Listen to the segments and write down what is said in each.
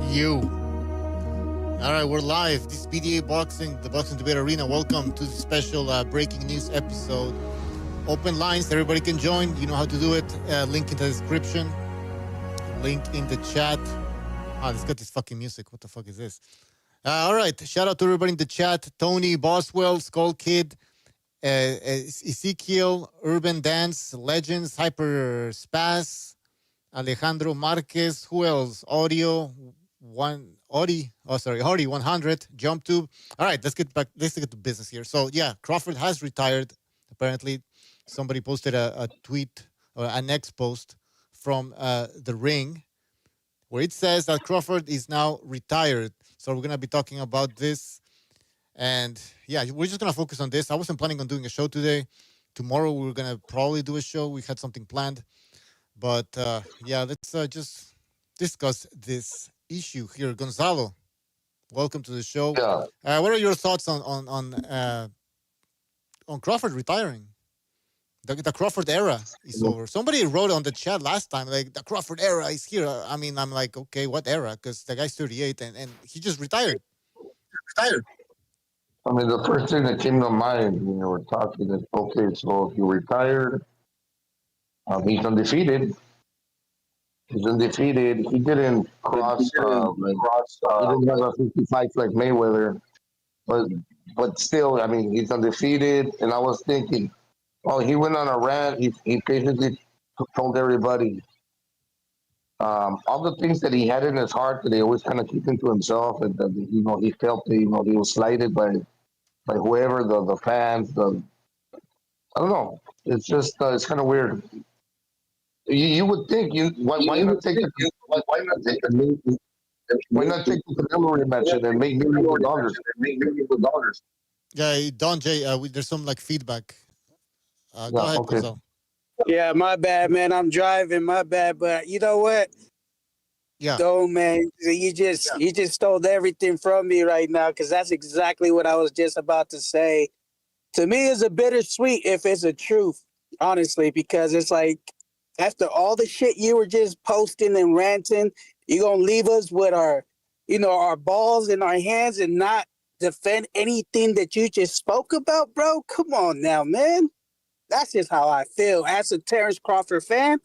You. All right, we're live. This is BDA Boxing, the Boxing Debate Arena. Welcome to the special breaking news episode. Open lines, everybody can join. You know how to do it. Link in the description. Link in the chat. Let's get this fucking music. What the fuck is this? All right, shout out to everybody in the chat. Tony, Boswell, Skull Kid, Ezekiel, Urban Dance, Legends, Hyper Spaz, Alejandro Marquez. Who else? Audio. Audi 100, Jump Tube. All right, let's get to business here. So yeah, Crawford has retired. Apparently, somebody posted a tweet or an X post from the ring where it says that Crawford is now retired. So we're gonna be talking about this, and yeah, we're just gonna focus on this. I wasn't planning on doing a show today. Tomorrow we were gonna probably do a show. We had something planned, but yeah, let's just discuss this issue here. Gonzalo, welcome to the show. Yeah. What are your thoughts on Crawford retiring? The Crawford era is over. Somebody wrote on the chat last time, like, the Crawford era is here. I mean, I'm like, okay, what era? Because the guy's 38 and he just retired. I mean, the first thing that came to mind when you were talking is, okay, so he retired. He's undefeated. He didn't cross. He didn't have a 50 fights like Mayweather, but still, I mean, he's undefeated. And I was thinking, oh, he went on a rant. He basically told everybody all the things that he had in his heart that he always kind of keep into himself, and that, he felt that, he was slighted by whoever, the fans. I don't know. It's just it's kind of weird. You would think why not take the Canelo rematch and make $1 million? Yeah, Don J, there's some like feedback. Go ahead, okay. Gonzalo. Yeah, my bad, man. I'm driving. My bad, but you know what? Yeah. No, man, you just stole everything from me right now, because that's exactly what I was just about to say. To me, it's a bittersweet if it's a truth, honestly, because it's like, after all the shit you were just posting and ranting, you're gonna leave us with our balls in our hands and not defend anything that you just spoke about, bro? Come on now, man. That's just how I feel. As a Terence Crawford fan,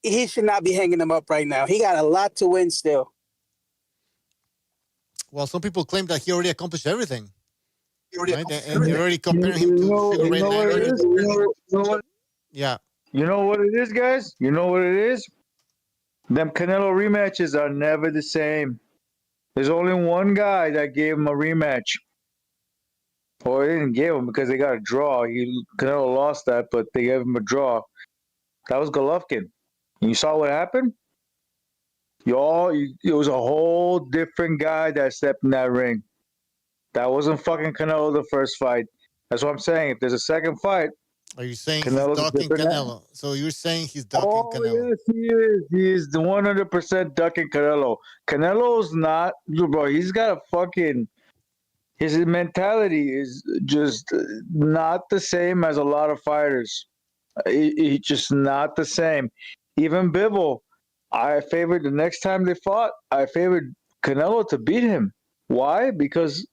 he should not be hanging him up right now. He got a lot to win still. Well, some people claim that he already accomplished everything. And you're already comparing him to Sugar Ray Leonard. Yeah. You know what it is, guys? You know what it is? Them Canelo rematches are never the same. There's only one guy that gave him a rematch. Or they didn't give him because they got a draw. Canelo lost that, but they gave him a draw. That was Golovkin. And you saw what happened? It was a whole different guy that stepped in that ring. That wasn't fucking Canelo the first fight. That's what I'm saying. If there's a second fight, Are you saying Canelo's he's ducking Canelo? So you're saying he's ducking Canelo? Yes, he is. He is the 100% ducking Canelo. Canelo's not, bro. He's got a fucking. His mentality is just not the same as a lot of fighters. He's just not the same. Even Bivol, the next time they fought, I favored Canelo to beat him. Why? Because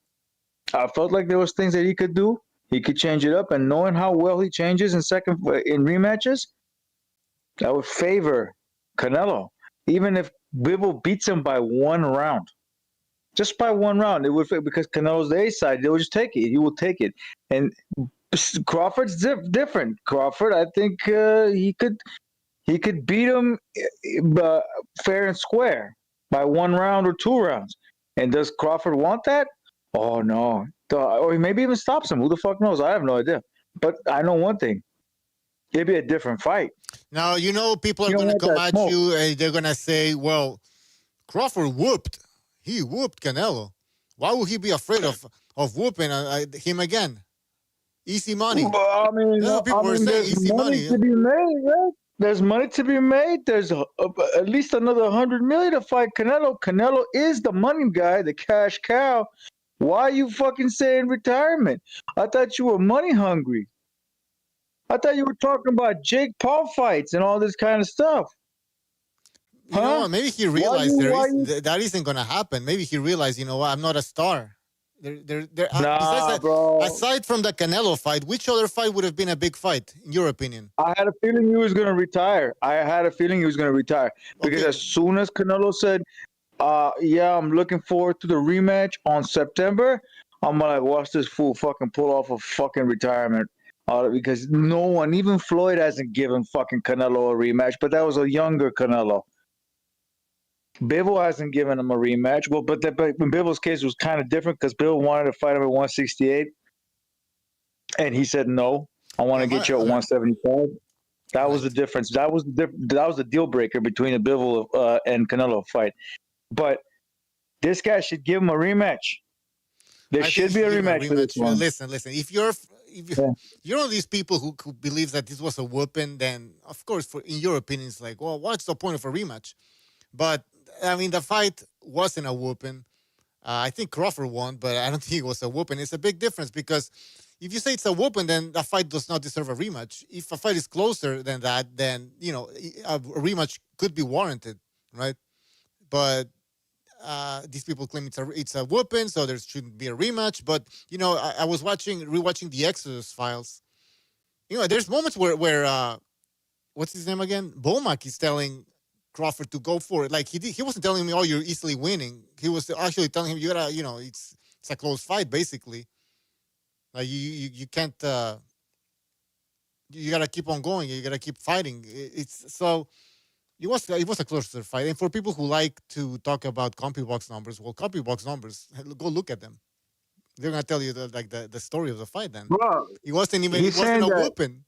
I felt like there was things that he could do. He could change it up, and knowing how well he changes in rematches, I would favor Canelo. Even if Bivol beats him by one round. Just by one round, it would, because Canelo's the A side. They would just take it. He will take it. And Crawford's different. Crawford, I think he could beat him fair and square by one round or two rounds. And does Crawford want that? Oh no. Or maybe even stops him. Who the fuck knows? I have no idea. But I know one thing. It'd be a different fight. Now, people are going to come at you and they're going to say, well, Crawford whooped. He whooped Canelo. Why would he be afraid of whooping him again? Easy money. Well, I mean, people were saying easy money. To be made, right? There's money to be made. There's at least another $100 million to fight Canelo. Canelo is the money guy, the cash cow. Why are you fucking saying retirement? I thought you were money hungry. I thought you were talking about Jake Paul fights and all this kind of stuff. You know Huh? what? Maybe he Why realized you? Why you? that isn't gonna happen. Maybe he realized, you know what? I'm not a star. There. Besides Nah, that, bro. aside from the Canelo fight, which other fight would have been a big fight in your opinion? I had a feeling he was gonna retire. I had a feeling he was gonna retire because Okay, as soon as Canelo said, yeah, I'm looking forward to the rematch on September," I'm like, watch this fool fucking pull off a fucking retirement. Because no one, even Floyd, hasn't given fucking Canelo a rematch, but that was a younger Canelo. Bivol hasn't given him a rematch. Well, but in Bivol's case, it was kind of different because Bivol wanted to fight him at 168, and he said no. I want to get you at okay, 175. That was the right. difference. That was the deal breaker between the Bivol and Canelo fight. But this guy should give him a rematch. There I think he should be should a give him a rematch for this rematch. one. Listen. If you're Yeah. you're one of these people who believes that this was a whooping, then of course, for in your opinion, it's like, well, what's the point of a rematch? But I mean, the fight wasn't a whooping. I think Crawford won, but I don't think it was a whooping. It's a big difference because if you say it's a whooping, then the fight does not deserve a rematch. If a fight is closer than that, then you know a rematch could be warranted, right? But these people claim it's a whooping, so there shouldn't be a rematch. But you know, I was rewatching the Exodus files. You know, there's moments where what's his name again? Bomac is telling Crawford to go for it. Like he wasn't telling me, "Oh, you're easily winning." He was actually telling him, "You gotta, you know, it's a close fight, basically. Like you can't, you gotta keep on going. You gotta keep fighting." It's so it was a closer fight. And for people who like to talk about CompuBox numbers, well, CompuBox numbers, go look at them. They're gonna tell you the story of the fight. Then Bro, it he's wasn't saying a that whooping.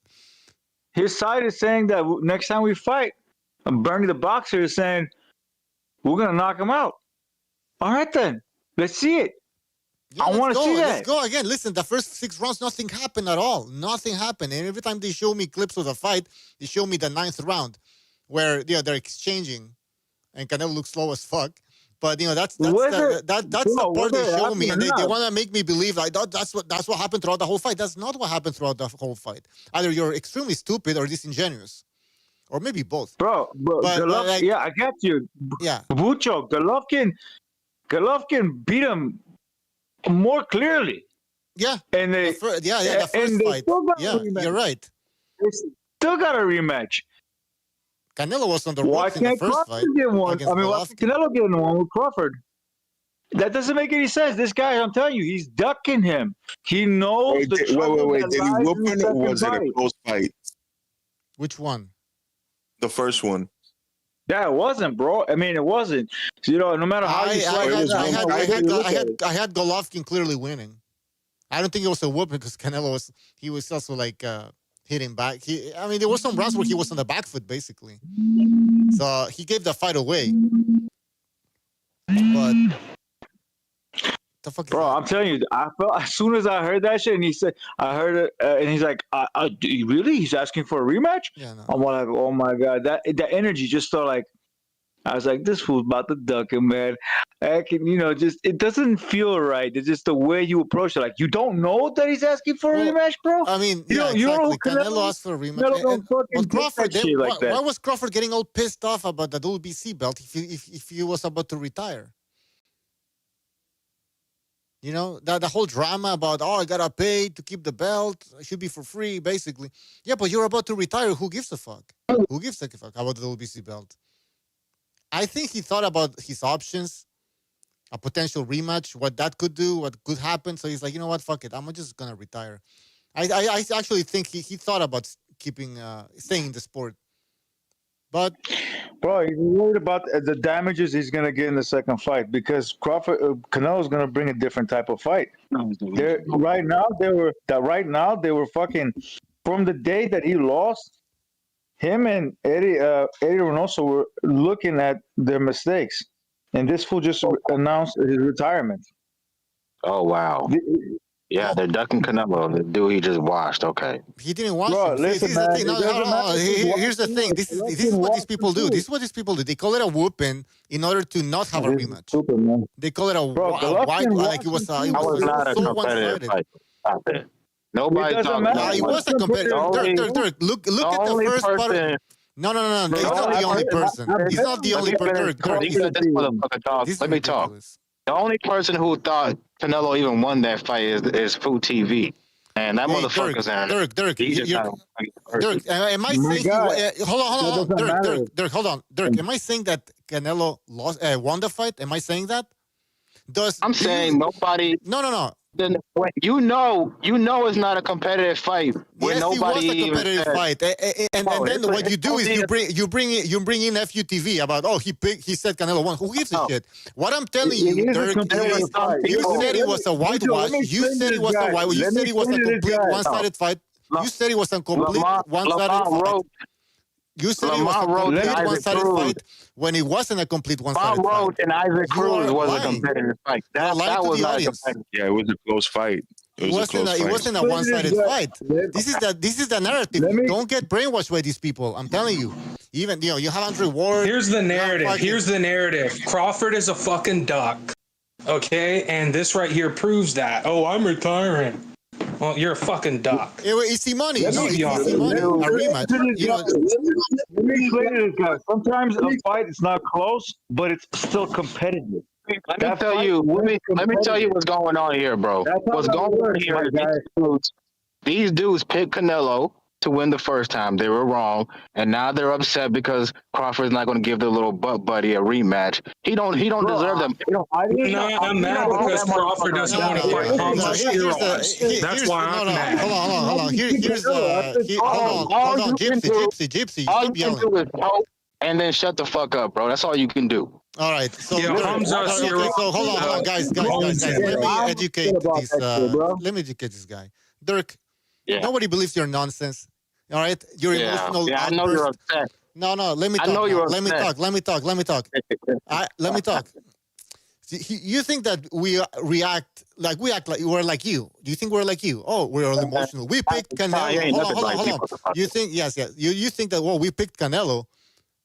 his side is saying that next time we fight, Bernie the boxer is saying we're gonna knock him out. All right then, let's see it. Yeah, I let's want to see go. Let's that. go again. Listen, the first 6 rounds, nothing happened at all. Nothing happened. And every time they show me clips of the fight, they show me the ninth round where they're exchanging and Canelo looks slow as fuck. But you know Whether that's the bro, part they whether it show happened me, or and they not, want to make me believe like that's what happened throughout the whole fight. That's not what happened throughout the whole fight. Either you're extremely stupid or disingenuous, or maybe both. bro, But Golovkin. like Yeah, I got you. yeah, Bucho, Golovkin beat him more clearly, yeah, and the first they fight. still got a Yeah, you're rematch. right. They still got a rematch. Canelo was on the Why ropes in the can't first fight Crawford get one? I against mean, why can't Golovkin. Canelo get one with Crawford? That doesn't make any sense. This guy, I'm telling you, he's ducking him. He knows the trouble that Did he lies whoop in the him or second was it a fight. close fight? Which one? The first one. Yeah, it wasn't, bro. I mean, it wasn't. No matter how you I Oh, slice it it, was had I no one matter had I which way sided? had you Go- look at it. I had Golovkin clearly winning. I don't think it was a whoop because Canelo was also like hitting back. I mean, there were some rounds where he was on the back foot basically. So he gave the fight away. But the fuck is Bro, that? I'm telling you, I felt as soon as I heard that shit, and he said, I heard it, and he's like, really? He's asking for a rematch? Yeah, no. I'm like, oh my god, that energy just felt like I was like, this fool's about to duck him, man. I can, just it doesn't feel right. It's just the way you approach it. Like you don't know that he's asking for a Well, rematch, bro. I mean, You yeah, know, you know who exactly. Canelo Canelo is? asked for a rematch, Canelo don't but fucking take that Crawford. shit like Why that. was Crawford getting all pissed off about the WBC belt if he was about to retire? You know, the whole drama about, oh, I gotta pay to keep the belt. It should be for free, basically. Yeah, but you're about to retire. Who gives a fuck? Who gives a fuck about the WBC belt? I think he thought about his options, a potential rematch, what that could do, what could happen. So he's like, you know what, fuck it. I'm just gonna retire. I actually think he thought about staying in the sport. But Bro, he's worried about the damages he's gonna get in the second fight because Canelo's gonna bring a different type of fight. Right now they were fucking from the day that he lost. Him and Eddie Reynoso were looking at their mistakes, and this fool just announced his retirement. Oh wow. The- Yeah, well, they're ducking Canelo. The dude he just washed. Okay. he didn't watch Bro, him. See, listen, this is the man, thing. it No, doesn't matter if he's here's the watching thing. or This is Golovkin what these watching people do. too. This is what these people do. They call it a whooping in order to not have a This is rematch. stupid, man. They call it Bro, a wide Golovkin like watching too, That was it bro. was not a so one competitive sided. fight. Stop it. It Nobody doesn't talking matter No, about it if one. was it's a The competitive. competitive, only Dirk, bro. look the at the only first part. person No. He's Bro, not the I've only heard- person. I've He's heard- not the Let only me person. finish. Dirk, Let me let this motherfucker talk. this is Let me talk. ridiculous. The only person who thought Canelo even won that fight is Food TV, and that Hey, Dirk, motherfucker's in. Dirk, He's just you're, not a Dirk, am I My saying God, hold that on, doesn't matter. Dirk, hold on, Dirk, am I saying that Canelo lost, won the fight? Am I saying that? I'm Do saying you? nobody. No. Then you know it's not a competitive fight when Yes, it nobody was a even competitive said. fight, and Oh, then what you do is you bring in FUTV about he said Canelo won. Who gives a No, shit? What I'm telling It you, is a Dirk, there were is competitive some fight. you people. said it was a Mucho, let whitewash. me You explain to said it this was a guy. white. You Let me said it was explain a to this complete guy. one-sided fight. No, You said it was a complete Lamont, one-sided Lamont fight. wrote. You said it was a Lamont wrote that complete Isaac one-sided Cruz. fight when it wasn't a complete Lamont one-sided wrote fight. and Isaac You Cruz are was a lying. competitive fight. You are lying That to was the not a audience. competitive. Yeah, it was a close fight. It was a close It fight. wasn't a Explain to this one-sided guy. fight. This is the narrative. Let me Don't get brainwashed by these people. I'm telling you. Even you have Andre Ward. Here's the you have narrative. fucking- Here's the narrative. Crawford is a fucking duck. Okay? And this right here proves that. Oh, I'm retiring. Well, you're a fucking duck. Easy money. Let No, me- it's easy let money. me- A rematch. You know, Let me explain to this guy. Sometimes a fight is not close, but it's still competitive. Let me That tell fight you. was Let me tell you competitive. what's going on here, bro. That's how What's that going on works, here my is guy. these dudes picked Canelo to win the first time. They were wrong, and now they're upset because Crawford's not going to give their little butt buddy a rematch. He don't Bro, deserve them. I didn't No, know. I'm mad because Crawford doesn't want to fight Hamza Steroids. That's why I'm mad. Hold on. Here's hold All on. you can do, Gypsy. all Stop you can yelling. do is hope and then shut the fuck up, bro. That's all you can do. All right. So Yeah, Hamza okay, Steroids. so hold on, guys. owns him. Let me I'm educate upset about this. that shit, bro. Let me educate this guy. Dirk, Yeah, nobody believes your nonsense. All right, your emotional yeah. I know you're outburst. upset. No, let me I talk. know Now. you're Let me upset. talk. Let me talk. Let me talk. See, you think that we react like we're like you? Do you think we're like you? Oh, we're all emotional. We picked Nah, you Canelo. ain't nothing Hold like on. you, motherfucker. You think yes. You think that we picked Canelo.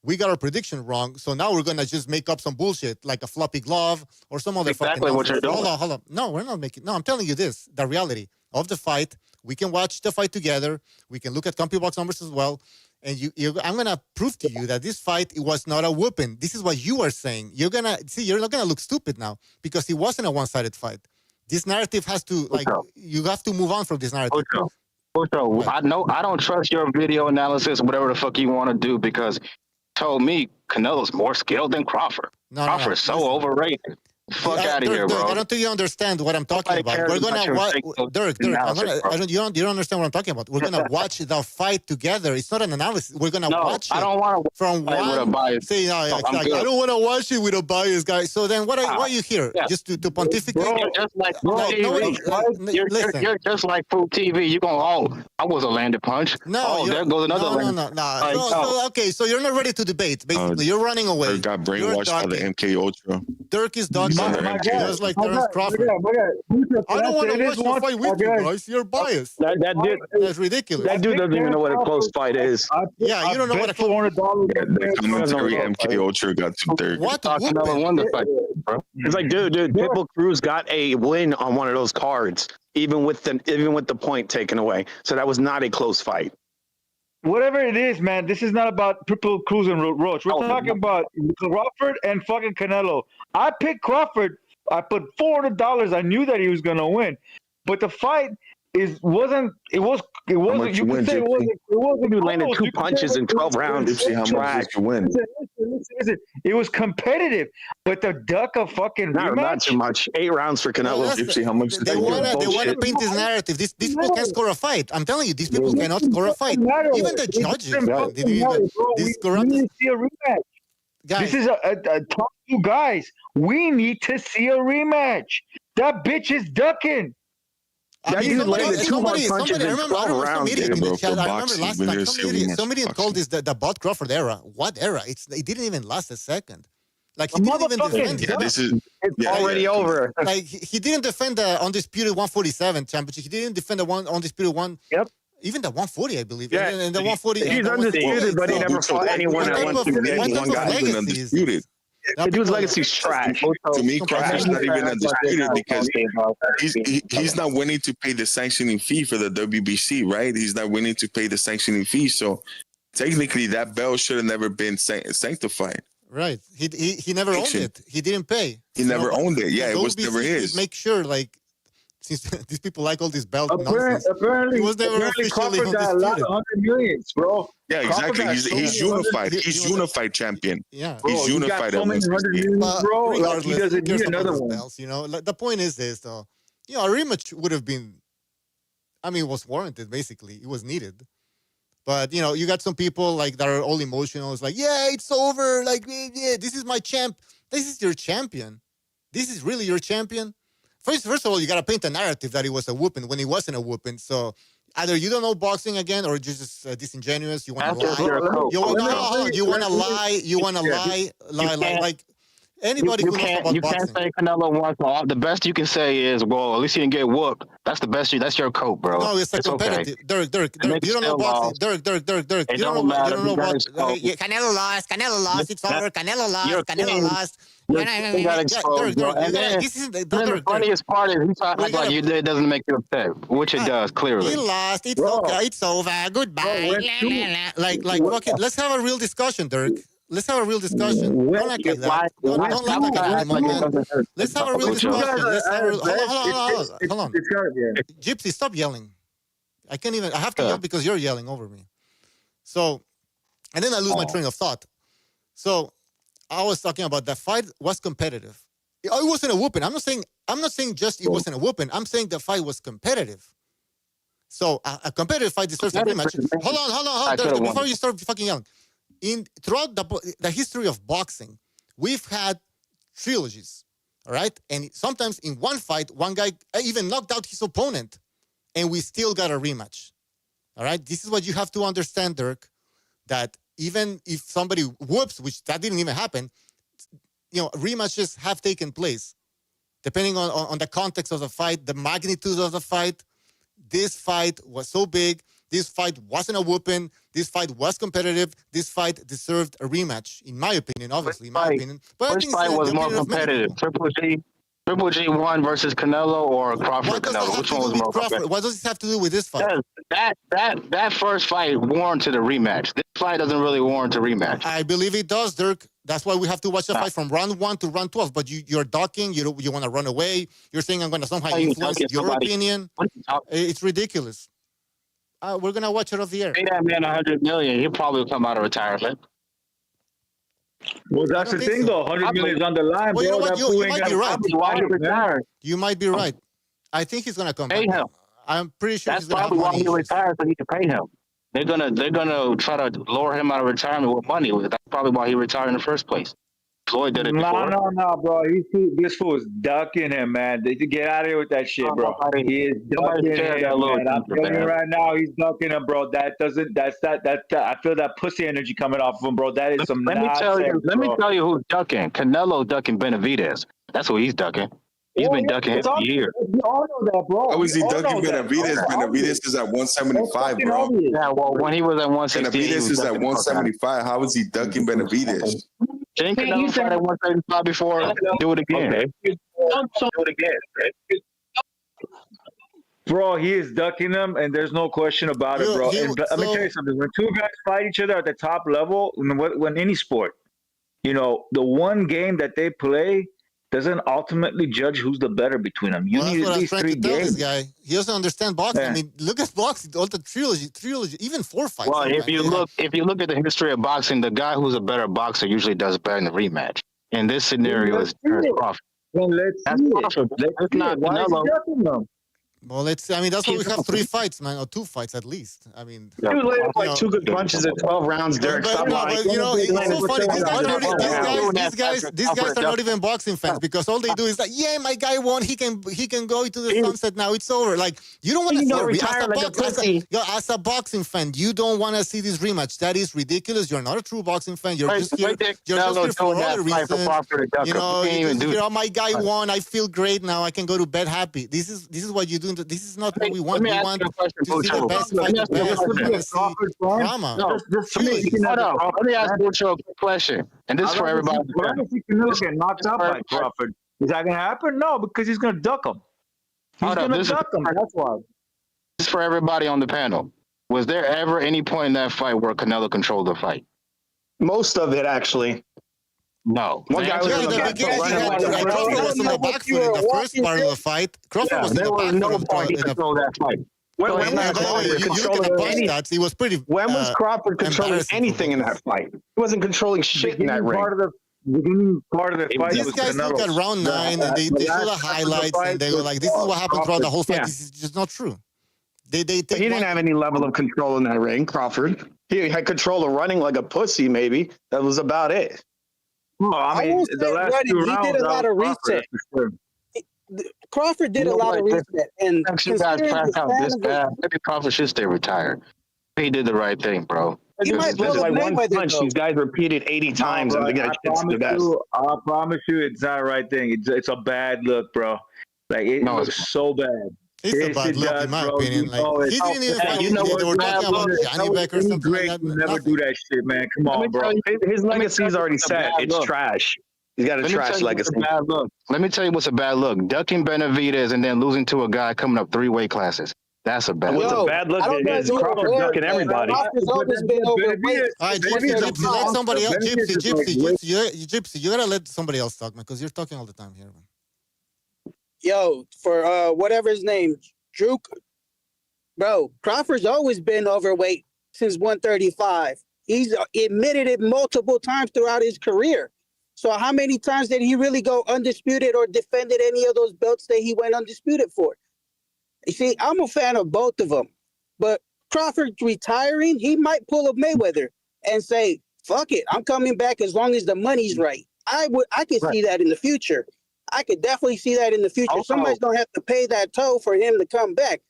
We got our prediction wrong, so now we're gonna just make up some bullshit like a floppy glove or some other fucking Exactly what nonsense. you're doing. Hold on. No, we're not making. No, I'm telling you this: the reality of the fight. We can watch the fight together. We can look at CompuBox numbers as well. And I'm gonna prove to you that this fight it was not a whooping. This is what you are saying. You're gonna see. You're not gonna look stupid now because it wasn't a one-sided fight. This narrative has to you have to move on from this narrative. Ocho, Right. I know I don't trust your video analysis, whatever the fuck you want to do, because you told me Canelo's more skilled than Crawford. No. Crawford's so Listen. overrated. Fuck out of here, Dirk, bro. I don't think you understand what I'm talking Nobody about. cares We're about gonna your watch. fake Dirk, analysis, bro. you don't understand what I'm talking about. We're gonna watch the fight together. It's not an analysis. We're gonna No, watch I it don't want to from fight with a one. bias. Say no, No, I'm I good. don't want to watch it with a bias, guy. So then, what are you here Yeah. just to pontificate? You're just like Food Like nobody. TV. Listen. You're just like Food TV. You going, I was a landed punch. No, There goes another no. landed Like, So okay, so you're not ready to debate. Basically, you're running away. Dirk got You're brainwashed by the ducking. MK Ultra. Dirk is He's ducking, under My MK guy, just like my Terence guy, Crawford. my guy. I don't want say to this watch the once? fight with you guys. You're biased. That dude, That's ridiculous. doesn't even know what a close fight is. Yeah, you don't know what a $400. Yeah, the commentary Doesn't MK Ultra got to Dirk. What thought Canelo whooping? won the fight, bro. It's like, dude, Pitbull Cruz got a win on one of those cards, even with the point taken away. So that was not a close fight. Whatever it is, man, this is not about Triple Cruz and Roach. We're talking about Crawford and fucking Canelo. I picked Crawford. I put $400. I knew that he was gonna win, but the fight wasn't. much You you could win, say it Gypsy? wasn't. It wasn't. Dude landed close. two You could say punches in 12 rounds. Gypsy, how much Trash. did you win? Listen. It was competitive, but the duck a fucking Not rematch. too much. 8 rounds for Well, Canelo. Gypsy, how much did they you wanna win? they wanna Bullshit. paint this narrative. These people can't score a fight. I'm telling you, these people It cannot score a fight. doesn't matter. Even the It judges, doesn't man, fucking matter, bro. these We corrupt need to see a rematch. guys. This is a top two guys. We need to see a rematch. That bitch is ducking. That dude landed two hard punches in 12 I remember some rounds, idiot Yeah, in the bro, chat. for I remember boxing, last we're time here to see a some rematch idiot for called boxing. this the Bud Crawford era. What era? It didn't even last a second. Like he A didn't even motherfucking defend Yeah, it. this is It's already over. Like he didn't defend the undisputed 147 championship. He didn't defend the undisputed one. Yep. Even the 140, I believe. Yeah, and the 140. he's the 160. undisputed, but he So never fought anyone at what type of 160. one guy who's been undisputed. The dude's legacy's trash. To me, Crawford's not even undisputed because he's he's not willing to pay the sanctioning fee for the WBC, right? He's not willing to pay the sanctioning fee. So technically that belt should have never been sanctified. Right. He never owned it. He didn't pay. He never owned it. Yeah, it was never WBC should his. make sure, like, since these people like all this belt nonsense, Apparently, he was never officially Crawford got a lot undisputed. of 100 millions, bro. Yeah, Crawford exactly. got He's so many he's 100 unified. He He's was unified champion. Yeah. Bro, He's he got unified so at many 100 168. millions, But bro. Like, he regardless, who doesn't cares need about another those one. belts? You know, like, the point is this, though. You know, a rematch would have been, I mean, it was warranted, basically. It was needed. But, you know, you got some people, like, that are all emotional. It's like, yeah, it's over. Like, yeah, this is my champ. This is your champion. This is really your champion. First of all, you got to paint a narrative that it was a whooping when it wasn't a whooping. So either you don't know boxing again or you're just disingenuous. You want to That's just lie. your coach. You, no, bro. hold on. You want to lie. You want to lie. can't- Like anybody You who knows can't about you can't boxing. say Canelo won. So the best you can say is, well, at least he didn't get whooped. That's the best. That's your coat, bro. No, it's a okay. competitive. Dirk, And you don't know still boxing. lost. Dirk. It You don't don't know. You matter. don't know He got about. his coat. Canelo lost. It's over. Canelo Your lost. Canelo king- lost. your king got exposed, bro. Dirk, And then- this is Then the Dirk. funniest part is he talking We gotta- like it doesn't make you upset, which it does clearly. He lost. It's Bro. okay. It's over. Goodbye. Bro, Like fucking. Let's have a real discussion, Dirk. Let's have a real discussion. When- Don't act like that. Why- Don't why act stop like trying to that act like anymore, it man. doesn't hurt? Let's have a real But you discussion. Let's have a real. Hold on. Gypsy, stop yelling. I can't even. I have to yell because you're yelling over me. So, and then I lose my train of thought. So, I was talking about that fight was competitive. It wasn't a whooping. I'm not saying just it wasn't a whooping. I'm saying the fight was competitive. So a competitive fight deserves a rematch. Hold on. Dirk, before you start fucking yelling. Throughout the history of boxing, we've had trilogies. All right, and sometimes in one fight, one guy even knocked out his opponent, and we still got a rematch. All right, this is what you have to understand, Dirk. That even if somebody whoops, which that didn't even happen, you know, rematches have taken place, depending on the context of the fight, the magnitude of the fight. This fight was so big. This fight wasn't a whooping. This fight was competitive. This fight deserved a rematch, in my opinion, obviously, in my opinion. But I Which think fight it's was the more opinion of many competitive? people. Triple G won versus Canelo or Crawford What does that Canelo? have Which to one do was with more Crawford? competitive? What does this have to do with this fight? That first fight warranted a rematch. This fight doesn't really warrant a rematch. I believe it does, Dirk. That's why we have to watch the fight from round 1 to round 12. But you're ducking. You want to run away. You're saying I'm going to somehow influence your opinion. It's ridiculous. We're going to watch it off the air. Pay that man $100 million. He'll probably come out of retirement. Well, that's the thing, though. 100 million is on the line, Well, you know bro. what? That fool You ain't might got be right. Why he retired? You might be right. I think he's going to come Pay back. him. I'm pretty sure That's he's going to have probably why money he issues. retired, so he can pay him. They're gonna try to lure him out of retirement with money. That's probably why he retired in the first place. Floyd did it before. No, bro. This fool is ducking him, man. They get out of here with that shit, bro. He is ducking him, man. I'm telling you right now, he's ducking him, bro. I feel that pussy energy coming off of him, bro. That is some nonsense. Let me tell you who's ducking. Canelo ducking Benavidez. That's who he's ducking. He's been ducking him for years. We all know that, bro. How is he We all ducking know that. Benavidez? Benavidez is at 175, bro. Yeah, well, when he was at 168, Benavidez is at 175. How is he ducking Benavidez? Didn't Canelo fight at 175 before? Do it again. Okay. Do it again. Bro, he is ducking them, and there's no question about it, bro. Let me tell you something. When two guys fight each other at the top level, when any sport, you know, the one game that they play doesn't ultimately judge who's the better between them. You need at least 3 games. This guy. He doesn't understand boxing. Yeah. I mean, look at boxing, all the trilogy, even 4 fights. Well, if you look at the history of boxing, the guy who's a better boxer usually does better in the rematch. In this scenario, is Terence Crawford. Well, let's That's see Crawford. It's not Why is he Canelo. ducking them? Well, that's why we have 3 fights, man, or 2 fights at least. I mean, He was landing like know, 2 good punches in 12 rounds, Derek. Stop lying. you know, it's so funny. These guys are not even boxing fans because all they do is like, yeah, my guy won. He can go into the sunset now. It's over. Like, you don't want to see as a boxing fan, you don't want to see this rematch. That is ridiculous. You're not a true boxing fan. You're just here. You're just here for other reasons. You know, my guy won. I feel great now. I can go to bed happy. This is what you do. This is not what we want. We want to see the best fight, the best. Drama. No, let me ask Bucho a quick question, and this is for everybody. Why does he get knocked out by Crawford? Is that gonna happen? No, because he's gonna duck him. He's gonna duck him. That's why. This is for everybody on the panel. Was there ever any point in that fight where Canelo controlled the fight? Most of it, actually. No. One guy was Yeah, in the back because he had running like Crawford was on the back foot in the first part of the fight. Crawford was in There the was back no foot point he in the. controlled that fight. When By was By the way, Crawford you look at the controlling punch any? stats. He was pretty. When was Crawford controlling embarrassing for anything in both that fight? He wasn't controlling shit in that ring. Beginning part of the fight These was guys look at Canelo's. round 9 and they show the highlights and they go like, "This is what happened throughout the whole fight." Yeah. This is just not true. They He take didn't have any level of control in that ring, Crawford. He had control of running like a pussy, maybe. That was about it. Oh, I mean, won't the say last running. two He rounds, did a that lot was of Crawford, reset. for sure. Crawford did You a know lot of what? reset, and Thanks, you guys considering crack the out span this of the, bad. Maybe Crawford should stay retired. He did the right thing, bro. he might This pull is a like one Mayweather punch though. these guys repeated 80 times No, and they bro, got shit to the best. I promise you, it's not the right thing. It's a bad look, bro. Like it No, it's looks so bad. It's a Yes, bad it look does, in my bro. opinion. You Like know it. he didn't even Hey, fight. you know They what's were bad talking about look? Johnny Beck or Any something like great that. would never Nothing. do that shit, man. Come Let me on, bro. tell you, His let me legacy's tell you already what's a set. bad It's look. trash. He's got a Let me trash tell you what's a legacy. bad look. Let me tell you what's a bad look. Ducking Benavidez and then losing to a guy coming up 3 weight classes. That's a bad What's look. a bad look I don't know if is you're Crawford aware, ducking but everybody. Crawford's But always then been overweight Benavidez, All right, since Gypsy, let 135. somebody else. Benavidez is like Gypsy, you gotta let somebody else talk, man, because you're talking all the time here, man. Yo, for whatever his name, Drew, bro, Crawford's always been overweight since 135. He's admitted it multiple times throughout his career. So how many times did he really go undisputed or defended any of those belts that he went undisputed for? You see, I'm a fan of both of them, but Crawford's retiring, he might pull a Mayweather and say, "Fuck it, I'm coming back as long as the money's right." I could see that in the future. I could definitely see that in the future. Also- Somebody's gonna have to pay that toll for him to come back.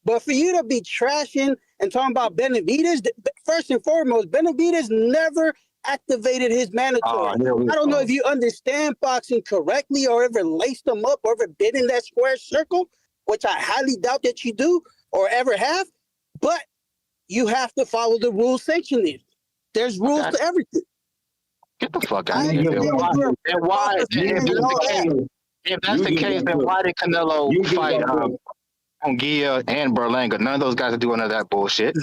But for you to be trashing and talking about Benavidez, first and foremost, Benavidez never activated his mandatory. I don't know if you understand boxing correctly or ever laced them up or ever been in that square circle, which I highly doubt that you do or ever have, but you have to follow the rules sanctioned. There's rules to everything. Get the fuck I out of here. understand Why, you're and why, off the if fence that's and all the that. case, if that's the case, then why did Canelo fight Gia and Berlanga? None of those guys are doing none of that bullshit.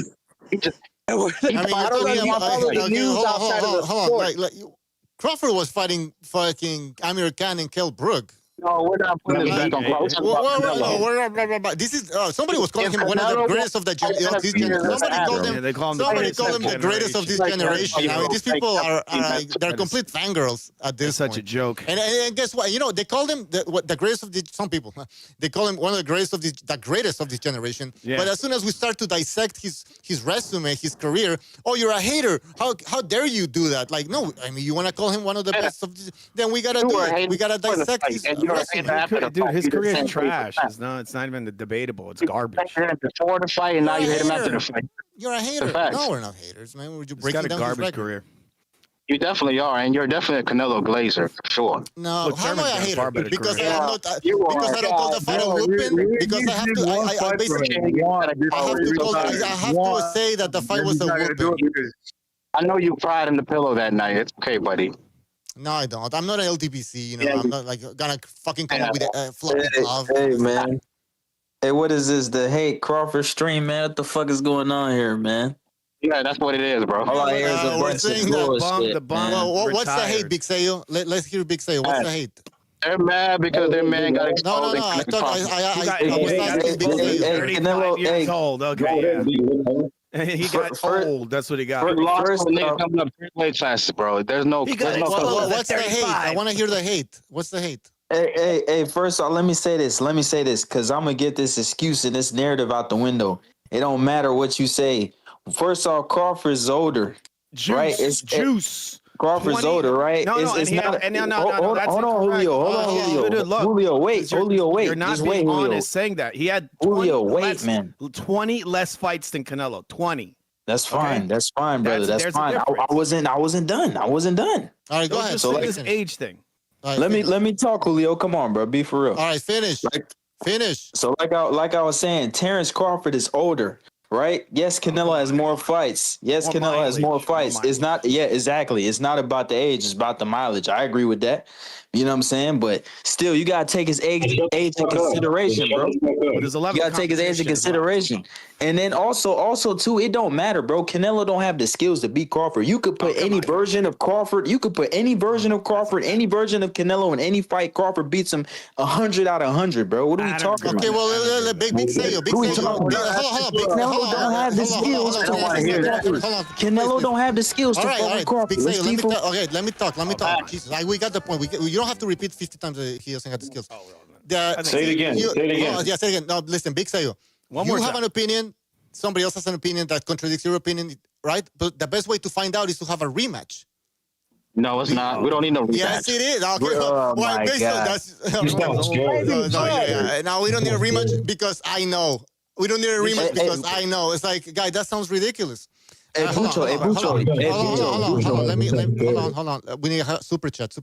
He just, I I mean, you're don't know if talking you about. follow the Okay, news outside of the hold on. sport. Crawford was fighting fucking Amir Khan and Kell Brook. no, we're not putting this back on Crawford. We're talking about Canelo. This is somebody was calling If him one of the Canelo greatest of the fight Benavidez, that's somebody called happening. him Yeah, they call him somebody the called him the greatest of this generation. I mean, these people are they're complete fangirls at this It's such a point. joke. And guess what? You know, they called him the greatest of the. Some people they call him one of the greatest of the greatest of this generation. Yeah. But as soon as we start to dissect his resume, his career, oh, you're a hater. How dare you do that? Like, no, I mean, you want to call him one of the best of this, then we gotta do it. We gotta dissect his resume. Dude, his career is trash. It's not even debatable. It's garbage. Before the fight, and now you hate him after the fight. You're a hater. Facts. No, we're not haters, man. We're just He's breaking got a down his garbage record. career. You definitely are, and you're definitely a Canelo Glazer, for sure. No, Look, how am I a Thurman's got a hater? far better Because I career. am not. You are. Because I don't call the fight a whooping. Because I have to. I basically. I have to say that the fight was a whooping. I know you cried in the pillow that night. It's okay, buddy. No, I don't. I'm not an LTBC. You know, I'm not like gonna fucking come up with a floppy glove. Hey, man. Hey, what is this? The Hate Crawford stream, man? What the fuck is going on here, man? Yeah, that's what it is, bro. All I hear is a we're bunch of saying that bullshit. the bum. man. Well, what's the hate, Retired. Big Sayo? Let's hear Big Sayo. What's the hate? They're mad because their man got exposed. No. I was He asking Big exposed. Sayo. 35 years old. Okay, yeah. He got First- old. That's what he got. You lost First to a nigga off- coming up 3 weight classes, bro. There's no. He got There's no exposed. What's the hate? I 35. want to hear the hate. What's the hate? Hey, first off, let me say this, because I'm going to get this excuse and this narrative out the window. It don't matter what you say. First off, Crawford's older, Juice. right? Juice. Crawford's 20 older, right? No, It's and he not. had, no, that's hold on, incorrect. Julio. Hold on, Julio. Dude, look, Julio, wait. You're not Just being wait, Julio. honest saying that. He had 20 Julio, wait, less, man. 20 less fights than Canelo. 20. That's fine. Okay? That's fine, brother. That's There's a fine. difference. I wasn't done. All right, go Don't ahead. just So say like- this age thing. All right, Let me talk, Julio. Come on, bro. Be for real. All right, finish. Finish. So like I was saying, Terence Crawford is older, right? Yes, Canelo has more fights. Yes, More Canelo has more mileage. fights. More It's not. Yeah, exactly. It's not about the age. It's about the mileage. I agree with that You know what I'm saying? But still, you gotta take his age in consideration, bro. But there's a level You of gotta take his age in competition as well. consideration. And then also too, it don't matter, bro. Canelo don't have the skills to beat Crawford. You could put any version of Crawford. You could put any version of Crawford, any version of Canelo in any fight. Crawford beats him 100 out of 100, bro. What are we talking about? Okay, well, Big Sayo, Big Who we Sayo. talking about? Hold on, Big Canelo don't have the skills to win Crawford. Canelo don't have the skills to fight Crawford. Big Sayo, let me talk. Okay, let me talk. Jesus, we got the point. You don't have to repeat 50 times he doesn't have the skills. Say it again. Say it again. Yeah, say it again. No, listen, Big Sayo. You have an opinion. Somebody else has an opinion that contradicts your opinion, right? But the best way to find out is to have a rematch. No, it's not. We don't need no rematch. Yes, it is. Okay. Oh my God. Now we don't need a rematch because I know. We don't need a rematch because I know. It's like, guy, that sounds ridiculous. Hey, Bucho. Hold on. We need a super chat.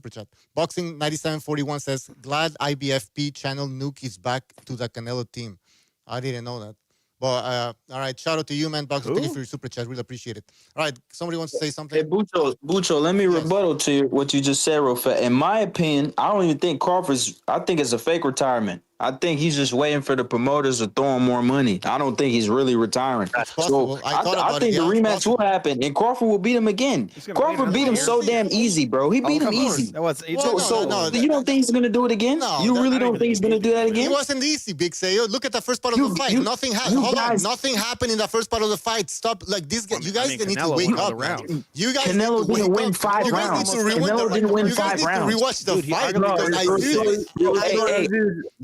Boxing 9741 says, glad IBFP channel Nuke is back to the Canelo team. I didn't know that. But all right, shout out to you, man. Boxing, thank you for your super chat. Really appreciate it. All right, somebody wants to say something? Hey, Bucho, let me rebuttal to what you just said, real fast. In my opinion, I don't even think I think it's a fake retirement. I think he's just waiting for the promoters to throw him more money. I don't think he's really retiring. That's possible. So I think the rematch will happen, and Crawford will beat him again. Crawford beat him so damn easy, bro. He beat him easy. So you don't think he's going to do it again? No, you really don't think he's going to do that again? It wasn't easy, Big Sayo. Look at the first part of the fight. Nothing happened. Nothing happened in the first part of the fight. Stop. Like this guy. You guys need to wake up. You guys Canelo didn't win 5 rounds. Canelo didn't win 5 rounds. Rewatch the fight because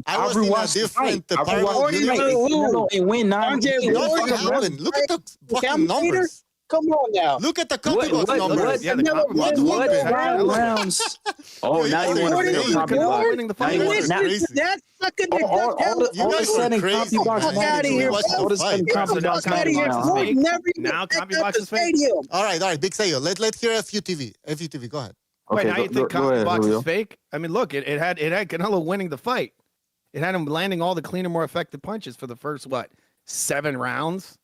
I was in a different parallel universe. And win 9. Nothing happened. Look at the fucking numbers. Come on now. Look at the CompuBox numbers. What 5 rounds? Oh, now you want to bring CompuBox. That's fucking all of a sudden CompuBox out of here. all of a sudden CompuBox now CompuBox is fake. All right, Big Sayo. Let's hear FUTV. FUTV, go ahead. Wait, now you think CompuBox is fake? I mean, look, it had Canelo winning the fight. It had him landing all the cleaner, more effective punches for the first 7 rounds.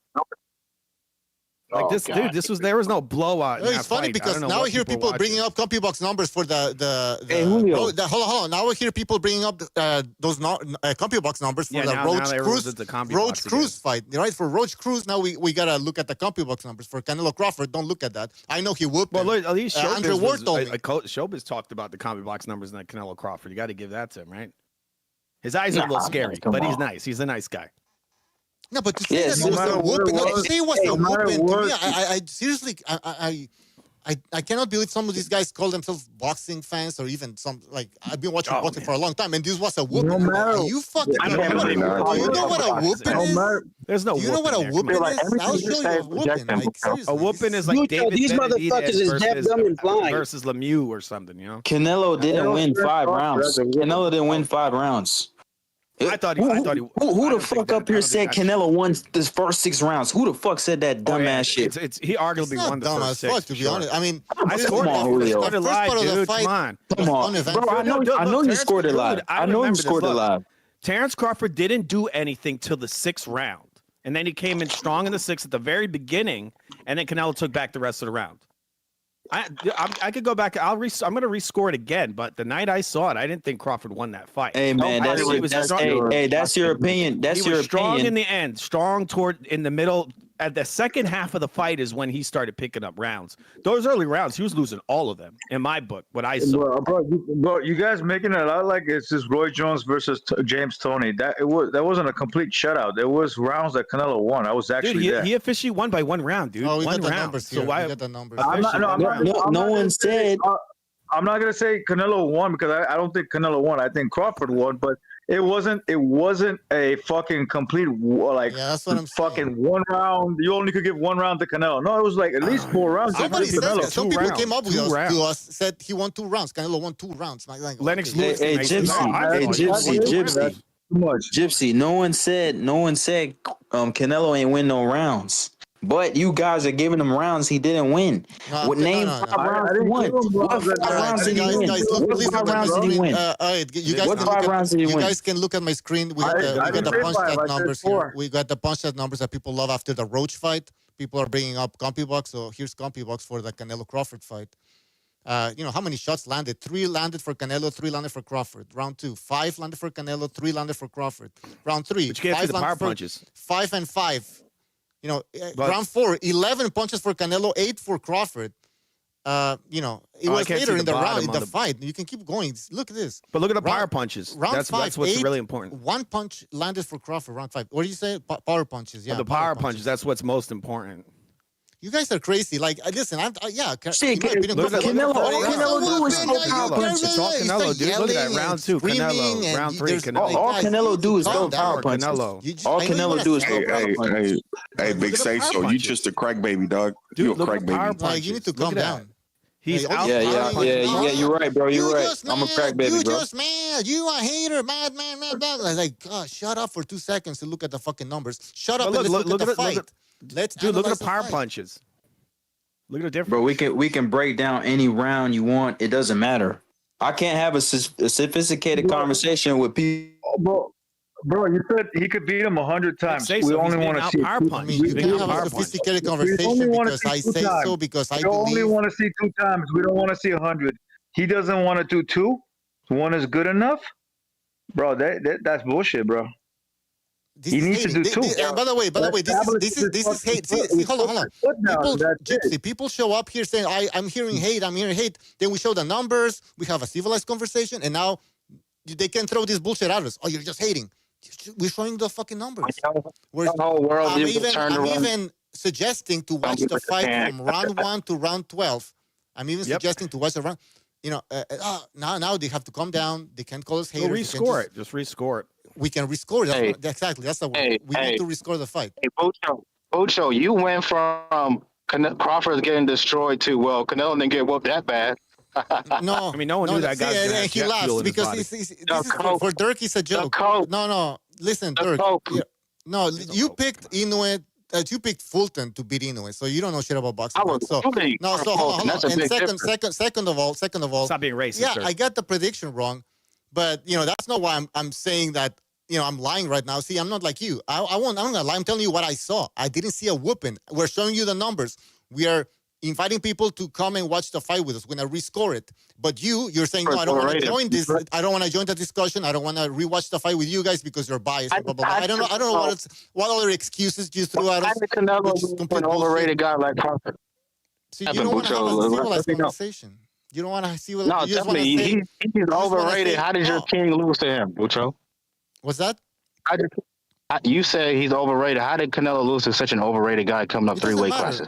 Like this, dude. There was no blowout. No, it's funny because now I hear people bringing up CompuBox numbers for the Hey, Julio. hold on. Now I hear people bringing up those CompuBox numbers for the Roach Cruz fight, right? For Roach Cruz, now we gotta look at the CompuBox numbers for Canelo Crawford. Don't look at that. I know he whooped. Well, look, at least Andrew Ward told me. Showbiz talked about the CompuBox numbers in Canelo Crawford. You got to give that to him, right? His eyes are a little scary, but he's nice. He's a nice guy. No, but to say that it was a whooping. To say it was a whooping, to me, I seriously, I cannot believe some of these guys call themselves boxing fans or even some, like, I've been watching boxing for a long time, and this was a whooping. Are you fucking, do you know what a whooping is? There's no. Do you know what a whooping is? I'll show you a whooping. Like, seriously. A whooping is like David these motherfuckers is deaf, dumb, and blind versus Lemieux or something, you know? Canelo didn't win 5 rounds. Canelo didn't win 5 rounds. I thought he. Who the fuck up here said Canelo won the first 6 rounds? Who the fuck said that dumbass shit? He arguably won the first 6. To be honest, I mean, I scored it live, dude. Come on, bro. I know you scored it live. I know you scored it live. Terence Crawford didn't do anything till the 6th round, and then he came in strong in the 6th at the very beginning, and then Canelo took back the rest of the round. I could go back. I'm going to rescore it again. But the night I saw it, I didn't think Crawford won that fight. Hey man, that's your opinion. That's your strong opinion. In the end, strong toward in the middle. At the second half of the fight is when he started picking up rounds. Those early rounds, he was losing all of them. In my book, what I saw. Bro, you guys making it out like it's just Roy Jones versus James Toney. That wasn't a complete shutout. There was rounds that Canelo won. I was actually there. He officially won by 1 round, dude. Oh, we one got the round. numbers So here. why? We got the numbers. No one said. I'm not gonna say Canelo won because I don't think Canelo won. I think Crawford won, but it wasn't a fucking complete that's what I'm fucking saying. 1 round. You only could give 1 round to Canelo. No, it was like at least 4 rounds. Somebody said Canelo. that. Some people came up with to us said he won 2 rounds. Canelo won 2 rounds. Like, Lennox okay. Lewis. Hey, Gypsy. No one said Canelo ain't win no rounds. But you guys are giving him rounds he didn't win. Name 5 rounds he won. What 5 rounds did he win? What 5 rounds did he win? What 5 rounds did he win? You guys can look at my screen. We got the punch stat numbers here. We got the punch stat numbers that people love after the Roach fight. People are bringing up CompuBox. So here's CompuBox for the Canelo Crawford fight. How many shots landed? 3 landed for Canelo, 3 landed for Crawford. Round 2, 5 landed for Canelo, 3 landed for Crawford. Round 3, Which gave 5 you the power landed for punches. 5 and 5. But- Round 4, 11 punches for Canelo, 8 for Crawford. It was later in the round, in the fight. You can keep going. Look at this. But look at the power punches. Round That's 5, what's 8, really important. 1 punch landed for Crawford, round 5. What do you say? Power punches, yeah. The power punches, that's what's most important. You guys are crazy. Like, listen, Shit, Look at Canelo. All Canelo. Canelo do is man, throw you power can't punches. It's all Canelo, dude. Look at that. Round 2, Canelo. Round 3, Canelo. All Canelo do is throw calm power down. punches. Canelo. All Canelo do is throw power punches. Hey, Big at the Say power So, you punches. just a crack baby, dog. Dude, You a look crack at the power baby. punches. Like, you need to Look calm at that. down. He's out. Yeah. You're right, bro. You're right. I'm a crack baby, you bro. just mad. You a hater, mad. Like, God, shut up for 2 seconds to look at the fucking numbers. Shut up But and let's look at the fight. Dude, look at the power punches. Look at the difference. Bro, we can break down any round you want. It doesn't matter. I can't have a sophisticated conversation with people. Bro, you said he could beat him 100 times. Say We so. only He's want to beating see. out power punch. You He's can beating have out a power punch. sophisticated We conversation only wanna because see I 2 say times. so because I We only believe. want to see 2 times. We don't want to see 100. He doesn't want to do 2. 1 is good enough, bro. That's bullshit, bro. This He is needs to hating. do 2. By the way, this is hate. See, hold on. People show up here saying, I'm hearing hate. Then we show the numbers. We have a civilized conversation, and now they can throw this bullshit at us. Oh, you're just hating. We're showing the fucking numbers. The whole world I'm around. even suggesting to watch the fight from round 1 to round 12. I'm even suggesting to watch the round. Now they have to calm down. They can't call us haters. Rescore it. Just rescore it. We can rescore. Exactly. That's the word. We need to rescore the fight. Hey, Ocho, you went from Crawford getting destroyed to, well, Canelo didn't get whooped that bad. No, I mean, no one knew that guy. And he laughs because this is for Dirk. It's a joke. No. Listen, Dirk. No, you picked Inoue. You picked Fulton to beat Inoue, so you don't know shit about boxing. So hold on. And second of all, stop being racist. Yeah, Dirk. I got the prediction wrong, but that's not why I'm saying that. I'm lying right now. See, I'm not like you. I'm not gonna lie. I'm telling you what I saw. I didn't see a whooping. We're showing you the numbers. We are inviting people to come and watch the fight with us. We're gonna rescore it. But you're saying, no, I don't want to join this. I don't want to join the discussion. I don't want to rewatch the fight with you guys because you're biased. Blah, blah, blah. I don't know what other excuses you threw at us. An overrated guy like Crawford. See, you don't want to have a civilized conversation. You don't want to see what. No, you tell me, he's overrated. How did your king lose to him, Bucho? What's that? You say he's overrated. How did Canelo lose to such an overrated guy coming up 3 weight classes?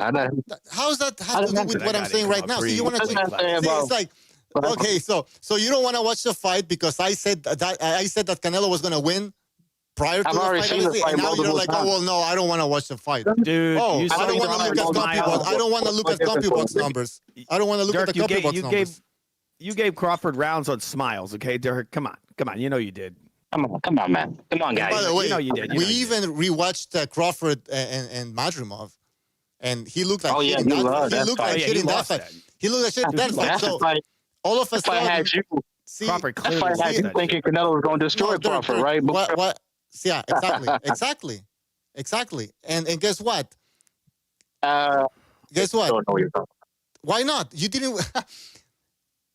How's that have to do with what I'm saying right now? See, you want to it's like, okay, so you don't want to watch the fight because I said that Canelo was going to win prior to the fight, and now you're like, oh well, no, I don't want to watch the fight. Dude, I don't want to look at CompuBox. I don't want to look at CompuBox numbers. I don't want to look at the CompuBox numbers. You gave Crawford rounds on smiles, okay, Derek? Come on. You know you did. Come on, man. Come on, guys. By the way, you did. We even rewatched Crawford and Madrimov, and he looked like shit in that fight. He looked like shit in that fight. So all of a sudden, Crawford clearly had you thinking Canelo was going to destroy Crawford, right? What? Yeah, exactly. And guess what? Guess what? Why not? You didn't.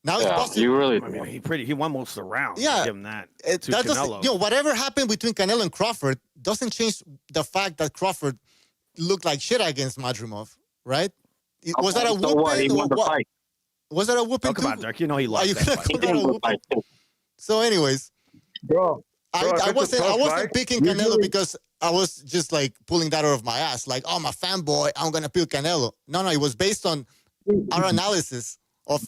Now it's possible. You really. I mean, he won most of the round. Yeah, give him that. That doesn't. Whatever happened between Canelo and Crawford doesn't change the fact that Crawford looked like shit against Madrimov, right? Was that a whooping? Was that a whooping? Oh, come on, Dirk. You know he lost that fight. So, anyways, bro, I wasn't picking Canelo because I was just like pulling that out of my ass. Like, oh, I'm a fanboy. I'm gonna pick Canelo. No, it was based on our analysis of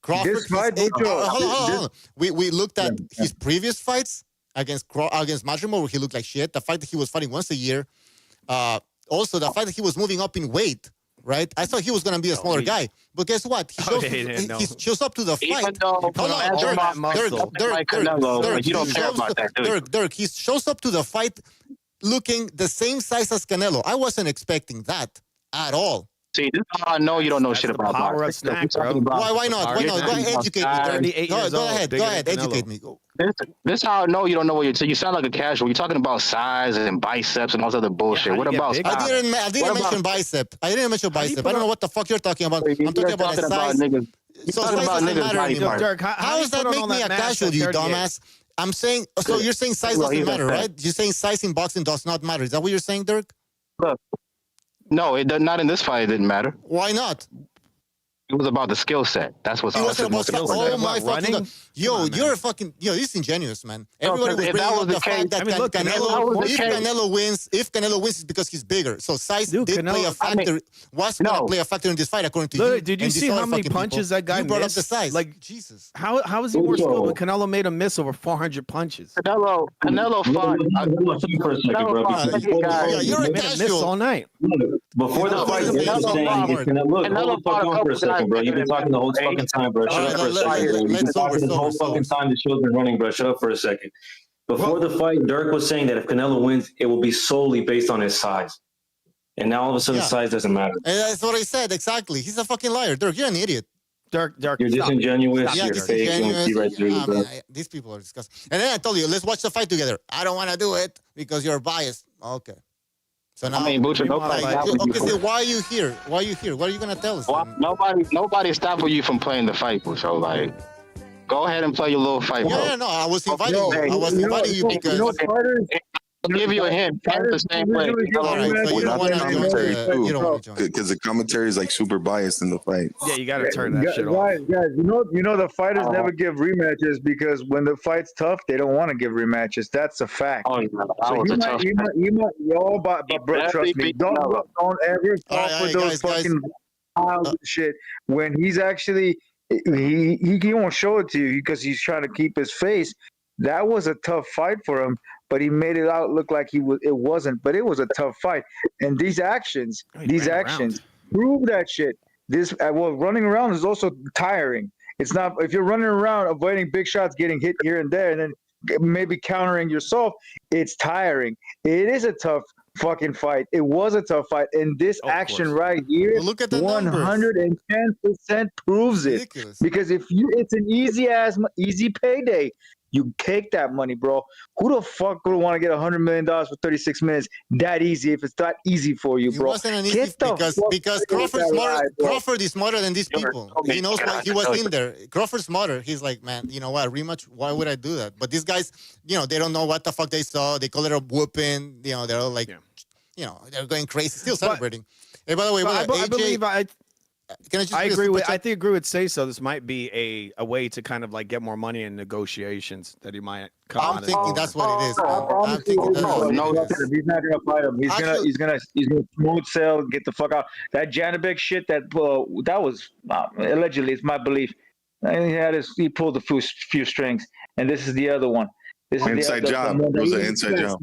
Crawford. Hold on. We looked at his previous fights against Madrimov, where he looked like shit. The fact that he was fighting once a year. Also, the fact that he was moving up in weight. Right, I thought he was gonna be a smaller guy, but guess what? He shows up to the fight. Dirk. He shows up to the fight looking the same size as Canelo. I wasn't expecting that at all. See, this is how I know you don't know shit about boxing. Why not? Go ahead, educate me. Go ahead, educate me. This is how I know you don't know what you're saying. You sound like a casual. You're talking about size and biceps and all this other bullshit. What about size? I didn't mention bicep. I don't know what the fuck you're talking about. I'm talking about size. So talking size about doesn't niggas' matter body anymore. parts. Dirk, How does that make me a casual, you dumbass? I'm saying, so you're saying size Well, doesn't he's matter, upset. right? You're saying size in boxing does not matter. Is that what you're saying, Dirk? Look, no, it does not in this fight. It didn't matter. Why not? It was about the skill set. That's what's It wasn't about most important. oh my fucking god. Yo, on, you're a fucking this is ingenuous, man. No, Everybody was if that bringing was up the the fact case- that I mean, look, Canelo, if Canelo wins, it's because he's bigger. So size Dude, did play a Canelo- factor. Was going to No. play a factor in this fight, according to Look, you. did you and these see how other many fucking punches people. that guy You brought missed? up the size. Like, Jesus. How is he more skilled? But Canelo made him miss over 400 punches. Canelo fought. For a second, bro. Yeah, you're He a made him miss casual. all night. Before the Canelo fight, fought Dirk was Canelo saying, fought- look, Canelo hold the fuck fought a on for couple a second, bro. guys You've been talking the whole bigger than fucking time, bro. Shut All up right, for a second, bro. You've been let's talking this whole fucking time. The show's been running, bro. Shut up for a second. Before the fight, Dirk was saying that if Canelo wins, it will be solely based on his size. And now all of a sudden, Yeah. size doesn't matter. And that's what I said, exactly. He's a fucking liar. Dirk, you're an idiot. Dirk, You're stop. disingenuous. Yeah, You're this fake. is And genuine. see right through you, bro. These people are disgusting. And then I told you, let's watch the fight together. I don't want to do it because you're biased. Okay. So now, I mean, Bucha, nobody okay, stopping you. so why are you here? Why are you here? What are you gonna tell us? Well, nobody stopping you from playing the fight, Bucha. Like, go ahead and play your little fight, bro. Yeah, no, I was inviting No, you. I was inviting you because. I'll give you a hint. Can't the same way. All right, so you don't want to commentary join. too. You don't want to join. Because the commentary is like super biased in the fight. Yeah, you got to turn that shit off. Guys, you know the fighters never give rematches because when the fight's tough, they don't want to give rematches. That's a fact. Oh, yeah, that So was a tough you might, but bro, trust me, don't ever fall for those fucking piles of shit when he's actually he won't show it to you because he's trying to keep his face. That was a tough fight for him, but he made it out look like it wasn't. But it was a tough fight, and these actions prove that shit. Running around is also tiring. It's not if you're running around avoiding big shots, getting hit here and there, and then maybe countering yourself. It's tiring. It is a tough fucking fight. It was a tough fight, and this action right here, well, look at the 110% proves it. Ridiculous. Because it's an easy payday. You take that money, bro. Who the fuck would want to get $100 million for 36 minutes that easy if it's that easy for you, bro? It wasn't an easy because Crawford is smarter than these people. He knows why he was in there. Crawford's smarter. He's like, man, you know what? Rematch? Why would I do that? But these guys, they don't know what the fuck they saw. They call it a whooping. They're all like, they're going crazy, still celebrating. Hey, by the way, I believe I agree with Say So. This might be a way to kind of like get more money in negotiations that he might come I'm out thinking that's what it is. I'm thinking that's what it is. He's not gonna fight him. He's gonna smooth sail, get the fuck out. That Janabek shit that was allegedly, it's my belief. He pulled a few strings, and this is the other one. This is inside job. It was an inside job.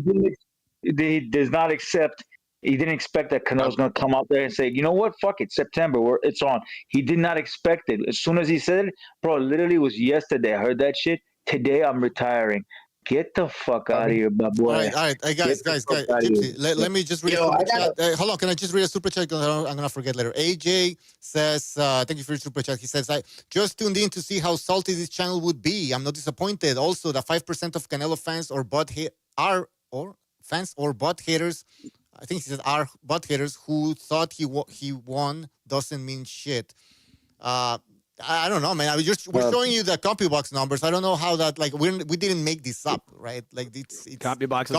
He does not accept. He didn't expect that Canelo's going to come out there and say, you know what, fuck it, September, it's on. He did not expect it. As soon as he said it, bro, literally it was yesterday. I heard that shit. Today I'm retiring. Get the fuck out of here, my boy. All right. Hey, guys. Let me just read a super chat. Hold on, can I just read a super chat? I'm going to forget later. AJ says, thank you for your super chat. He says, I just tuned in to see how salty this channel would be. I'm not disappointed. Also, the 5% of Canelo fans or butt haters, I think he said are butt haters who thought he won doesn't mean shit. I don't know, man. We're showing you the CompuBox numbers. I don't know how that we didn't make this up, right? Like it's CompuBox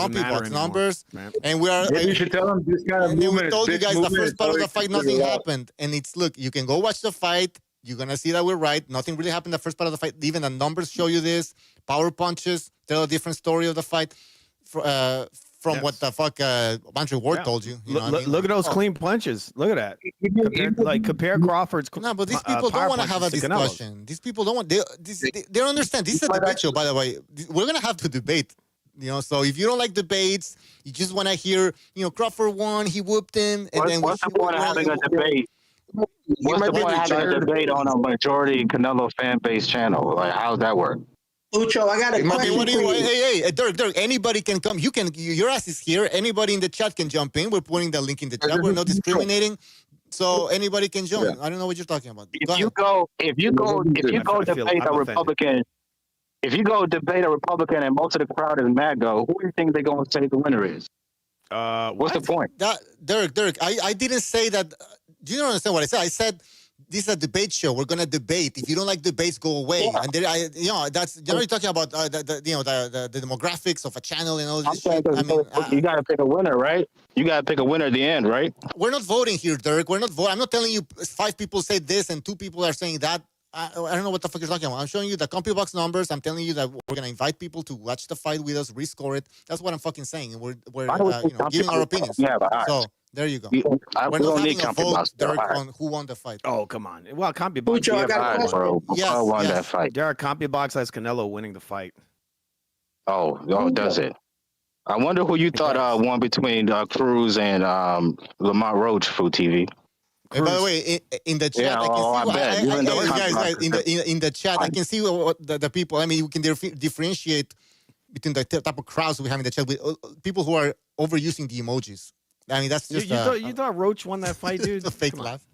numbers, anymore, and we are. Maybe you should tell them this kind of movement. We told you guys the first part of the fight, nothing happened, and look. You can go watch the fight. You're gonna see that we're right. Nothing really happened the first part of the fight. Even the numbers show you this. Power punches tell a different story of the fight. From what the fuck Andrew Ward told you. Look at those clean punches. Look at that. Compare Crawford's. No, but these people don't want to have a discussion. These people don't want. They don't understand. This is a debate show, by the way. We're gonna have to debate. So if you don't like debates, you just want to hear. Crawford won. He whooped him. And what's the point of having a debate? What's the point of having a debate on a majority Canelo fan base channel? Like, how does that work? Ucho, I got a question. Hey, Dirk, anybody can come. Your ass is here. Anybody in the chat can jump in. We're putting the link in the chat. We're not discriminating. So anybody can join. Yeah. I don't know what you're talking about. If you go debate a Republican, and most of the crowd is MAGA, who do you think they're going to say the winner is? What's the point? Dirk, I didn't say that. Do you don't understand what I said? I said this is a debate show. We're gonna debate. If you don't like debates, go away. Yeah. And that's you're talking about the demographics of a channel and all this shit. I mean, you got to pick a winner, right? You got to pick a winner at the end, right? We're not voting here, Dirk. We're not voting. I'm not telling you 5 people say this and 2 people are saying that. I don't know what the fuck you're talking about. I'm showing you the CompuBox numbers. I'm telling you that we're gonna invite people to watch the fight with us, rescore it. That's what I'm fucking saying. And we're giving our opinions. Yeah, so there you go. We're not having a vote, Dirk, on who won the fight. Oh, come on. Well, CompuBox. Pucho, I got a question. Yes, won that fight. Derek, CompuBox has Canelo winning the fight. Oh, does it? I wonder who you thought won between Cruz and Lamont Roach for TV. By the way, in the chat, I can see in the chat, I can see what the people. I mean, we can differentiate between the type of crowds we have in the chat with people who are overusing the emojis. I mean, that's just you thought Roach won that fight, dude? A fake laugh.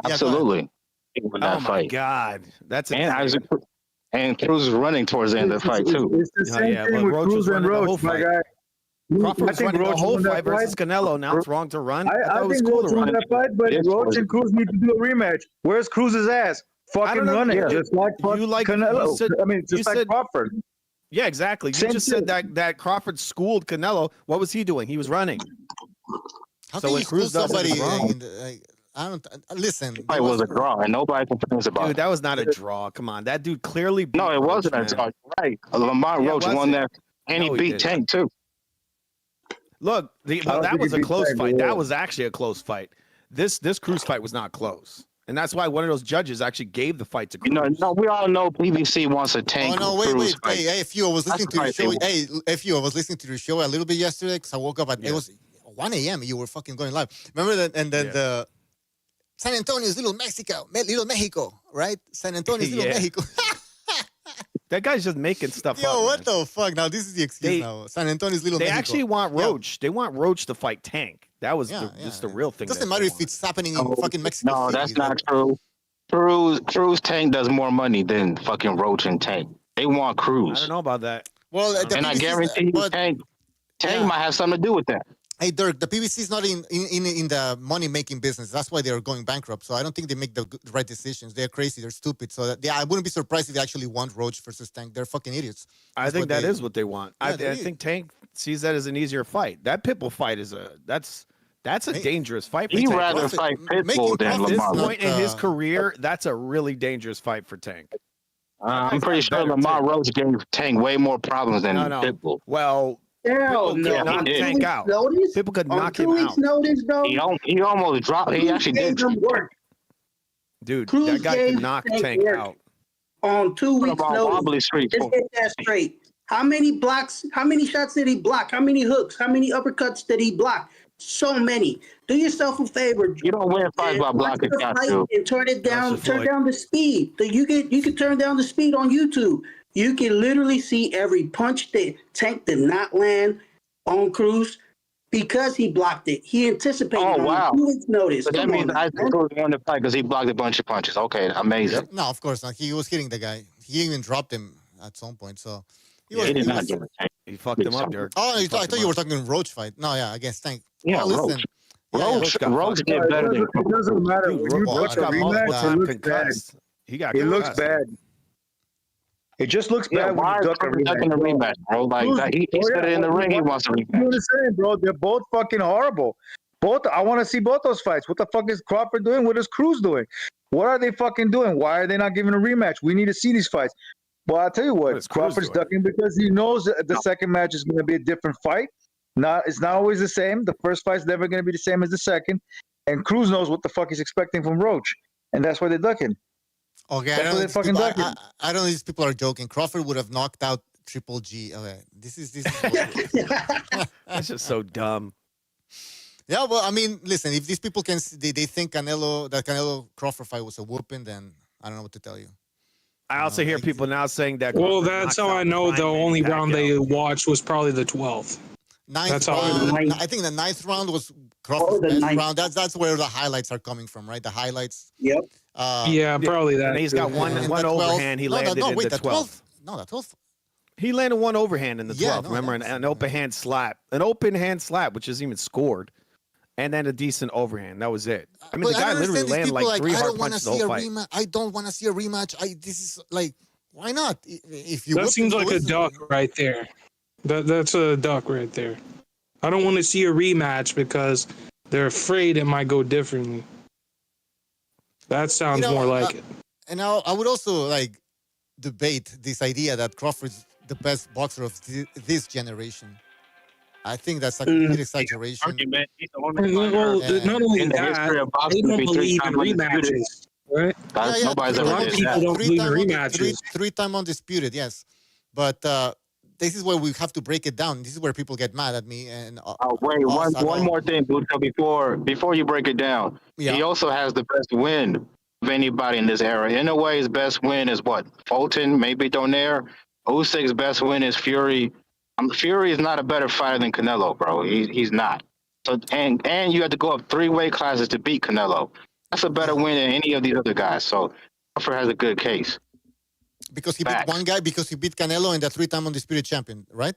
Absolutely, he won that fight. Oh my god, that's and Cruz is running towards the end of the fight too. It's the same thing with Cruz and Roach, my guy. Crawford was running the whole fight versus Canelo. Now it's wrong to run. I think Roach won that fight, but Roach and Cruz need to do a rematch. Where's Cruz's ass? Fucking running, just like Canelo. Just like Crawford. Yeah, exactly. You just said that Crawford schooled Canelo. What was he doing? He was running. How can you school somebody? I don't listen. It was a draw, and nobody complains about it. Dude, that was not a draw. Come on, that dude clearly. No, it wasn't a draw. Right, Lamont Roach won that, and he beat Tank too. Look, that was a close fight. That was actually a close fight. This Cruz fight was not close, and that's why one of those judges actually gave the fight to Cruz. No, we all know PBC wants a Tank. Oh no, wait. Hey, I was listening to your show. Hey, I was listening to your show a little bit yesterday because I woke up it was 1 a.m. You were fucking going live. Remember that? And then the San Antonio is little Mexico, right? San Antonio is little Mexico. That guy's just making stuff up. Yo, what the fuck? Now this is the excuse now. San Antonio's little Mexico. They actually want Roach. They want Roach to fight Tank. That was just the real thing. It doesn't matter if it's happening in fucking Mexico. No, that's not true. Cruz Tank does more money than fucking Roach and Tank. They want Cruz. I don't know about that. Well, and I guarantee you, Tank might have something to do with that. Hey, Dirk, the PBC is not in the money-making business. That's why they're going bankrupt. So I don't think they make the right decisions. They're crazy. They're stupid. So I wouldn't be surprised if they actually want Roach versus Tank. They're fucking idiots. I think that is what they want. I think Tank sees that as an easier fight. That Pitbull fight is that's a dangerous fight for Tank. He'd rather fight Pitbull than Lamont. At this point in his career, that's a really dangerous fight for Tank. I'm pretty sure Lamont Roach gave Tank way more problems than Pitbull. Well, hell no. People knock Tank out. People could knock him out. Notice, bro. He almost dropped. He actually did. Dude, that guy could knock Tank out. On 2 weeks' notice. Let's get that straight. How many blocks? How many shots did he block? How many hooks? How many uppercuts did he block? So many. Do yourself a favor. You don't win fights by blocking shots, too. And turn it down. Turn down the speed. You can turn down the speed on YouTube. You can literally see every punch that Tank did not land on Cruz because he blocked it. He anticipated on 2 weeks' notice. So that means Isaac Cruz won the fight because he blocked a bunch of punches. Okay, amazing. No, of course not. He was hitting the guy. He even dropped him at some point. So he fucked him up, Derek. Oh, I thought you were talking Roach fight. No, against Tank. Yeah, listen. Roach did better than It doesn't matter. When you watch a rematch, it looks bad. It just looks bad when you duck a rematch. Bro. Like he said it in the ring. He wants a rematch. I'm the same, bro. They're both fucking horrible. I want to see both those fights. What the fuck is Crawford doing? What is Cruz doing? What are they fucking doing? Why are they not giving a rematch? We need to see these fights. Well, I'll tell you what Crawford's ducking because he knows that the second match is going to be a different fight. It's not always the same. The first fight's never going to be the same as the second. And Cruz knows what the fuck he's expecting from Roach. And that's why they're ducking. Okay, I don't know these people are joking. Crawford would have knocked out Triple G. Okay, this is That's just so dumb. Yeah, well, I mean, listen, if these people they think Canelo Crawford fight was a whooping, then I don't know what to tell you. I also hear people now saying that. Well, that's how I know the only round they watched was probably the 12th. Ninth round. I think the 9th round was Crawford's best round. That's where the highlights are coming from, right? The highlights. Yep. Yeah, probably that. And he's got one overhand. He landed in the 12th. No, the 12th. He landed one overhand in the 12th. Remember, an open hand slap. An open hand slap, which isn't even scored. and then a decent overhand. That was it. I mean, But the guy I don't literally understand these landed people like like, three I hard don't want to punches the see whole a fight. rematch. I don't want to see a rematch. This is like, why not? If you That whip seems him, like a duck right there. That's a duck right there. I don't want to see a rematch because they're afraid it might go differently. That sounds more like it. And I would also like debate this idea that Crawford's the best boxer of this generation. I think that's a complete exaggeration. Argument. He's the only Well, fighter not only in the that, history of they boxing to don't be believe in 3-time undisputed. rematches, right? Nobody's A ever lot of did people that. don't believe in rematches. Three-time undisputed, yes. But this is where we have to break it down. This is where people get mad at me and Wait, us at one all. more thing, Bucho, before you break it down. Yeah. He also has the best win of anybody in this era. In a way, his best win is what? Fulton, maybe Donaire. Usyk's best win is Fury. Fury is not a better fighter than Canelo, bro. He's not. So and you have to go up 3 weight classes to beat Canelo. That's a better win than any of these other guys. So Crawford has a good case. Because he beat one guy, because he beat Canelo and the 3-time undisputed champion, right?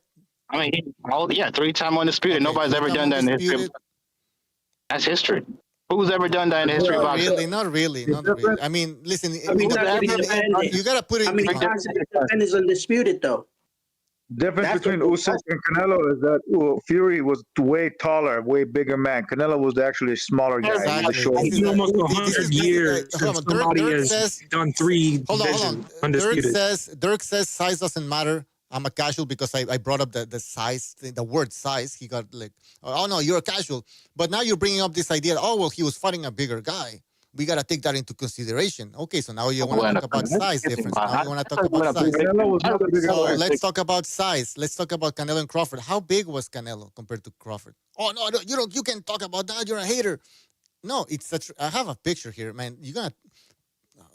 I mean, 3-time undisputed. Okay, Nobody's ever done that in history. That's history. Who's ever done that in the history of boxing? Not really. I mean, listen, I mean, you got to put it I mean, in Johnson is undisputed, though. Difference between Usyk and Canelo is that Fury was way taller, way bigger man. Canelo was actually a smaller guy. Exactly. He was short. It's been almost 100 years since somebody has done 3 divisions undisputed. Dirk says size doesn't matter. I'm a casual because I brought up the size, the word size. He got like, oh no, you're a casual. But now you're bringing up this idea. Oh well, he was fighting a bigger guy. We got to take that into consideration. Okay, so now you want to talk about size difference. Now you want to talk about size. So let's talk about size. Let's talk about Canelo and Crawford. How big was Canelo compared to Crawford? Oh no, you can talk about that. You're a hater. No, it's such. I have a picture here, man. You gotta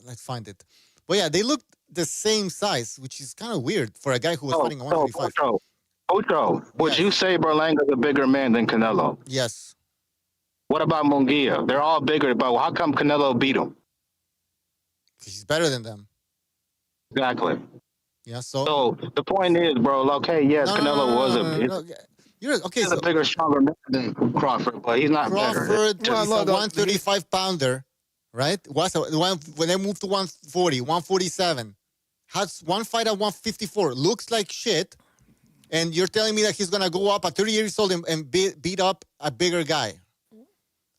let's find it. But yeah, they looked the same size, which is kind of weird for a guy who was fighting a 135. Ocho, would you say Berlanga's a bigger man than Canelo? Yes. What about Munguia? They're all bigger, but how come Canelo beat him? He's better than them. Exactly. Yeah. So the point is, bro. Okay, yes, Canelo was a bigger, stronger man than Crawford, but he's not better. Crawford is a 135 pounder, right? When they moved to 140, 147, has one fight at 154. Looks like shit, and you're telling me that he's gonna go up at 30 years old and beat up a bigger guy?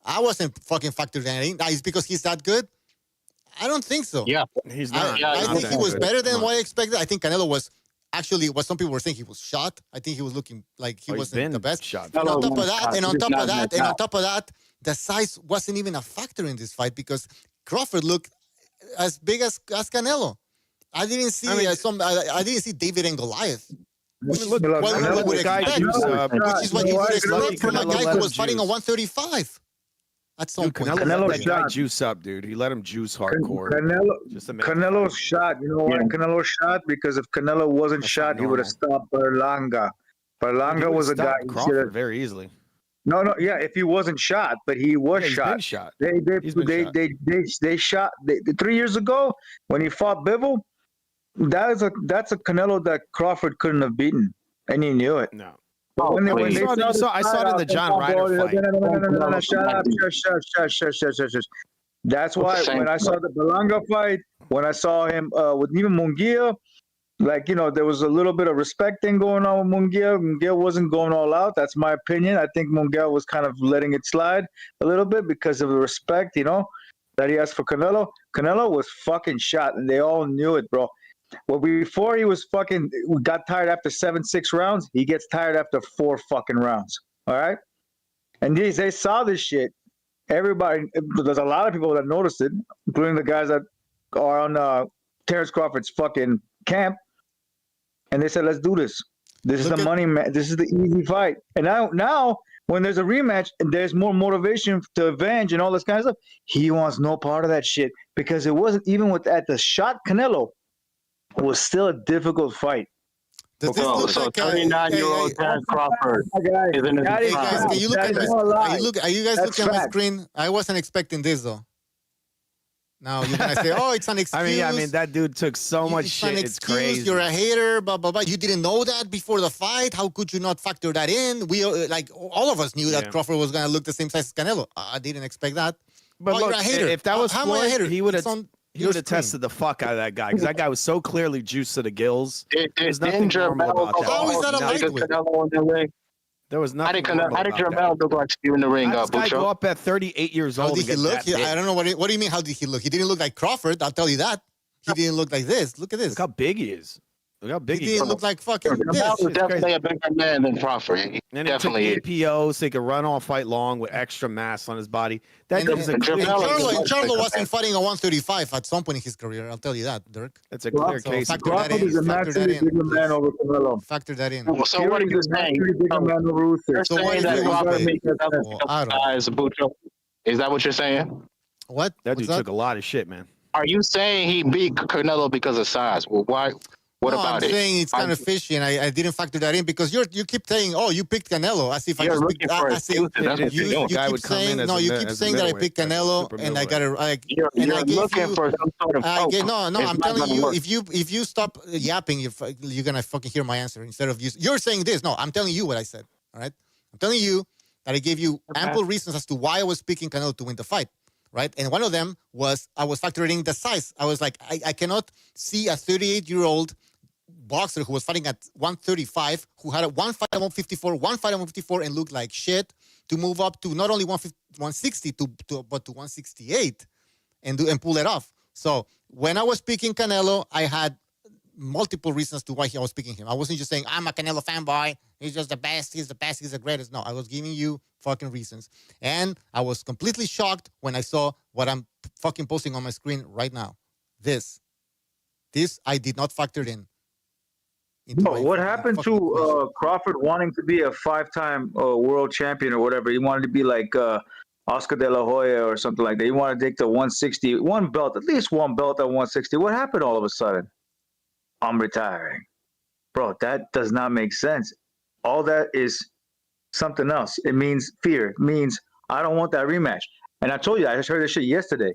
I wasn't fucking factored in. Is because he's that good? I don't think so. Yeah, he's not. I think he was better than what I expected. I think Canelo was actually what some people were saying. He was shot. I think he was looking like he wasn't the best. Shot. And on top of that, the size wasn't even a factor in this fight because Crawford looked as big as Canelo. I didn't see I didn't see David and Goliath. Which is what you would expect. Which is what you would expect from a guy who was fighting a 135. At some point. Canelo let that guy juice up, dude. He let him juice hardcore. Canelo's shot. You know why Canelo shot? Because if Canelo wasn't shot, he would have stopped Berlanga. Berlanga was a guy Crawford very easily. No, yeah. If he wasn't shot, but he was shot. Been shot. They shot 3 years ago when he fought Bivol. That's a Canelo that Crawford couldn't have beaten, and he knew it. No. I saw it in the John Ryder fight. No, shut up. Shush. That's why when I saw the Berlanga fight, when I saw him with even Munguia, like, there was a little bit of respect thing going on with Munguia. Munguia wasn't going all out. That's my opinion. I think Munguia was kind of letting it slide a little bit because of the respect, that he has for Canelo. Canelo was fucking shot, and they all knew it, bro. Well, before he was got tired after 7-6 rounds, he gets tired after 4 fucking rounds. All right? And they saw this shit. Everybody, there's a lot of people that noticed it, including the guys that are on Terence Crawford's fucking camp. And they said, let's do this. This is the money, man. This is the easy fight. And now, when there's a rematch and there's more motivation to avenge and all this kind of stuff, he wants no part of that shit because it wasn't even at the shot Canelo. It was still a difficult fight. So 39-year-old Terence Crawford is in his prime. Can you look at this? Are you guys looking at my screen? I wasn't expecting this though. Now you're gonna say, "Oh, it's an excuse." I mean, that dude took so much shit. It's crazy. You're a hater. Blah blah blah. You didn't know that before the fight. How could you not factor that in? We like all of us knew that Crawford was gonna look the same size as Canelo. I didn't expect that. But look, you're a hater. If that was Floyd, he would have. He would have screen. tested the fuck out of that guy because that guy was so clearly juiced to the gills. There's nothing Didn't normal about that. How is that a lightweight? There was nothing. How did Jermel look like you in the ring, How did this guy go Bucho? up at 38 years How old? did he look? I don't know what do you mean. How did he look? He didn't look like Crawford. I'll tell you that. He didn't look like this. Look at this. Look how big he is. Look how big he he didn't look like fucking this. Jermel was definitely a bigger man than Crawford. He And definitely he is. took APO so he could run all fight long with extra mass on his body. That is a clear Charlo wasn't fighting a 135 at some point in his career. I'll tell you that, Dirk. That's a clear case. Crawford is a naturally bigger man over Canelo. Factor that in. So what are you saying? Bigger man over Usyk. You're So what saying is that it? Crawford makes I don't know. Bucho? Is that what you're saying? What? That dude took a lot of shit, man. Are you saying he beat Canelo because of size? Well, why? What about I'm it? saying it's kind of fishy, and I didn't factor that in because you keep saying, "Oh, you picked Canelo," as if I just picked. I say, you keep saying, no, you keep saying that I picked Canelo, and I got it. You're looking for some sort of hope. No, I'm telling you, if you stop yapping, you're gonna fucking hear my answer instead of you're saying this. No, I'm telling you what I said. All right, I'm telling you that I gave you ample reasons as to why I was picking Canelo to win the fight. Right, and one of them was I was factoring the size. I was like, I cannot see a 38-year-old boxer who was fighting at 135, who had one fight at 154, one fight at 154, and looked like shit, to move up to not only 160 but to 168 and pull it off. So when I was picking Canelo, I had multiple reasons to why I was picking him. I wasn't just saying I'm a Canelo fanboy. He's just the best. He's the best. He's the greatest. No, I was giving you fucking reasons, and I was completely shocked when I saw what I'm fucking posting on my screen right now. This I did not factor in. No, what happened to Crawford wanting to be a 5-time world champion or whatever? He wanted to be like Oscar De La Hoya or something like that. He wanted to take the 160, one belt, at least one belt at 160. What happened all of a sudden? I'm retiring. Bro, that does not make sense. All that is something else. It means fear. It means I don't want that rematch. And I told you, I just heard this shit yesterday.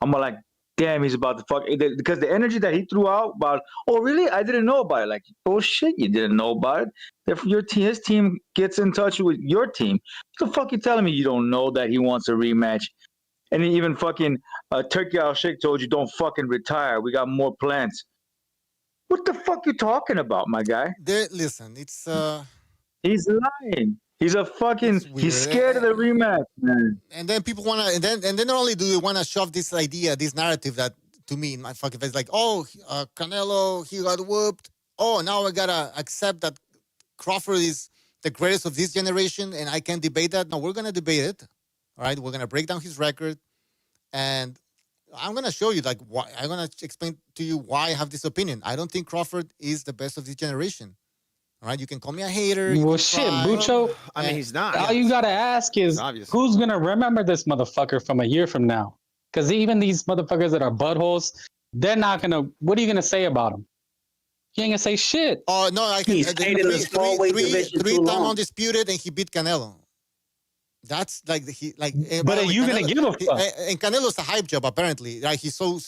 I'm like, damn, he's about to fuck. Because the energy that he threw out about, oh, really? I didn't know about it. Like, bullshit, you didn't know about it. If his team gets in touch with your team, what the fuck you telling me you don't know that he wants a rematch? And even fucking Turkey Al-Sheikh told you, don't fucking retire. We got more plans. What the fuck you talking about, my guy? Listen, it's... He's lying. He's a fucking... He's scared of the rematch, man. And then people want to... And then not only do they want to shove this idea, this narrative that, to me, in my fucking face, like, oh, Canelo, he got whooped. Oh, now I got to accept that Crawford is the greatest of this generation and I can't debate that. No, we're going to debate it. All right? We're going to break down his record. And I'm going to show you, like, why. I'm going to explain to you why I have this opinion. I don't think Crawford is the best of this generation. All right, you can call me a hater. Well, shit, Bucho. I mean, he's not. All you gotta ask is, who's gonna remember this motherfucker from a year from now? Because even these motherfuckers that are buttholes, they're not gonna. What are you gonna say about him? You ain't gonna say shit. Oh no, I can. Three-time undisputed, and he beat Canelo. That's like But are you gonna give a fuck? And Canelo's a hype job apparently. Like he's so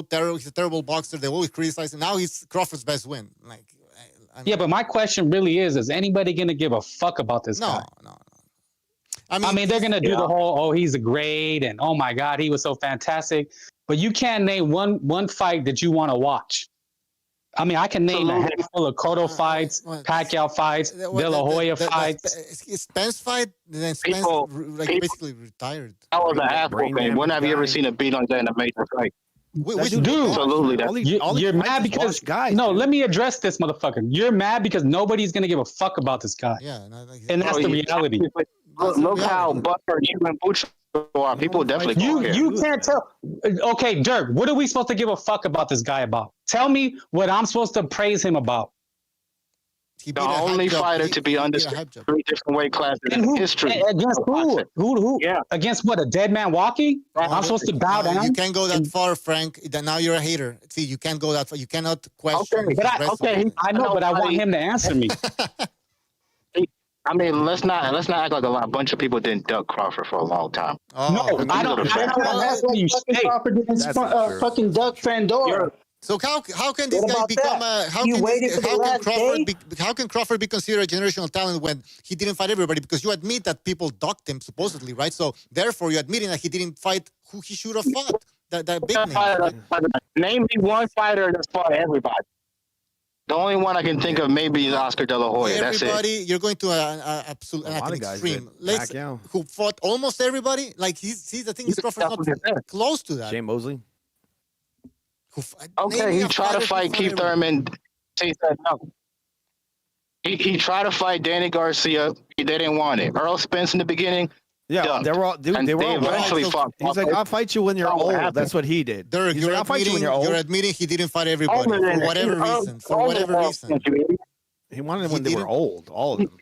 terrible. He's a terrible boxer. They always criticize him. Now he's Crawford's best win. Like. Yeah, but my question really is anybody going to give a fuck about this guy? No. I mean, they're going to do the whole, oh, he's a great, and oh my God, he was so fantastic. But you can't name one fight that you want to watch. I mean, I can name a handful of Cotto fights, Pacquiao fights, De La Hoya fights. Spence fight, then Spence basically retired. That was a half whooping. When have you ever seen a beat like that in a major fight? Dude, absolutely. You're mad because guys. No, let me address this motherfucker. You're mad because nobody's gonna give a fuck about this guy. Yeah, and that's the reality. Look how butthurt you and Bucho are. People definitely you can't tell. Okay, Dirk, what are we supposed to give a fuck about this guy about? Tell me what I'm supposed to praise him about. The only fighter to be undisputed 3 different weight classes in history. Against who? Who? Yeah. Against what? A dead man walking? I'm supposed to bow down? You can't go that far, Frank. Now you're a hater. See, you can't go that far. You cannot question. I know, but I want him to answer me. I mean, let's not act like a bunch of people didn't duck Crawford for a long time. No, I don't. I don't act like fucking Crawford didn't fucking duck Pandora. So how can this guy become a how can Crawford be considered a generational talent when he didn't fight everybody? Because you admit that people ducked him supposedly, right? So therefore, you're admitting that he didn't fight who he should have fought. That big name. Right? Name me one fighter that's fought everybody. The only one I can think of maybe is Oscar De La Hoya. That's it. You're going to an extreme. Who fought almost everybody. Like he's the thing is Crawford's not close to that. Shane Mosley. Okay, he tried to fight Keith Thurman. He said no. He tried to fight Danny Garcia. They didn't want it. Earl Spence in the beginning. Yeah, they were all. Dude, they were all eventually fought. He's like, "I'll fight you when you're old." That's what he did. Derek, He's like, "I'll fight you when you're old." You're admitting he didn't fight everybody for whatever reason. For whatever reason, he wanted them when they were old. All of them.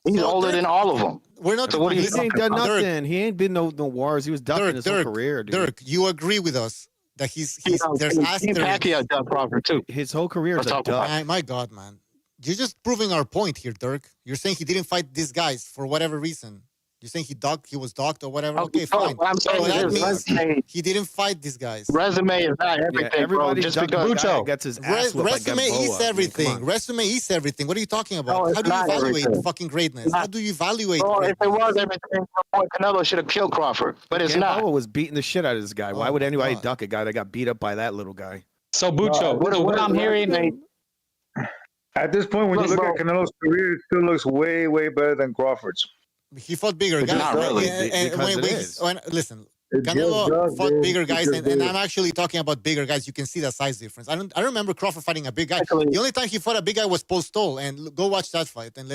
He's older than all of them. We're not. So what he ain't done nothing. He ain't been no wars. He was ducking his whole career. Dude. Dirk, you agree with us that there's asterisks. Pacquiao ducked Crawford too. His whole career is a duck. My God, man, you're just proving our point here, Dirk. You're saying he didn't fight these guys for whatever reason. You're saying he was docked or whatever. Okay, fine. What I'm saying that means he didn't fight these guys. Resume is not everything, bro. Just because gets his ass resume is everything. Resume is everything. What are you talking about? How do you evaluate fucking greatness? How do you evaluate? Well, if it was everything, Canelo should have killed Crawford, but it's not. Canelo was beating the shit out of this guy. Why would anybody duck a guy that got beat up by that little guy? So Bucho, what I'm hearing. At this point, when you look at Canelo's career, it still looks way, way better than Crawford's. He fought bigger guys. Not really. Listen, Canelo fought bigger guys, and I'm actually talking about bigger guys. You can see the size difference. I remember Crawford fighting a big guy. The only time he fought a big guy was post-Stoll. And go watch that fight and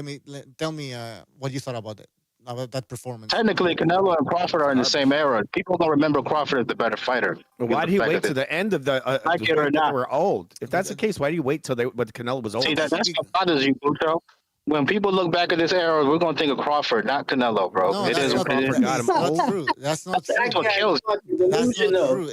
tell me what you thought about that performance. Technically, Canelo and Crawford are in the same era. People don't remember Crawford as the better fighter. Why did he wait to the end of the? They were old. If that's the case, why do you wait till Canelo was old? See, that's what bothers you, Bucho. When people look back at this era, we're gonna think of Crawford, not Canelo, bro. No, that's not true. That's not true. That's what kills. That's not true.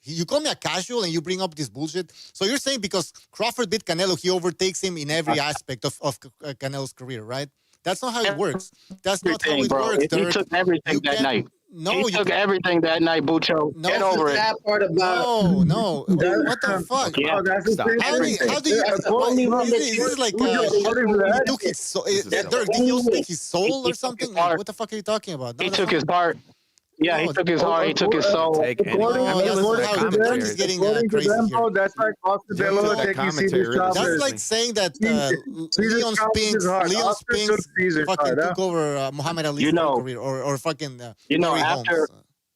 You call me a casual and you bring up this bullshit. So you're saying because Crawford beat Canelo, he overtakes him in every aspect of Canelo's career, right? That's not how it works. That's not how it works. He took everything that night. No, he took everything that night, Bucho. No, get over it. That part about no. What the fuck? Yeah. How do you? This is like he took his soul. Dirk, did he also take his soul or something? Like, what the fuck are you talking about? He took his heart. Yeah, he took his heart. He took his soul. Dirk is getting crazy here. That's like Oscar De La Hoya taking Caesar Chavez. That's like saying that Leon Spinks fucking took over Muhammad Ali's career or fucking after.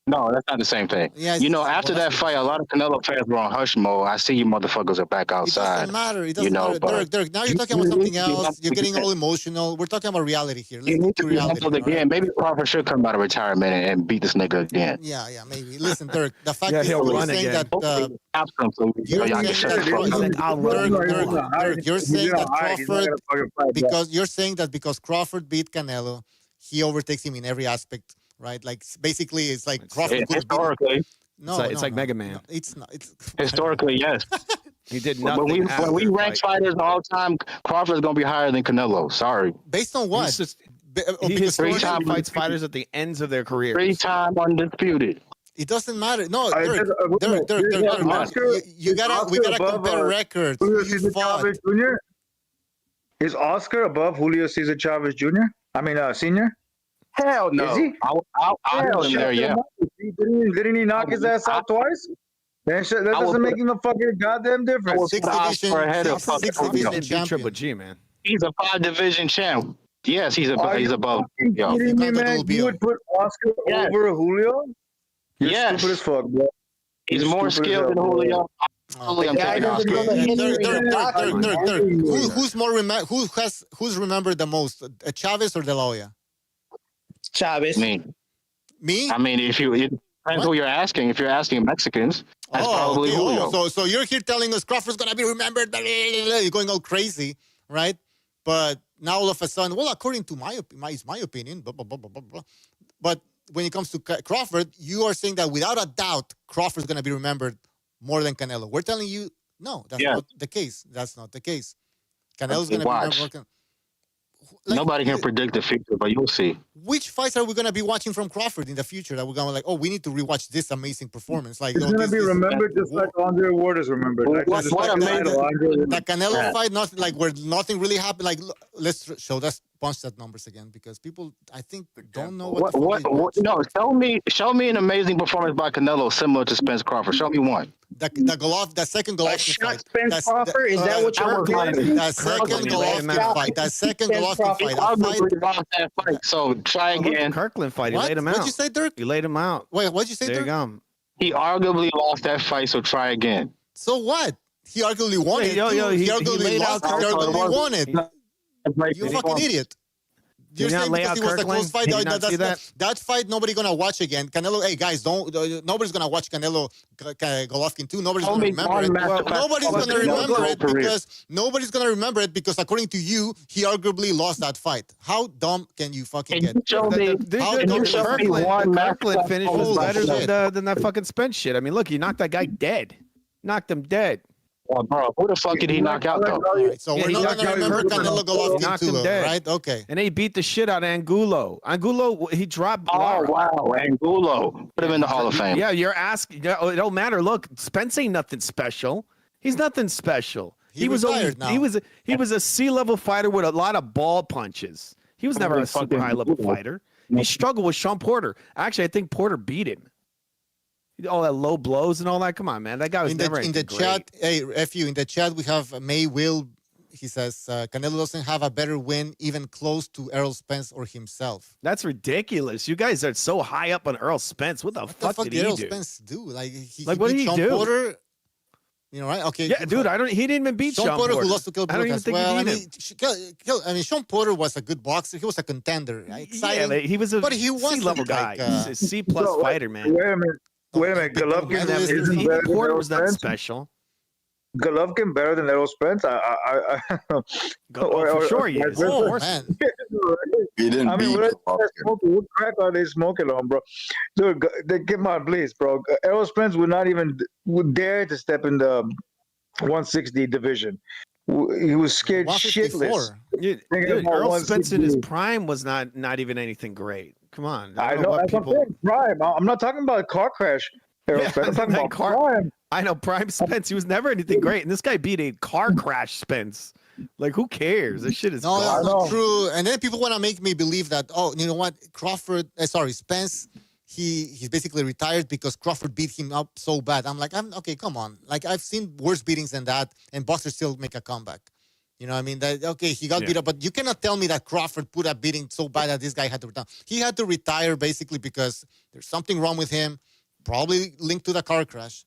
No, that's not the same thing. Yeah, after that fight, a lot of Canelo fans were on hush mode. I see you motherfuckers are back outside. It doesn't matter. Dirk, now you're talking about something else. You're getting all emotional. We're talking about reality here. Let's get to reality. Again. Maybe Crawford should come out of retirement and beat this nigga again. Yeah, maybe. Listen, Dirk, the fact is you're saying that you're saying that Crawford, because Crawford beat Canelo, he overtakes him in every aspect. Right, like basically, it's like Crawford historically. It's like Mega Man. No, it's not. It's historically, yes. He did nothing. When we rank fighters all time, Crawford's gonna be higher than Canelo. Sorry. Based on what? He historically fights fighters at the ends of their career. 3-time undisputed. It doesn't matter. No, Dirk, we gotta compare records. Julio Chavez Jr. Is Oscar above Julio Cesar Chavez Jr.? I mean, Senior. Hell no. Is he? I'll put him there, yeah. Didn't he knock his ass out twice? That doesn't make him a fucking goddamn difference. Six division champion. Triple G, man. He's a 5-division champ. Yes, he's above. You would put Oscar over Julio? You're stupid as fuck, bro. He's more skilled than Julio. Dirk. Who's remembered the most? Chavez or De La Hoya? Chavez. Me? I mean, it depends who you're asking. If you're asking Mexicans, that's probably Julio. So you're here telling us Crawford's gonna be remembered. You're going all crazy, right? But now all of a sudden, well, according to my opinion, blah, blah, blah, blah, blah. But when it comes to Crawford, you are saying that without a doubt, Crawford's gonna be remembered more than Canelo. We're telling you, no, that's not the case. That's not the case. Canelo's going to be Watch. Nobody can predict the future, but you'll see. Which fights are we going to be watching from Crawford in the future that we're going to like, oh, we need to rewatch this amazing performance? Like, it's going to be remembered just like Andre Ward is remembered. Like, the Canelo fight, not like where nothing really happened. Like, let's punch that numbers again because people, I think, don't know what. No, show me an amazing performance by Canelo similar to Spence Crawford. Show me one. The second Golovkin fight. Spence Crawford, is that what you're referring? The second Golovkin fight. The second Golovkin fight. So try again. Kirkland fight. He laid him out. What'd you say, Dirk? He laid him out. Wait, what'd you say, Dirk? There you go. He arguably lost that fight, so try again. So what? He arguably won it. He arguably lost. He arguably won it. You fucking idiot. You're saying because it was a close fight. That fight, nobody gonna watch again. Canelo, hey guys, nobody's gonna watch Canelo Golovkin too. Nobody's gonna remember it. Nobody's gonna remember it because according to you, he arguably lost that fight. How dumb can you fucking get? Kirkland finish was better than that fucking Spence shit. I mean, look, he knocked that guy dead. Knocked him dead. Well, bro, who the fuck did he knock out, though? Right, so we're not going to remember Canelo Golovkin too, right? Okay. And he beat the shit out of Angulo. Angulo, he dropped. Oh, wow. Angulo. Put him in the Hall of Fame. Yeah, you're asking. It don't matter. Look, Spence ain't nothing special. He's nothing special. He was a C-level fighter with a lot of ball punches. He was never a super high-level fighter. He struggled with Sean Porter. Actually, I think Porter beat him. All that low blows and all that. Come on, man. That guy was never in the chat. Hey, FU, in the chat, we have May Will. He says, Canelo doesn't have a better win, even close to Errol Spence or himself. That's ridiculous. You guys are so high up on Errol Spence. What the fuck did Errol do? Spence do? Like, what did he do? Porter, you know, right? Okay. Yeah, dude, he didn't even beat Sean Porter. Who lost to Kell Brook as well. I mean, Sean Porter was a good boxer. He was a contender. Exciting. Yeah, he was a C-level guy. He's a C-plus fighter, man. Wait a minute, Golovkin isn't better than Porter Errol was not Spence? special. Golovkin better than Errol Spence? For sure he is. Oh, man. He didn't beat what crack are they smoking on, bro? Dude, come on, please, bro. Errol Spence would dare to step in the 160 division. He was scared shitless. Dude, Errol Spence in his prime was not even anything great. Come on. I know that's what I'm saying, prime. I'm not talking about a car crash. Errol Spence. I'm talking about prime. I know prime Spence. He was never anything great, and this guy beat a car crash Spence. Like, who cares? This shit is that's not true. And then people want to make me believe that, oh, you know what? Spence, he's basically retired because Crawford beat him up so bad. I'm like, okay, come on. Like, I've seen worse beatings than that, and boxers still make a comeback. You know what I mean? He got beat up, but you cannot tell me that Crawford put a beating so bad that this guy had to retire. He had to retire basically because there's something wrong with him, probably linked to the car crash.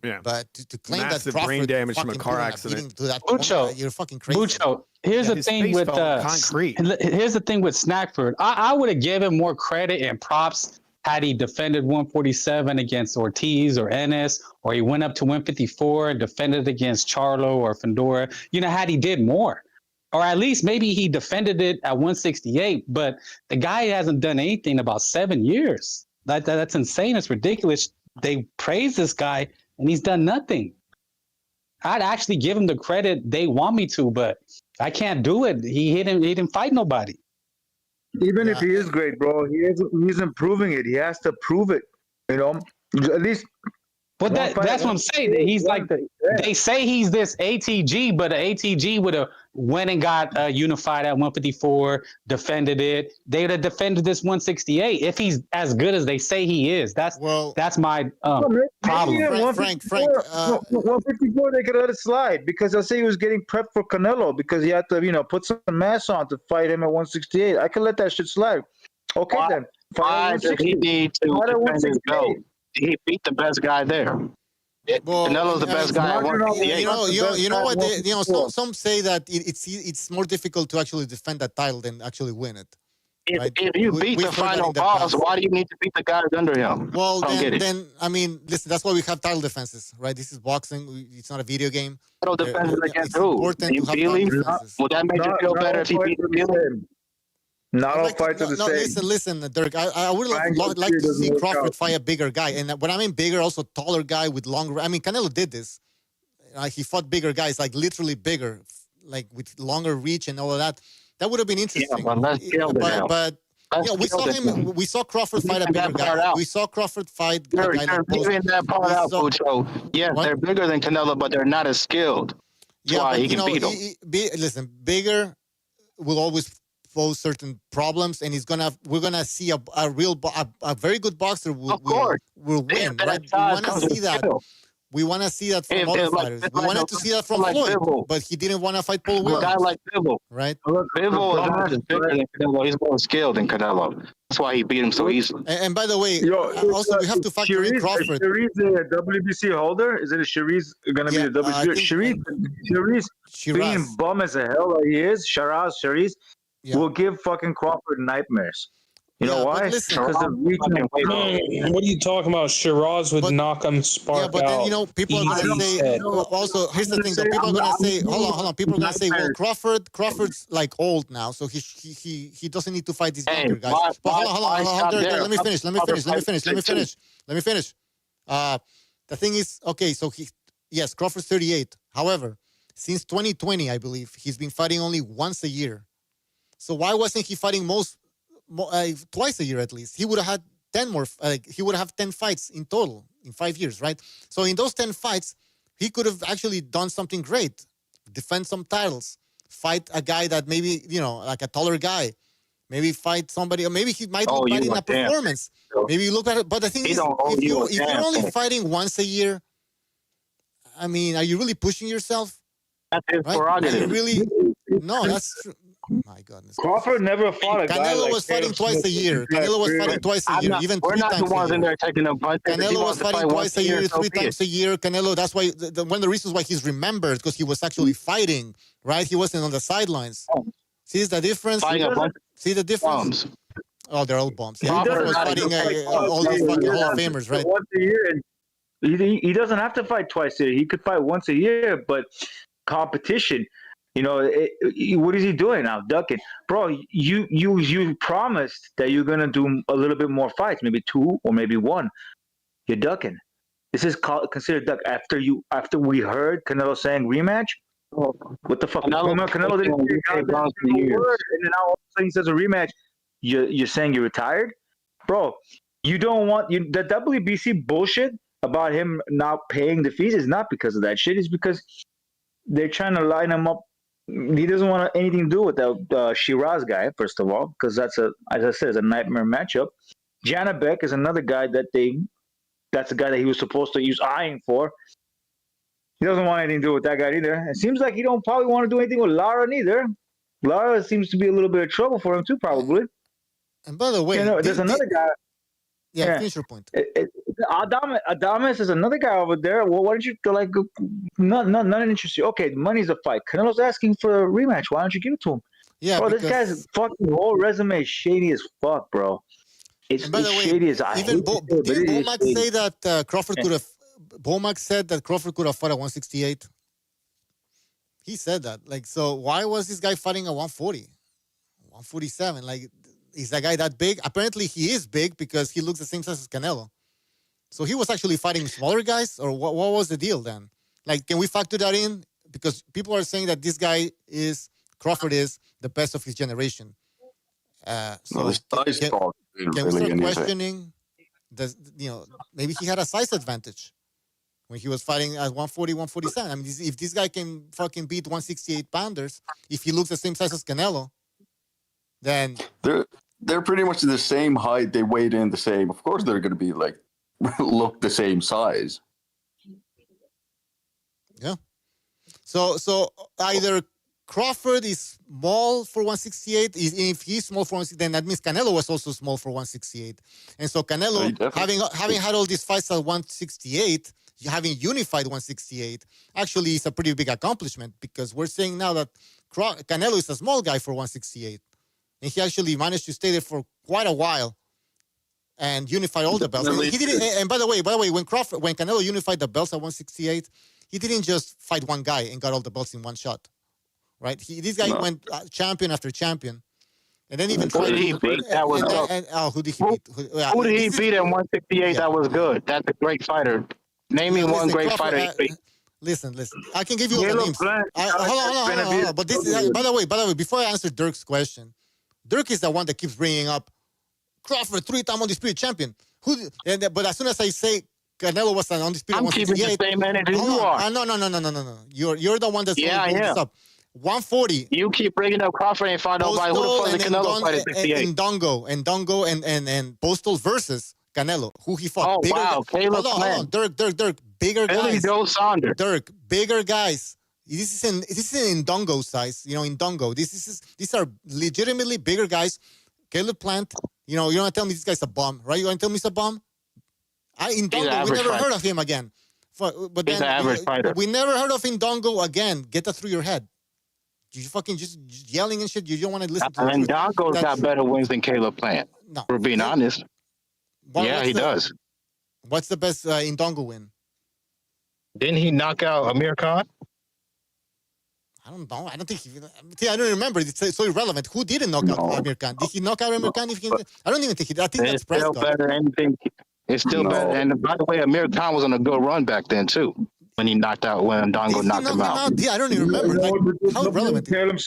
Yeah. But to claim massive that Crawford brain damage from a car accident. To that Bucho, you're fucking crazy. Bucho, here's the thing with concrete. Here's the thing with Snackford. I would have given him more credit and props had he defended 147 against Ortiz or Ennis, or he went up to 154 and defended against Charlo or Fedora. You know, had he did more, or at least maybe he defended it at 168. But the guy hasn't done anything in about 7 years. That's insane. It's ridiculous. They praise this guy and he's done nothing. I'd actually give him the credit they want me to, but I can't do it. He didn't fight nobody. Even if he is great, bro, he's improving it. He has to prove it, you know. At least. But that's what I'm saying. He's like they say he's this ATG, but an ATG would have went and got unified at 154, defended it. They would have defended this 168 if he's as good as they say he is. That's my problem. Frank. 154, they could let it slide because they'll say he was getting prepped for Canelo because he had to, put some mass on to fight him at 168. I could let that shit slide. Okay, then. Why does he need to defend his belt? He beat the best guy there. Canelo's the best guy. You know what? Some say that it's more difficult to actually defend that title than actually win it. If you beat the final boss, why do you need to beat the guys under him? Well, then I mean, listen, that's why we have title defenses, right? This is boxing. It's not a video game. Title defenses against who? Would that make you feel better if he beat Feely? Not all fights are the same. Listen, Dirk. I would like to see Crawford fight a bigger guy, and when I mean bigger, also taller guy with longer. I mean, Canelo did this. He fought bigger guys, like literally bigger, like with longer reach and all of that. That would have been interesting. Yeah, but let's kill the hell. But we saw Crawford fight a bigger guy. We saw Crawford fight a guy You're like Post. leaving that part out, Pucho. Yes, they're bigger than Canelo, but they're not as skilled. That's why he can beat him. Listen, bigger will always pose certain problems, and we're gonna see a very good boxer will win, right? We want to see that. We want to see that from other fighters. We wanted to see that from Floyd, but he didn't want to fight Paul Williams. A guy like Bivol. Right? Bivol is not just bigger than Canelo. He's more skilled than Canelo. That's why he beat him so easily. And by the way, also we have to factor in Crawford. Is Sharice a WBC holder? Is it a Sharice going to be the WBC? Sharice being bum as a hell like he is, Sharice will give fucking Crawford nightmares. You know why? Because of reaching. What are you talking about? Shiraz would knock him spark out. Yeah, but then people are going to say. Also, here's the thing: though, people are going to say, hold on. People are going to say, well, Crawford's like old now, so he doesn't need to fight these younger guys. But hold on. Let me finish. The thing is, okay, so Crawford's 38. However, since 2020, I believe he's been fighting only once a year. So why wasn't he fighting twice a year at least? He would have had 10 more. He would have 10 fights in total in 5 years, right? So in those 10 fights, he could have actually done something great, defend some titles, fight a guy that maybe like a taller guy, maybe fight somebody, or maybe he might look bad in a performance. Maybe you look at it, but the thing is, if you're only fighting once a year, I mean, are you really pushing yourself? That's his prerogative. No, that's true. My goodness. Crawford never fought a guy Canelo like was fighting twice a year. Canelo was fighting twice a year, even 3 times a year. We're not the ones in there taking a bunch. Canelo was fighting twice a year, 3 times a year. Canelo, that's why one of the reasons why he's remembered, because he was actually fighting, right? He wasn't on the sidelines. See the difference? See the difference? Oh, they're all bumps. Yeah, he was fighting all those fucking Hall of Famers, right? Once a year, and he doesn't have to fight twice a year. He could fight once a year, but competition. What is he doing now? Ducking, bro. You promised that you're gonna do a little bit more fights, maybe 2 or maybe 1. You're ducking. This is considered duck after we heard Canelo saying rematch. What the fuck? Canelo didn't say a word, and then all of a sudden he says a rematch. You're saying you're retired, bro. You don't want the WBC bullshit about him not paying the fees is not because of that shit. It's because they're trying to line him up. He doesn't want anything to do with that Shiraz guy, first of all, because that's as I said, it's a nightmare matchup. Janabek is another guy that's the guy that he was supposed to use eyeing for. He doesn't want anything to do with that guy either. It seems like he don't probably want to do anything with Lara neither. Lara seems to be a little bit of trouble for him too, probably. And by the way, there's another guy. Yeah, finish your point. Adames is another guy over there. Well, why don't you none interests you? Okay, money's a fight. Canelo's asking for a rematch. Why don't you give it to him? Yeah, bro, this guy's fucking whole resume is shady as fuck, bro. It's shady as I. Even didn't Bomac say that Crawford could have? Bomac said that Crawford could have fought at 168. He said that. So why was this guy fighting at 140, 147? Is that guy that big? Apparently, he is big because he looks the same size as Canelo. So he was actually fighting smaller guys, or what was the deal then? Can we factor that in? Because people are saying that this guy Crawford is the best of his generation. So can we start questioning? Maybe he had a size advantage when he was fighting at 140, 147. I mean, if this guy can fucking beat 168 pounders, if he looks the same size as Canelo, then they're pretty much the same height. They weighed in the same. Of course, they're going to be look the same size. Yeah. So either Crawford is small for 168. If he's small for 168, then that means Canelo was also small for 168. And so Canelo, having had all these fights at 168, having unified 168, actually is a pretty big accomplishment, because we're saying now that Canelo is a small guy for 168. And he actually managed to stay there for quite a while and unify all the belts. And he didn't. And by the way, when Canelo unified the belts at 168, he didn't just fight one guy and got all the belts in one shot, right? This guy went champion after champion, and then even who did he beat? That was who did he beat? Who did he beat at 168? That was good. That's a great fighter. Name me one great fighter he beat. Listen. I can give you all the names. Hold on. But this is, by the way, before I answer Dirk's question, Dirk is the one that keeps bringing up Crawford, 3-time undisputed champion. But as soon as I say Canelo was an undisputed, I'm keeping the same energy you are. No. You're the one that's bringing this up. 140. You keep bringing up Crawford and find out who the fuck the Canelo fight at 68. And Dongo and Postal versus Canelo, who he fought. Oh, wow. Caleb hold on. Dirk. Bigger Billy guys. Joe Saunders. Dirk, bigger guys. This is in Dongo size. In Dongo. These are legitimately bigger guys. Caleb Plant. You don't want to tell me this guy's a bum, right? You want to tell me he's a bum? In Dongo, we never heard of him again. But he's an average fighter. We never heard of Indongo again. Get that through your head. You fucking just yelling and shit. You don't want to listen to it. And Dongo's got better wins than Caleb Plant. No. For being honest. He does. What's the best Indongo win? Didn't he knock out Amir Khan? I don't know. I don't think I don't remember. It's so irrelevant. Who didn't knock out Amir Khan? Did he knock out Amir Khan? I don't even think I think that's Prescott. Still better than anything. It's still better. And by the way, Amir Khan was on a good run back then too. When Ndongo knocked him out. Yeah, I don't even remember. How relevant? Caleb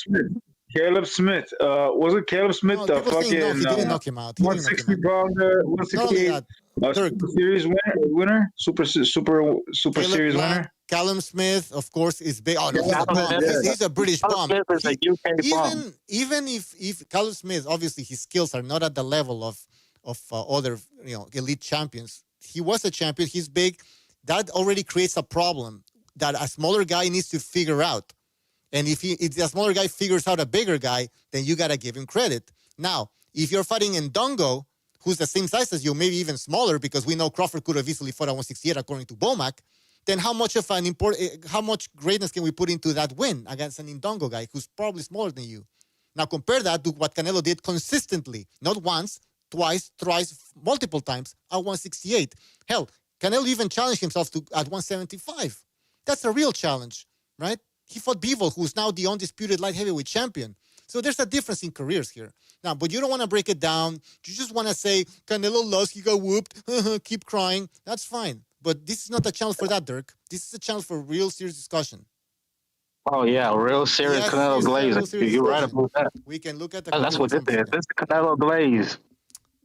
Smith. Was it Caleb Smith? No, he didn't knock him out. 160 pounder, 168. Super Series winner. Super Series winner. Callum Smith, of course, is big. Oh, no, he's a British bomb. Even if Callum Smith, obviously, his skills are not at the level of other elite champions. He was a champion. He's big. That already creates a problem that a smaller guy needs to figure out. And if a smaller guy figures out a bigger guy, then you got to give him credit. Now, if you're fighting Ndongo, who's the same size as you, maybe even smaller, because we know Crawford could have easily fought at 168 according to Bomac, then how much greatness can we put into that win against an Ndongo guy who's probably smaller than you? Now compare that to what Canelo did consistently, not once, twice, thrice, multiple times at 168. Hell, Canelo even challenged himself at 175. That's a real challenge, right? He fought Bivol, who's now the undisputed light heavyweight champion. So there's a difference in careers here. Now, but you don't want to break it down. You just want to say, Canelo lost, he got whooped, keep crying. That's fine. But this is not a channel for that, Dirk. This is a channel for real serious discussion. Oh, yeah, real serious Canelo Glaze. You're right about that. We can look at the... That's what this is. This is Canelo Glaze.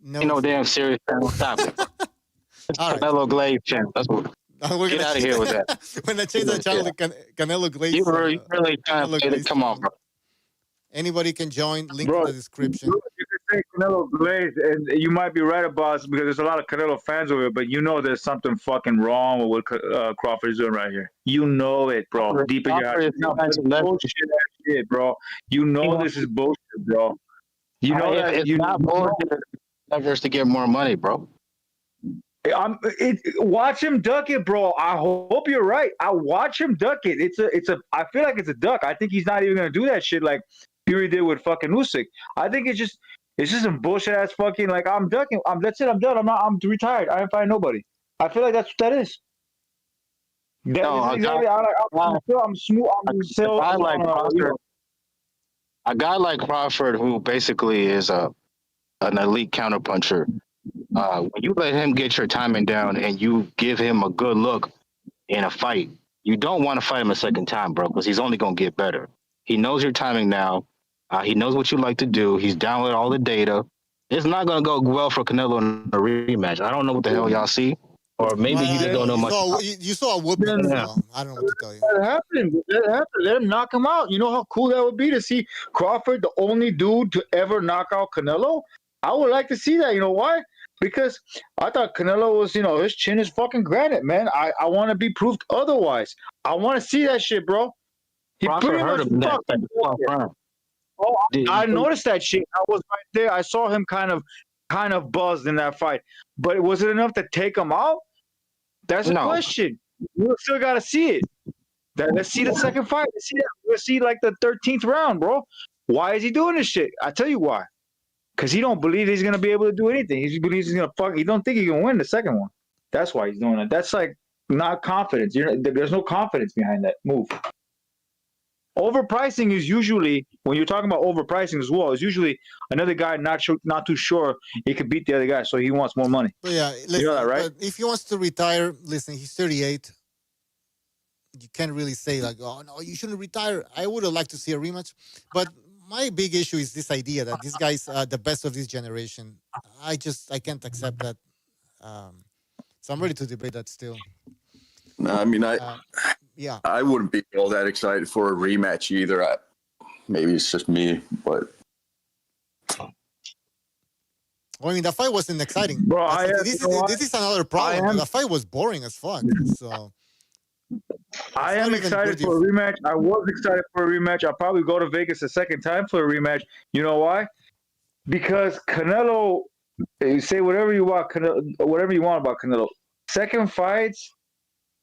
No damn serious topic. Canelo Glaze channel. That's what... Get out of here with that. When I change the channel to Canelo Glaze. You really trying to get it. Come on, bro. Anybody can join. Link in the description. You can say Canelo Glaze, and you might be right about it because there's a lot of Canelo fans over here, but there's something fucking wrong with what Crawford is doing right here. You know it, bro. Deep in your heart. This is bullshit shit, bro. This is bullshit, bro. It's not bullshit. Levers to get more money, bro. Watch him duck it, bro. I hope you're right. I watch him duck it. I feel like it's a duck. I think he's not even gonna do that shit like Fury did with fucking Usyk. I think it's just some bullshit ass fucking like I'm ducking. That's it. I'm done. I'm retired. I ain't find nobody. I feel like that's what that is. I'm smooth. A guy like Crawford, who basically is an elite counterpuncher. When you let him get your timing down and you give him a good look in a fight, you don't want to fight him a second time, bro, because he's only going to get better. He knows your timing now. He knows what you like to do. He's downloaded all the data. It's not going to go well for Canelo in a rematch. I don't know what the hell y'all see. Or maybe you just don't know much. You saw a whooping. I don't know what to tell you. That happened. Let him knock him out. You know how cool that would be to see Crawford, the only dude to ever knock out Canelo? I would like to see that. You know why? Because I thought Canelo was, his chin is fucking granite, man. I want to be proved otherwise. I want to see that shit, bro. He pretty much fucking. Oh, I noticed that shit. I was right there. I saw him kind of buzzed in that fight. But was it enough to take him out? That's a question. We still got to see it. Let's see the second fight. Let's see like the 13th round, bro. Why is he doing this shit? I tell you why. Because he don't believe he's going to be able to do anything. He believes he's going to fuck. He don't think he can win the second one. That's why he's doing it. That's like not confidence. There's no confidence behind that move. Overpricing is usually, when you're talking about overpricing as well, is usually another guy not too sure he could beat the other guy, so he wants more money. But yeah, listen, you know that, right? If he wants to retire, listen, he's 38. you can't really say like, oh no, you shouldn't retire. I would have liked to see a rematch, but my big issue is this idea that this guy's the best of this generation. I can't accept that. So I'm ready to debate that still. I mean, Yeah. I wouldn't be all that excited for a rematch either. Maybe it's just me, but Well, I mean, the fight wasn't exciting. Bro, This is another problem. The fight was boring as fuck. So I am excited for a rematch. I was excited for a rematch. I'll probably go to Vegas a second time for a rematch. You know why? Because Canelo, you say whatever you want, whatever you want about Canelo. Second fights,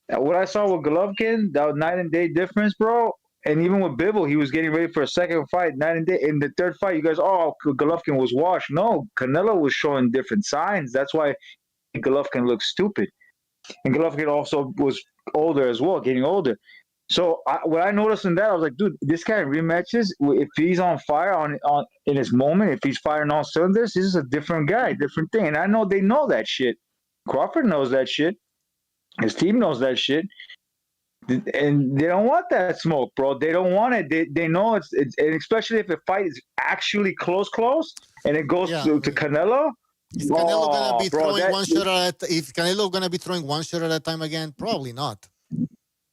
what I saw with Golovkin, that was night and day difference, bro. And even with Bivol, he was getting ready for a second fight, night and day. In the third fight, you guys, Golovkin was washed. No, Canelo was showing different signs. That's why Golovkin looked stupid. And Golovkin also was older as well, getting older. So what I noticed in that, I was like, dude, this guy rematches. If he's on fire on in his moment, if he's firing all cylinders, this is a different guy, different thing. And I know they know that shit. Crawford knows that shit. His team knows that shit. And they don't want that smoke, bro. They don't want it. They know it's and especially if the fight is actually close, and it goes to Canelo. Is Canelo gonna be throwing one shot at? If Canelo gonna be throwing one shot at a time again, probably not.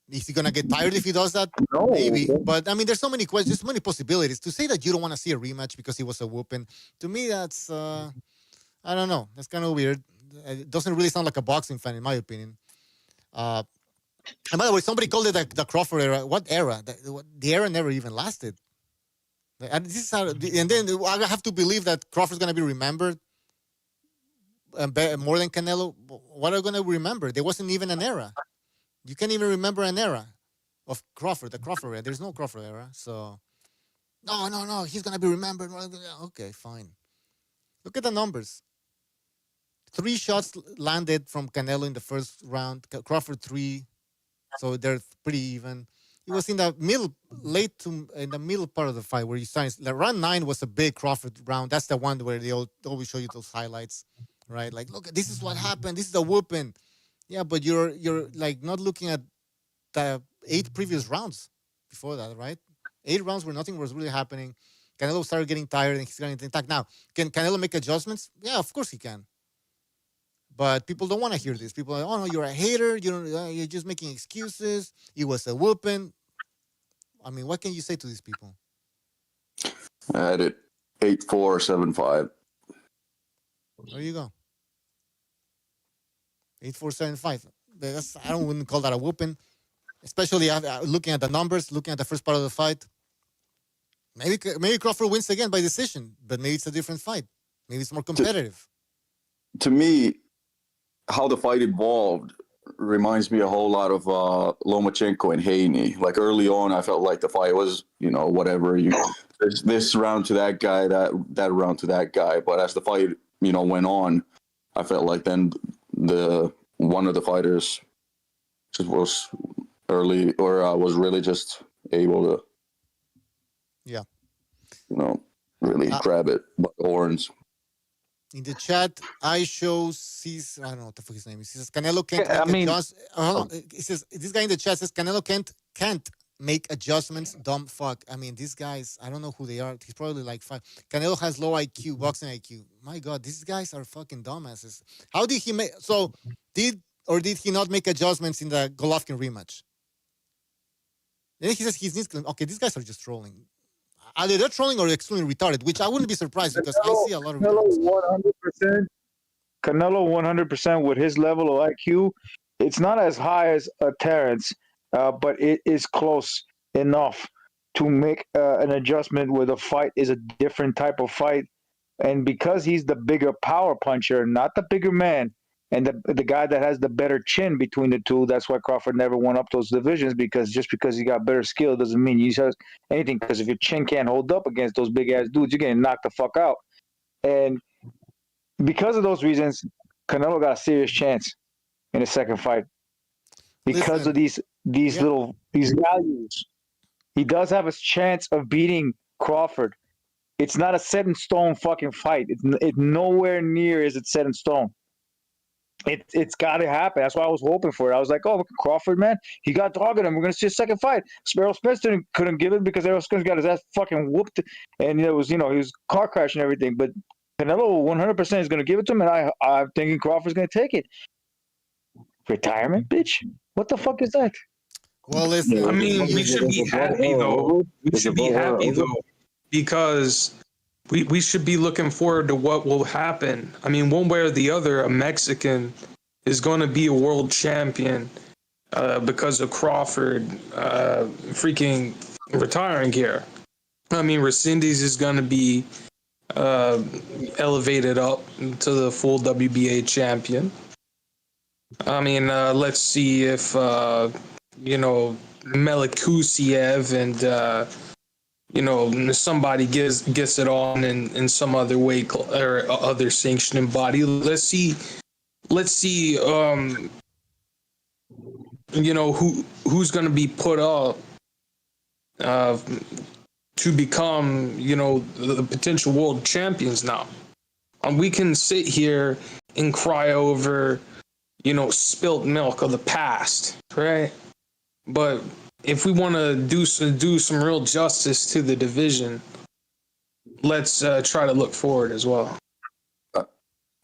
Is he gonna get tired if he does that? No. Maybe. But I mean, there's so many questions, so many possibilities. To say that you don't want to see a rematch because he was a whooping, to me, that's I don't know. That's kind of weird. It doesn't really sound like a boxing fan, in my opinion. And by the way, somebody called it the Crawford era. What era? The era never even lasted. And this is how, and then I have to believe that Crawford's gonna be remembered more than Canelo. What are we gonna remember? There wasn't even an era. You can't even remember an era of Crawford, the Crawford era. There's no Crawford era. So, no. He's going to be remembered. Okay, fine. Look at the numbers. 3 shots landed from Canelo in the first round. Crawford 3. So they're pretty even. It was in the middle, in the middle part of the fight where you started. The round 9 was a big Crawford round. That's the one where they always show you those highlights, right? Like, look, this is what happened. This is the whooping. Yeah, but you're like not looking at the 8 previous rounds before that, right? 8 rounds where nothing was really happening. Canelo started getting tired and he's getting attacked. Now, can Canelo make adjustments? Yeah, of course he can. But people don't want to hear this. People are like, oh no, you're a hater. You're just making excuses. It was a whooping. I mean, what can you say to these people? I had it 8-4, 7-5. There you go. 8-4-7-5. I wouldn't call that a whooping, especially looking at the numbers, looking at the first part of the fight. Maybe Crawford wins again by decision, but maybe it's a different fight. Maybe it's more competitive. To me, how the fight evolved reminds me a whole lot of Lomachenko and Haney. Like early on, I felt like the fight was, whatever. This round to that guy, that round to that guy. But as the fight, went on, I felt like then one of the fighters just was early or was really just able to, really grab it by the horns. In the chat, I don't know what the fuck his name is. He says Canelo can't make adjustments. He says this guy in the chat says Canelo can't make adjustments. Dumb fuck. I mean, these guys, I don't know who they are. He's probably like 5. Canelo has low IQ, boxing IQ. My God, these guys are fucking dumbasses. How did he make? So did he not make adjustments in the Golovkin rematch? Then he says he needs. Okay, these guys are just trolling. Either they're trolling or extremely retarded, which I wouldn't be surprised because I see a lot of Canelo 100% with his level of IQ. It's not as high as Terence, but it is close enough to make an adjustment where the fight is a different type of fight. And because he's the bigger power puncher, not the bigger man, and the guy that has the better chin between the two, that's why Crawford never won up those divisions, because just because he got better skill doesn't mean he has anything, because if your chin can't hold up against those big-ass dudes, you're getting knocked the fuck out. And because of those reasons, Canelo got a serious chance in the second fight. Because of these values, he does have a chance of beating Crawford. It's not a set-in-stone fucking fight. It's nowhere near is it set in stone. It's got to happen. That's why I was hoping for it. I was like, oh, Crawford, man, he got dogged him. We're gonna see a second fight. Sparrow Smith couldn't give it because Errol Spence got his ass fucking whooped, and it was he was car crash and everything. But Canelo 100% is gonna give it to him, and I'm thinking Crawford's gonna take it. Retirement, bitch. What the fuck is that? Well, listen. I mean, we should be happy though. We should be happy though, because we should be looking forward to what will happen. I mean, one way or the other, a Mexican is going to be a world champion because of Crawford freaking retiring here. I mean, Rescindes is going to be elevated up to the full WBA champion. I mean, let's see if Melikusiev and somebody gets it on in some other way or other sanctioning body. Let's see who's going to be put up to become the potential world champions now. We can sit here and cry over spilt milk of the past, right? But if we want to do some real justice to the division, let's try to look forward as well.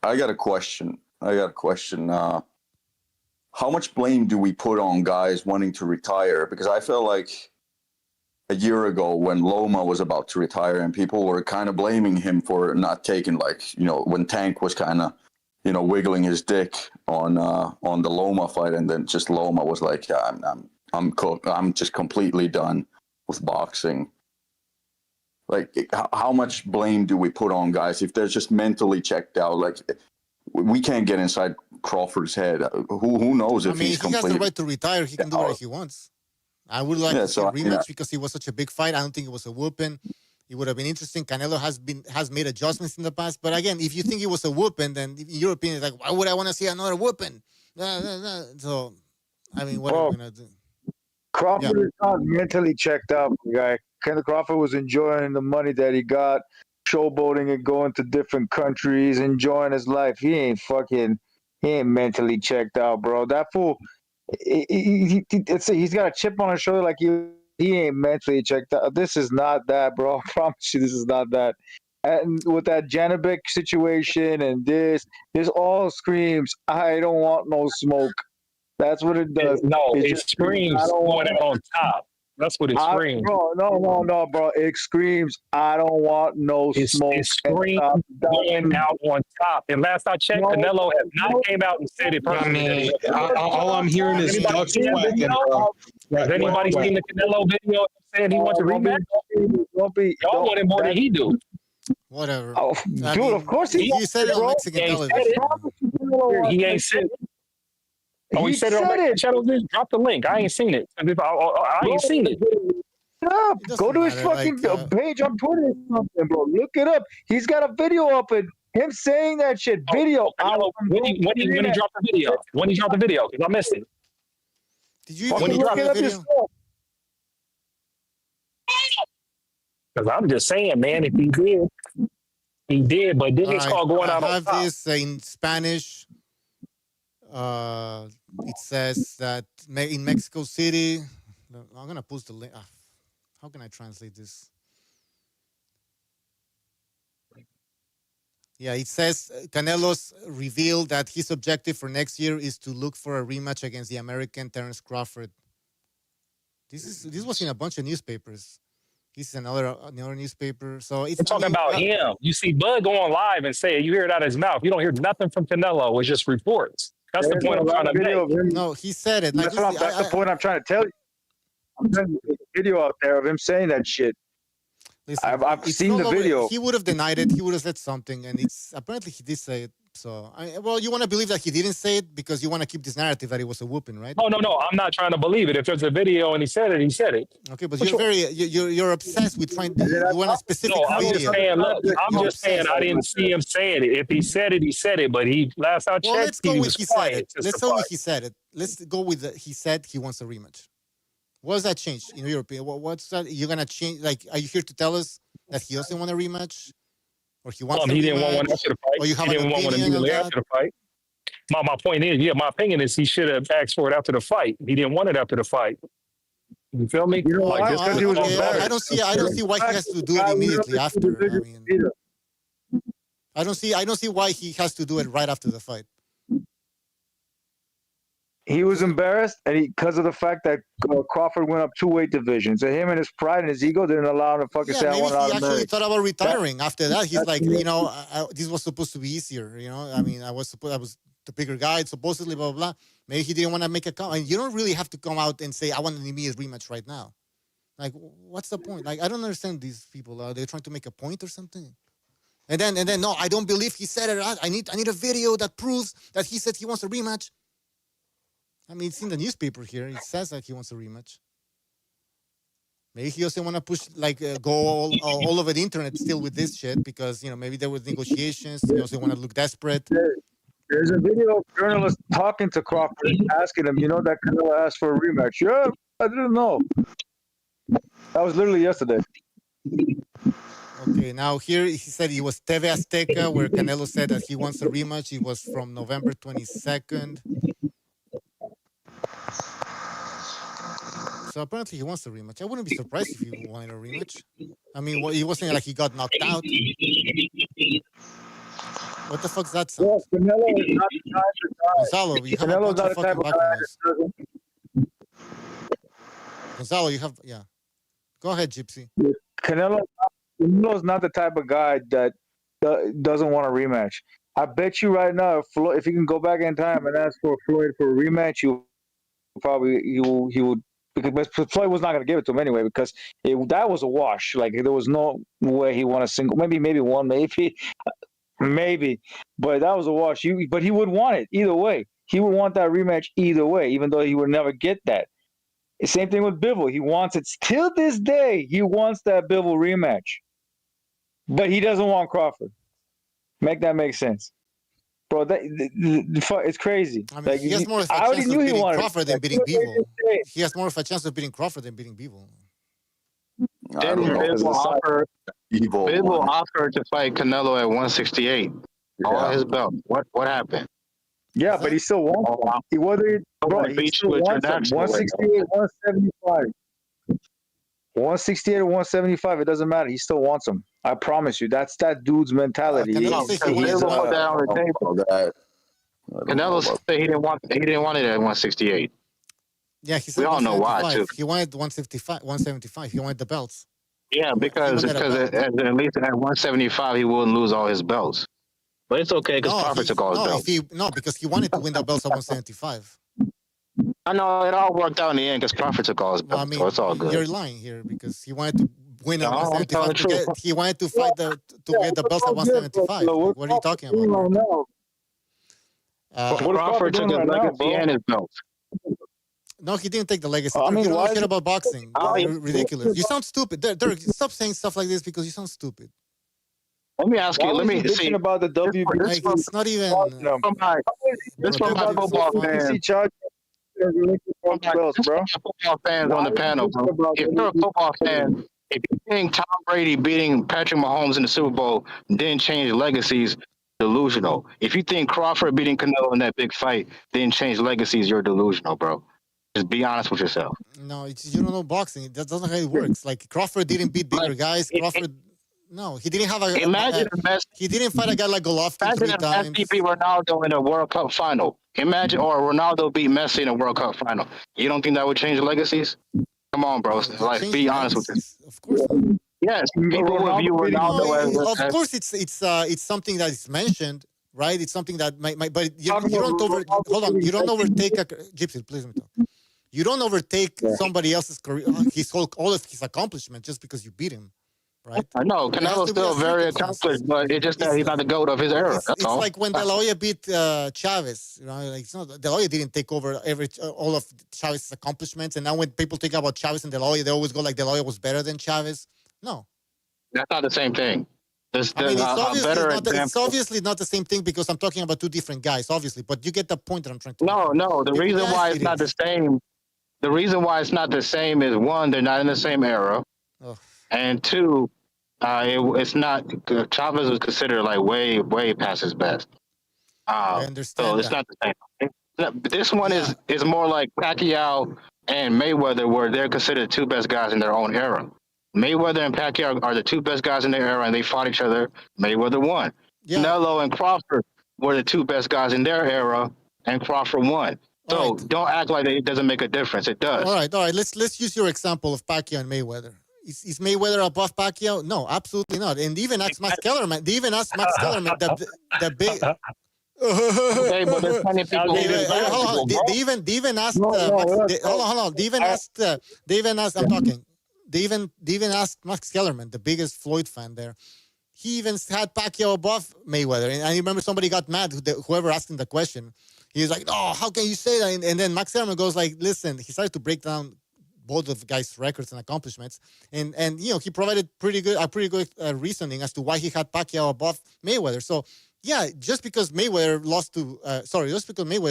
I got a question. How much blame do we put on guys wanting to retire? Because I feel like a year ago when Loma was about to retire and people were kind of blaming him for not taking, when Tank was kind of, wiggling his dick on the Loma fight, and then just Loma was like, yeah, I'm cooked. I'm just completely done with boxing. Like, how much blame do we put on guys if they're just mentally checked out? Like, we can't get inside Crawford's head. Who knows if he's complete? He has the right to retire. He can do whatever he wants. I would like to see a rematch because it was such a big fight. I don't think it was a whooping. It would have been interesting. Canelo has made adjustments in the past. But again, if you think it was a whooping, then in your opinion, it's like, why would I want to see another whooping? So, I mean, what are we going to do? Crawford is not mentally checked out, guy. Kenneth Crawford was enjoying the money that he got, showboating and going to different countries, enjoying his life. He ain't mentally checked out, bro. That fool, he's got a chip on his shoulder like he ain't mentally checked out. This is not that, bro. I promise you this is not that. And with that Janibek situation and this all screams, I don't want no smoke. That's what it does. It screams going on top. That's what it screams. Bro, no, bro. It screams, I don't want no smoke. It screams going out on top. And last I checked, Canelo has not came out and said it personally. I mean, all I'm hearing is ducks quacking. Has anybody seen the Canelo video saying he wants a rematch? Y'all want it more than he do. Whatever. Oh, dude, of course he said it on Mexican television. He ain't said it. Oh, he said it on the channel. Drop the link. I ain't seen it. I ain't seen it. Up. Go to his fucking page on Twitter or something, bro. Look it up. He's got a video up and him saying that shit. Video. When he dropped the video? When he dropped the video? Because I missed it. Did you even look at the video? Because I'm just saying, man, if he did, but then it's called going out on top. I have this in Spanish. It says that in Mexico City, I'm going to post the link. How can I translate this? Yeah, it says Canelo's revealed that his objective for next year is to look for a rematch against the American Terence Crawford. This was in a bunch of newspapers. This is another newspaper. So it's talking about him. You see Bud go on live and say it. You hear it out of his mouth. You don't hear nothing from Canelo. It's just reports. That's the point I'm trying to make. No, he said it. That's the point I'm trying to tell you. I'm sending a video out there of him saying that shit. Listen, I've seen the video. He would have denied it. He would have said something, and apparently he did say it. So, you want to believe that he didn't say it because you want to keep this narrative that it was a whooping, right? No. I'm not trying to believe it. If there's a video and he said it, he said it. Okay, but you're obsessed with trying to. You want a specific video. I'm just saying. I didn't see him saying it. If he said it, he said it. But last I checked, let's go with he said it. Let's go with he said it. Let's go with he said he wants a rematch. What does that change in your opinion? What's that? You're gonna change? Like, are you here to tell us that he doesn't want a rematch? Or he wants he didn't want one after the fight. Or you have he didn't want one immediately after the fight. My point is, my opinion is he should have asked for it after the fight. He didn't want it after the fight. You feel me? You know Like, why? just Because he was embarrassed. I don't see why he has to do it immediately after. I mean, I don't see why he has to do it right after the fight. He was embarrassed, and because of the fact that Crawford went up 2 weight divisions, and him and his pride and his ego didn't allow him to fucking say, "I maybe want out he of actually marriage." thought about retiring after that. He's like, this was supposed to be easier. I mean, I was the bigger guy, supposedly, blah, blah, blah. Maybe he didn't want to make a comment. You don't really have to come out and say, I want an immediate rematch right now. Like, what's the point? Like, I don't understand these people. Are they trying to make a point or something? And then, no, I don't believe he said it. I need a video that proves that he said he wants a rematch. I mean, it's in the newspaper here. It says that he wants a rematch. Maybe he doesn't want to push, go all over the internet still with this shit because, maybe there was negotiations. He doesn't want to look desperate. There's a video of journalists talking to Crawford, asking him, that Canelo asked for a rematch. Yeah, I didn't know. That was literally yesterday. Okay, now here he said he was TV Azteca, where Canelo said that he wants a rematch. It was from November 22nd. So apparently he wants a rematch. I wouldn't be surprised if he wanted a rematch. I mean, it wasn't like he got knocked out. What the fuck's that sound? Yes, Canelo is not the type of guy. Gonzalo, you have Canelo's a bunch not of the type fucking of guy background noise. Gonzalo, you have, yeah. Go ahead, Gypsy. Canelo's not the type of guy that doesn't want a rematch. I bet you right now, if you can go back in time and ask for Floyd for a rematch, he would, because Floyd was not going to give it to him anyway, because that was a wash. Like, there was no way he won a single, maybe one, maybe, but that was a wash. But he would want it either way. He would want that rematch either way, even though he would never get that. The same thing with Bivol. He wants it till this day. He wants that Bivol rematch, but he doesn't want Crawford. Make that make sense, bro? It's crazy. I mean, he has more of a chance of beating Crawford than beating Bivol. He has more of a chance of beating Crawford than beating Bivol. Didn't Bivol offered to fight Canelo at 168? All his belts. What happened? Yeah, but he still wants it. He still wants it. 168, 175. 168 or 175, it doesn't matter. He still wants him. I promise you. That's that dude's mentality. Canelo said he didn't want it at 168. Yeah, he said we all know why too. He wanted 155, 175. He wanted the belts. Yeah, because at least at 175 he wouldn't lose all his belts. But it's okay because Crawford took all his belts. Because he wanted to win the belts at 175. I know it all worked out in the end because Crawford took all his belts, so it's all good. You're lying here because he wanted to win at 175. He wanted to fight to get the belts at 175. What are you talking about? Crawford took his legacy and his belts. No, he didn't take the legacy. You don't know shit about boxing. Ridiculous. You sound stupid. Derek, stop saying stuff like this because you sound stupid. Let me ask you. Let me see about the WBC. It's not even. This from my football fans. Football fans on the panel, bro. If you're a football fan, if you think Tom Brady beating Patrick Mahomes in the Super Bowl didn't change legacies, delusional. If you think Crawford beating Canelo in that big fight didn't change legacies, you're delusional, bro. Just be honest with yourself. No, you don't know boxing. That's not how it works. Like Crawford didn't beat bigger guys. Crawford. No, he didn't have he didn't fight a guy like Golovkin 3 times. Imagine Messi beat Ronaldo in a World Cup final. Imagine, or Ronaldo beat Messi in a World Cup final. You don't think that would change legacies? Come on, bro. Like, be honest with us. Of course not. Yes, people will view Ronaldo as. Of course, it's something that is mentioned, right? It's something that might but you don't hold on. You don't overtake Gypsy. Please let me talk. You don't overtake somebody else's career, all of his accomplishments just because you beat him. Right? I know Canelo's still very accomplished, but it's just that he's not the GOAT of his era. It's like when De La Hoya beat Chavez. You know, like it's not De La Hoya didn't take over all of Chavez's accomplishments, and now when people think about Chavez and De La Hoya, they always go like De La Hoya was better than Chavez. No, that's not the same thing. It's obviously not the same thing because I'm talking about 2 different guys, obviously. But you get the point that I'm trying to. No. The reason why it's not the same. The reason why it's not the same is 1, they're not in the same era. Oh. And 2, it's not. Chavez was considered like way past his best. I So understand it's that. not the same. This one is more like Pacquiao and Mayweather, where they're considered the two best guys in their own era. Mayweather and Pacquiao are the two best guys in their era, and they fought each other. Mayweather won. Yeah. Canelo and Crawford were the two best guys in their era, and Crawford won. So don't act like it doesn't make a difference. It does. All right. Let's use your example of Pacquiao and Mayweather. Is Mayweather above Pacquiao? No, absolutely not. And even ask Max Kellerman. They even asked Max Kellerman the big. Okay, but there's plenty of people. Hold on. They even asked. Hold on. They even asked. I'm talking. They even asked Max Kellerman, the biggest Floyd fan there. He even had Pacquiao above Mayweather, and I remember somebody got mad. Whoever asked him the question, he was like, "No, how can you say that?" And then Max Kellerman goes like, "Listen," he started to break down both of the guys' records and accomplishments, and he provided pretty good reasoning as to why he had Pacquiao above Mayweather. So yeah, just because Mayweather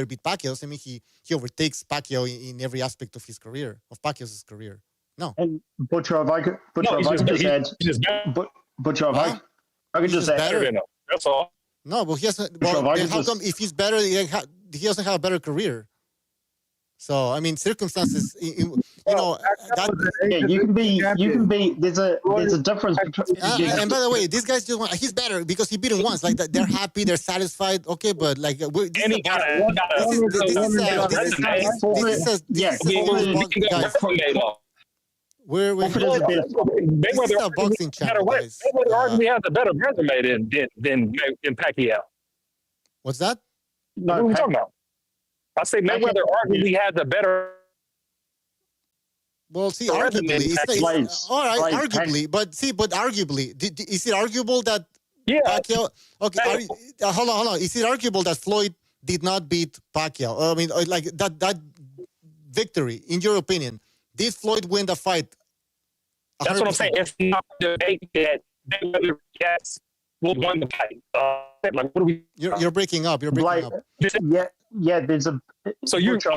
beat Pacquiao doesn't mean he overtakes Pacquiao in every aspect of his career, of Pacquiao's career. No. And Butcher, if I could just add, Butcher, if I could just add, better. That's all. No, but he hasn't. Well, how come if he's better, he doesn't have a better career? So I mean, circumstances. You can be. There's a difference between. And by the way, these guys just want. He's better because he beat him once. Like they're happy, they're satisfied. Okay, but like guys. We're this is a boxing channel, guys. Mayweather arguably has a better resume than Pacquiao. What's that? No, what are we talking about? I say Mayweather arguably has a better. Well, see, arguably, all right, arguably, but arguably, is it arguable that Pacquiao? Okay, hold on. Is it arguable that Floyd did not beat Pacquiao? I mean, like that victory, in your opinion, did Floyd win the fight? 100%? That's what I'm saying. It's not the debate that Mayweather won the fight. Like, what are we? You're breaking up. You're breaking up. Yeah. There's a. So you're saying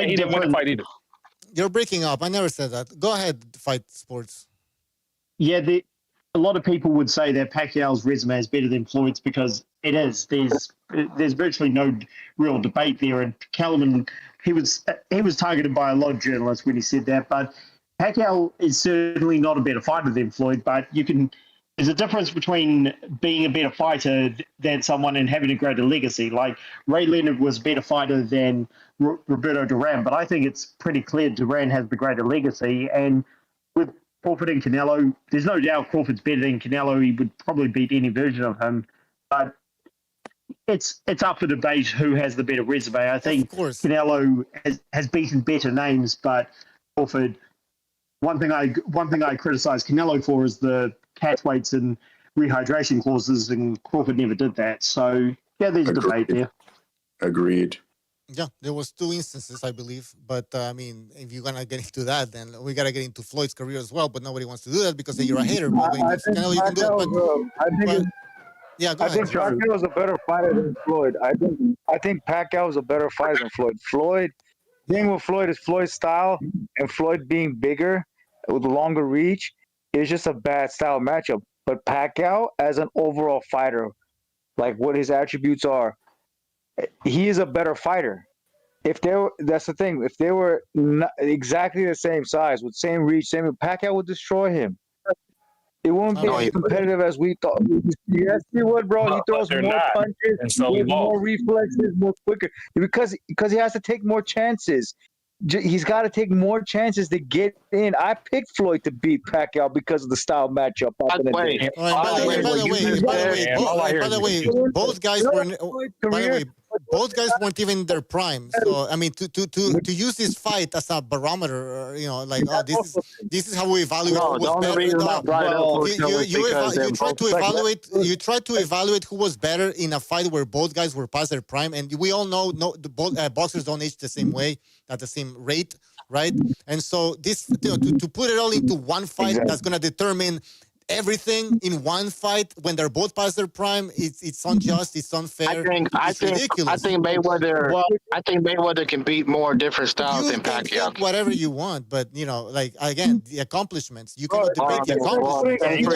he didn't win the fight either. You're breaking up. I never said that. Go ahead, Fight Sports. Yeah, a lot of people would say that Pacquiao's resume is better than Floyd's because it is. There's virtually no real debate there. And Kellerman, he was targeted by a lot of journalists when he said that. But Pacquiao is certainly not a better fighter than Floyd. But there's a difference between being a better fighter than someone and having a greater legacy. Like Ray Leonard was a better fighter than Roberto Duran, but I think it's pretty clear Duran has the greater legacy. And with Crawford and Canelo, there's no doubt Crawford's better than Canelo. He would probably beat any version of him. But it's up for debate who has the better resume. I think Canelo has beaten better names, but Crawford. One thing I criticize Canelo for is the catch weights and rehydration clauses, and Crawford never did that. So yeah, there's a debate there. Agreed. Yeah, there was 2 instances, I believe. But I mean, if you're gonna get into that, then we gotta get into Floyd's career as well. But nobody wants to do that because you're a hater. But I think Pacquiao is a better fighter than Floyd. I think Pacquiao is a better fighter than Floyd. The thing with Floyd is Floyd's style, and Floyd being bigger with longer reach is just a bad style matchup. But Pacquiao, as an overall fighter, like what his attributes are, he is a better fighter. That's the thing. If they were not exactly the same size, with same reach, Pacquiao would destroy him. It won't be as competitive as we thought. Yes, he would, bro. He throws more punches, with more reflexes, more quicker. Because he has to take more chances. He's got to take more chances to get in. I picked Floyd to beat Pacquiao because of the style matchup. By the way, both guys weren't even in their prime. So I mean, to use this fight as a barometer, this is how we evaluate who was better. You try to evaluate who was better in a fight where both guys were past their prime, and we all know boxers don't age the same way, at the same rate, right? And so this to put it all into one fight that's going to determine everything in one fight when they're both past their prime, it's unjust, it's unfair. I think Mayweather can beat more different styles than Pacquiao. Think whatever you want, but again, the accomplishments. You cannot debate the accomplishments.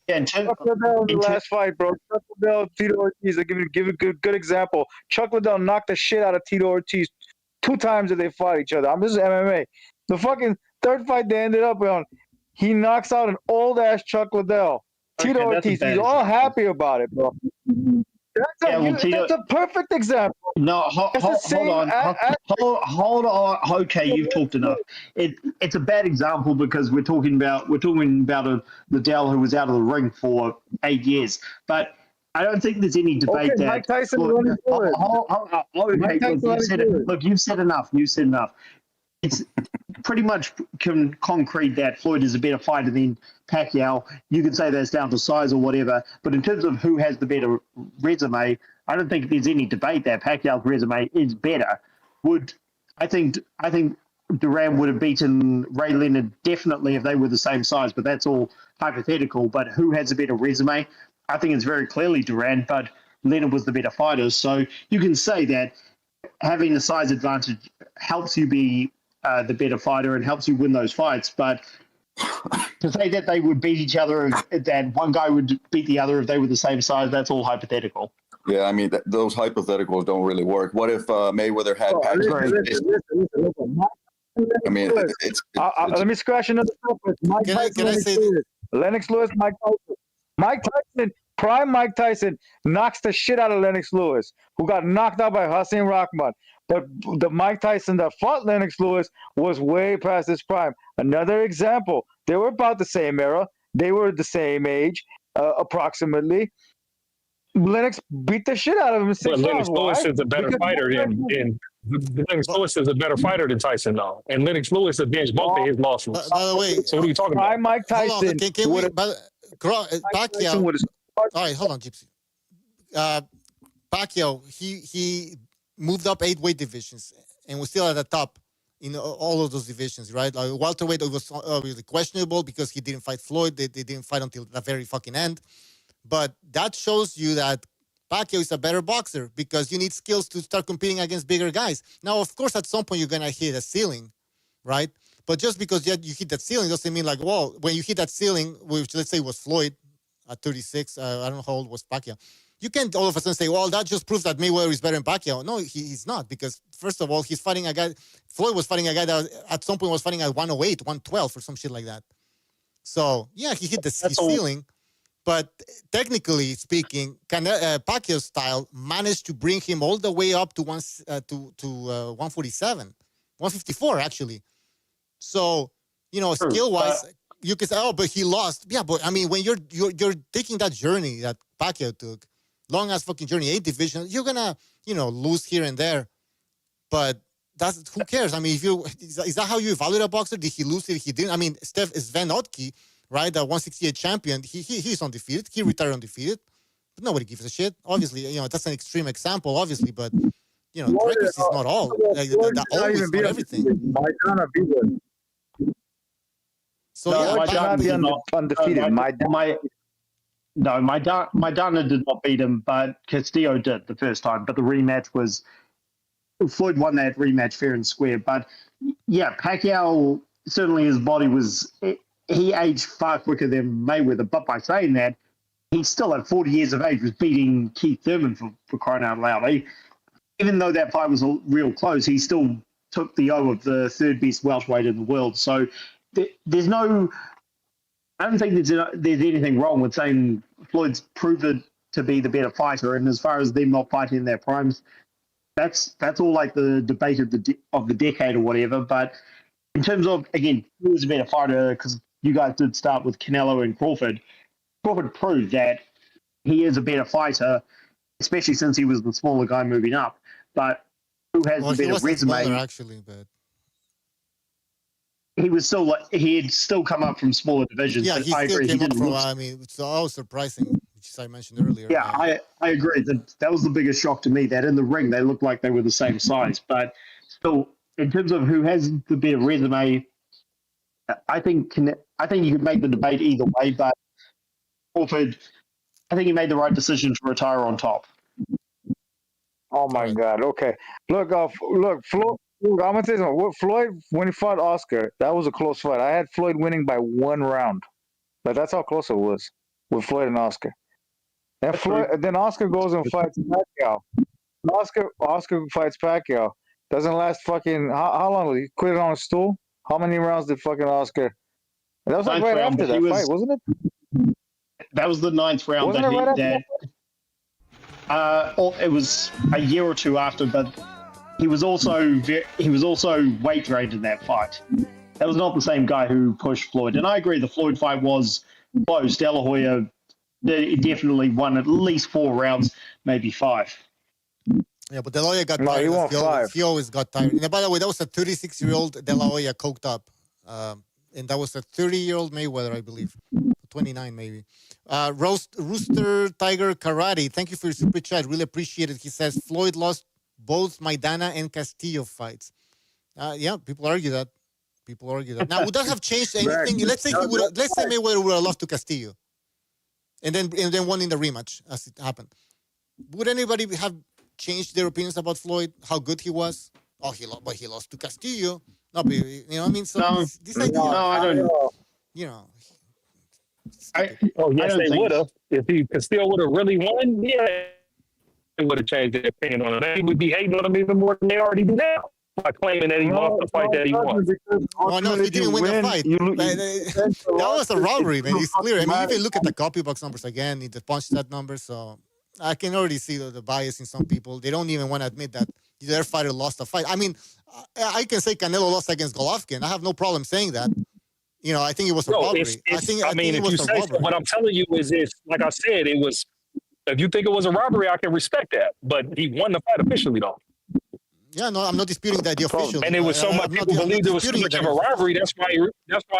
Yeah, Chuck Liddell in the last fight, bro. Chuck Liddell, Tito Ortiz. I give a good example. Chuck Liddell knocked the shit out of Tito Ortiz 2 times that they fought each other. This is MMA. The fucking third fight they ended up on, he knocks out an old ass Chuck Liddell. Tito Ortiz. He's all happy about it, bro. That's a perfect example. No, hold on. Okay, you've talked enough. It's a bad example because we're talking about Liddell who was out of the ring for 8 years. But I don't think there's any debate that Mike Tyson. Look, you've said enough. It's pretty much concrete that Floyd is a better fighter than Pacquiao. You can say that's down to size or whatever, but in terms of who has the better resume, I don't think there's any debate that Pacquiao's resume is better. I think Duran would have beaten Ray Leonard definitely if they were the same size, but that's all hypothetical. But who has a better resume? I think it's very clearly Duran, but Leonard was the better fighter. So you can say that having the size advantage helps you be the better fighter and helps you win those fights. But to say that they would beat each other, that one guy would beat the other if they were the same size, that's all hypothetical. Yeah, I mean, those hypotheticals don't really work. What if Mayweather had Listen. I mean, it's let me scratch another surface. Mike Tyson, can I say this? Lennox Lewis, Mike Tyson. Mike Tyson, prime Mike Tyson knocks the shit out of Lennox Lewis, who got knocked out by Hussein Rahman. But the Mike Tyson that fought Lennox Lewis was way past his prime. Another example, they were about the same era. They were the same age, approximately. Lennox beat the shit out of him in 6 rounds. Lennox Lewis is a better fighter Lewis is a better fighter than Tyson, though. And Lennox Lewis avenged both of his losses. By the way, so what are you talking about? Mike Tyson. Hold on, Pacquiao. All right, hold on, Gypsy. Pacquiao, he moved up 8 weight divisions and was still at the top in all of those divisions, right? Welterweight was obviously questionable because he didn't fight Floyd. They didn't fight until the very fucking end. But that shows you that Pacquiao is a better boxer because you need skills to start competing against bigger guys. Now, of course, at some point you're going to hit a ceiling, right? But just because you hit that ceiling doesn't mean like, well, when you hit that ceiling, which let's say was Floyd at 36, I don't know how old was Pacquiao. You can't all of a sudden say, well, that just proves that Mayweather is better than Pacquiao. No, he's not, because first of all, he's fighting a guy, Floyd was fighting a guy that at some point was fighting at 108, 112 or some shit like that. So, yeah, he hit the ceiling. But technically speaking, Pacquiao's style managed to bring him all the way up to 147, 154 actually. So, skill-wise, you can say, oh, but he lost. Yeah, but I mean, when you're taking that journey that Pacquiao took, long ass fucking journey, 8 divisions, you're gonna, lose here and there. But who cares? I mean, is that how you evaluate a boxer? Did he lose it? He didn't. I mean, Sven Otke, right, the 168 champion, he's undefeated. He retired undefeated. But nobody gives a shit. Obviously, that's an extreme example, obviously, but records is not all. Always not everything. Maidana beat him. So Maidana undefeated. Maidana did not beat him, but Castillo did the first time. But the rematch was Floyd won that rematch fair and square. But yeah, Pacquiao, certainly his body was, he aged far quicker than Mayweather. But by saying that, he still at 40 years of age was beating Keith Thurman for crying out loud. Even though that fight was real close, he still took the O of the third best welterweight in the world. So there's no, I don't think there's anything wrong with saying Floyd's proven to be the better fighter. And as far as them not fighting in their primes, that's all like the debate of the decade or whatever. But in terms of, again, who was a better fighter, because you guys did start with Canelo and Crawford. Crawford proved that he is a better fighter, especially since he was the smaller guy moving up. But who has the better resume? Smaller, actually, but he was still he had still come up from smaller divisions. Yeah, but he I still agree. came up from. I mean, it's all surprising, which I mentioned earlier. Yeah, I agree. That was the biggest shock to me. That in the ring they looked like they were the same size, but still, in terms of who has the better resume, I think you could make the debate either way. But Crawford, I think he made the right decision to retire on top. Oh my God! Okay, look, Floyd. I'm gonna tell you something. Floyd, when he fought Oscar, that was a close fight. I had Floyd winning by 1 round. Like, that's how close it was. with Floyd and Oscar. And then Oscar goes and fights Pacquiao. Oscar fights Pacquiao. Doesn't last fucking how long? He quit it on a stool. How many rounds did fucking Oscar? That was like right after that fight, wasn't it? That was the 9th round. Wasn't it right after that? It was a year or two after, but he was also weight drained in that fight. That was not the same guy who pushed Floyd. And I agree, the Floyd fight was close. De La Hoya definitely won at least 4 rounds, maybe 5. Yeah, but De La Hoya got tired. He won 5. He always got tired. And by the way, that was a 36-year-old De La Hoya coked up. And that was a 30-year-old Mayweather, I believe. 29 maybe. Rooster Tiger Karate, thank you for your super chat. Really appreciate it. He says Floyd lost both Maidana and Castillo fights. Yeah, people argue that. Now, would that have changed anything? Let's say Mayweather would have lost to Castillo, and then won in the rematch, as it happened. Would anybody have changed their opinions about Floyd? How good he was? Oh, he lost to Castillo. No, but, you know what I mean? So this idea. No, I don't. You know. Yes, they would have. If he Castillo would have really won, yeah, it would have changed their opinion on it. They would be hating on him even more than they already do now by claiming that he lost the fight that he won. Oh no, he didn't win the fight. That was a rivalry, man. It's clear. I mean, you can look at the copy box numbers again, the punch that number. So I can already see the bias in some people. They don't even want to admit that their fighter lost the fight. I mean, I can say Canelo lost against Golovkin. I have no problem saying that. You know, I think it was a robbery. I mean, if you say so, what I'm telling you is, like I said, it was. If you think it was a robbery, I can respect that. But he won the fight officially, though. Yeah, no, I'm not disputing that the official. And it was so much people believed it was so much of a robbery. That's why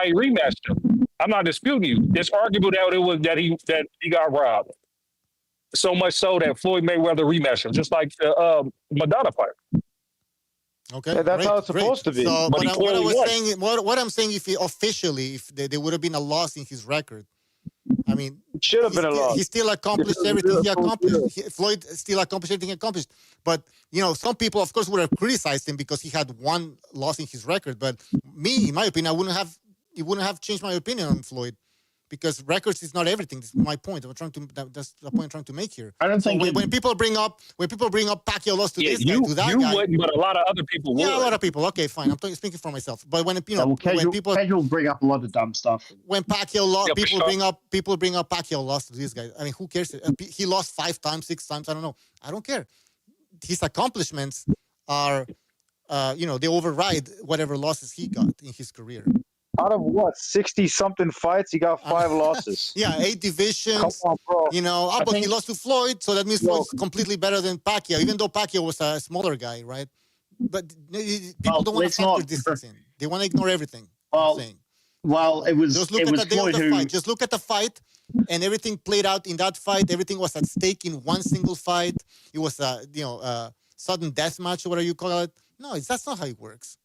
he rematched him. I'm not disputing you. It's arguable that he got robbed. So much so that Floyd Mayweather rematched him, just like the Madonna fight. Okay, yeah, that's how it's supposed to be. So, but what I'm saying, if there would have been a loss in his record. I mean, it should have been a loss. He still accomplished everything he accomplished. Floyd still accomplished everything he accomplished. But you know, some people, of course, would have criticized him because he had one loss in his record. But me, in my opinion, it wouldn't have changed my opinion on Floyd. Because records is not everything. This is my point. That's the point I'm trying to make here. I don't think when people bring up Pacquiao lost to this guy, to that guy. You wouldn't, but a lot of other people would. Yeah, a lot of people. Okay, fine. I'm speaking for myself. But when casual bring up a lot of dumb stuff. When Pacquiao lost, people bring up Pacquiao lost to this guy. I mean, who cares? He lost 5 times, 6 times. I don't know. I don't care. His accomplishments are, they override whatever losses he got in his career. Out of what, 60-something fights, he got 5 losses. Yeah, 8 divisions. Come on, bro. You know, but he lost to Floyd, so that means Floyd's completely better than Pacquiao, even though Pacquiao was a smaller guy, right? But people don't want to factor this in. They want to ignore everything. Well, it was. Just look at the day of the fight. Just look at the fight, and everything played out in that fight. Everything was at stake in one single fight. It was a sudden death match, or whatever you call it. No, that's not how it works.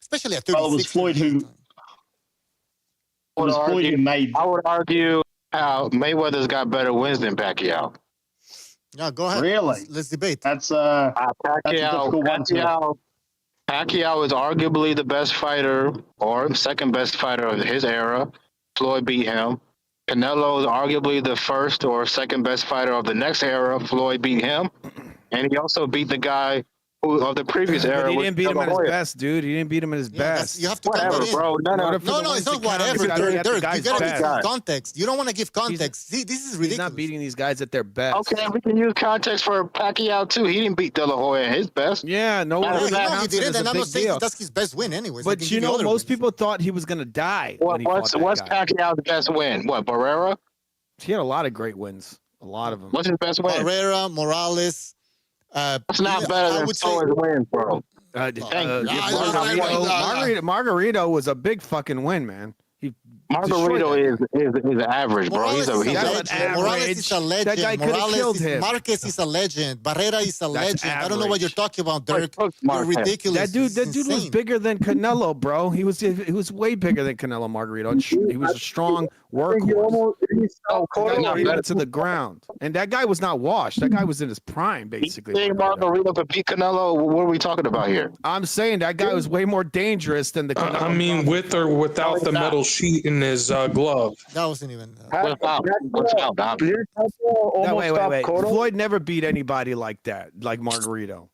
Especially at 36. Well, it was Floyd who made. I would argue Mayweather's got better wins than Pacquiao. Yeah, go ahead. Really? Let's debate. That's Pacquiao is arguably the best fighter or second best fighter of his era. Floyd beat him. Canelo is arguably the first or second best fighter of the next era. Floyd beat him. And he also beat the guy of the previous era. But he didn't beat him at his best, dude. He didn't beat him at his best. You have to whatever, bro. No, it's not whatever. You got to give context. You don't want to give context. See, this is ridiculous. He's not beating these guys at their best. Okay, we can use context for Pacquiao too. He didn't beat De La Hoya at his best. Yeah, no, he didn't. And I'm not saying that's his best win, anyways. But you know, most people thought he was gonna die. What's Pacquiao's best win? What, Barrera? He had a lot of great wins. A lot of them. What's his best win? Barrera, Morales. It's not better than Floyd's win, bro. Margarito was a big fucking win, man. Margarito is average, bro. Morales is a legend. That guy could have killed him. Marquez is a legend. Barrera is a legend. I don't know what you're talking about, Dirk. You're ridiculous. That dude was bigger than Canelo, bro. He was way bigger than Canelo Margarito. He was a strong workhorse. He got it to the ground. And that guy was not washed. That guy was in his prime, basically. You think Margarito could beat Canelo? What are we talking about here? I'm saying that guy was way more dangerous than the Canelo. I mean, with or without the metal sheet in his glove. That wasn't even. Without. No, wait. Floyd never beat anybody like that, like Margarito.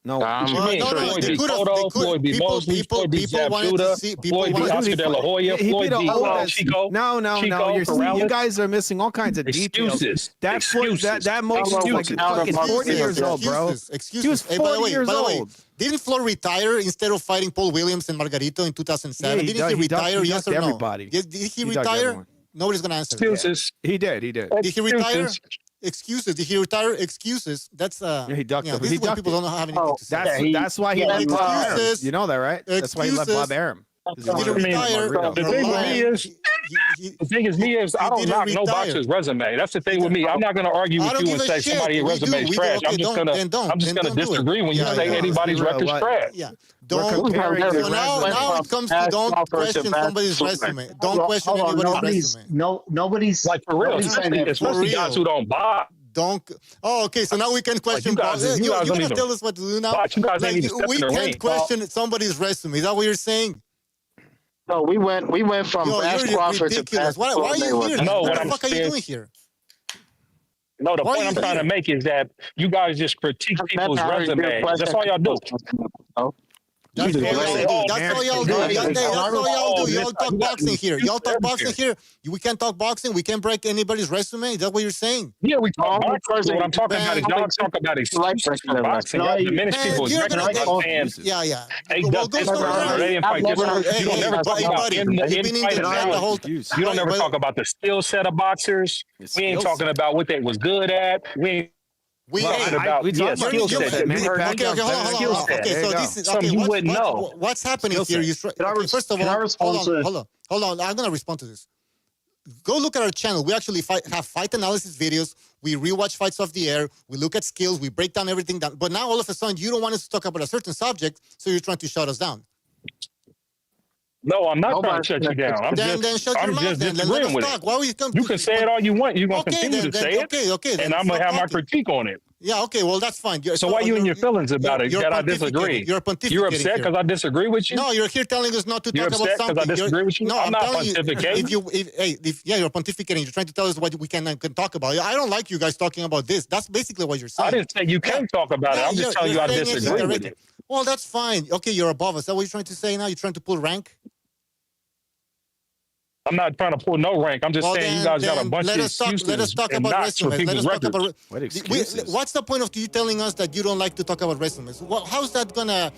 No. What you mean? No, Floyd they beat could have. Cotto, Floyd beat Mosley, Floyd beat wanted to Zapruder, see. People Floyd beat wanted to Oscar see. De La Hoya, He Floyd beat beat all of Chico. No. You Corrales. guys are missing all kinds of details. Excuses. That Floyd, that Mosley was like fucking 40 years old, bro. Excuses. He was 40 years by the way, old. didn't Floyd retire instead of fighting Paul Williams and Margarito in 2007? Yeah, Didn't he retire? He Yes ducked or no? everybody. Did he He ducked retire? everyone. Nobody's gonna answer. Excuses. He did. Did he retire? Excuses. Did he retire? Excuses. That's he ducked. this is when people don't have anything to say. That's why he left Bob Arum. Excuses. You know that, right? That's why he left Bob Arum. He didn't retire. The thing with me is, I don't knock no boxer's resume. That's the thing with me. I'm not going to argue with you and say somebody's resume is trash. I'm just going to disagree when you say anybody's record's trash. Yeah. Don't. So now it comes to don't question somebody's resume. Don't question anybody's resume. Nobody's like for real, especially guys who don't box. Don't. Oh, okay. So now we can question. You're gonna tell us what to do now. We can't question somebody's resume. Is that what you're saying? No, we went from Ash Crawford to Pat. Why are you here? No, what the fuck are you doing here? No, the point I'm trying to make is that you guys just critique people's resumes. That's all y'all do. That's all y'all do. Y'all talk boxing here. Y'all talk boxing here. We can't talk boxing. We can't break anybody's resume. Is that what you're saying? Yeah, we talk boxing. What I'm talking about is y'all talk about excuses for boxing. Y'all diminish people's records. Yeah. They didn't fight this. You don't never talk about in-fight analysis. You don't never talk about the skill set of boxers. We ain't talking about what they was good at. We talking about skill set. Okay, so this is something you wouldn't know. What's happening here? First of all, hold on. I'm gonna respond to this. Go look at our channel. We actually have fight analysis videos. We rewatch fights off the air. We look at skills. We break down everything down. But now all of a sudden you don't want us to talk about a certain subject, so you're trying to shut us down. No, I'm not trying to shut you down. I'm then shut your mouth. Then let us talk. Why you come? You can say it all you want. You're gonna continue to say it. Okay. And I'm gonna have my critique on it. Yeah, okay, well, that's fine. So why are you in your feelings about it that I disagree? You're pontificating. You're upset because I disagree with you? No, you're here telling us not to talk about something. You're upset because I disagree with you? No, I'm not pontificating. You're pontificating. You're trying to tell us what we can talk about. I don't like you guys talking about this. That's basically what you're saying. I didn't say you can't talk about it. I'm just telling you I disagree with it. Well, that's fine. Okay, you're above us. Is that what you're trying to say now? You're trying to pull rank? I'm not trying to pull no rank. I'm just saying you guys got a bunch of excuses. Let us talk about resumes. What excuses? What's the point of you telling us that you don't like to talk about resumes? How's that gonna,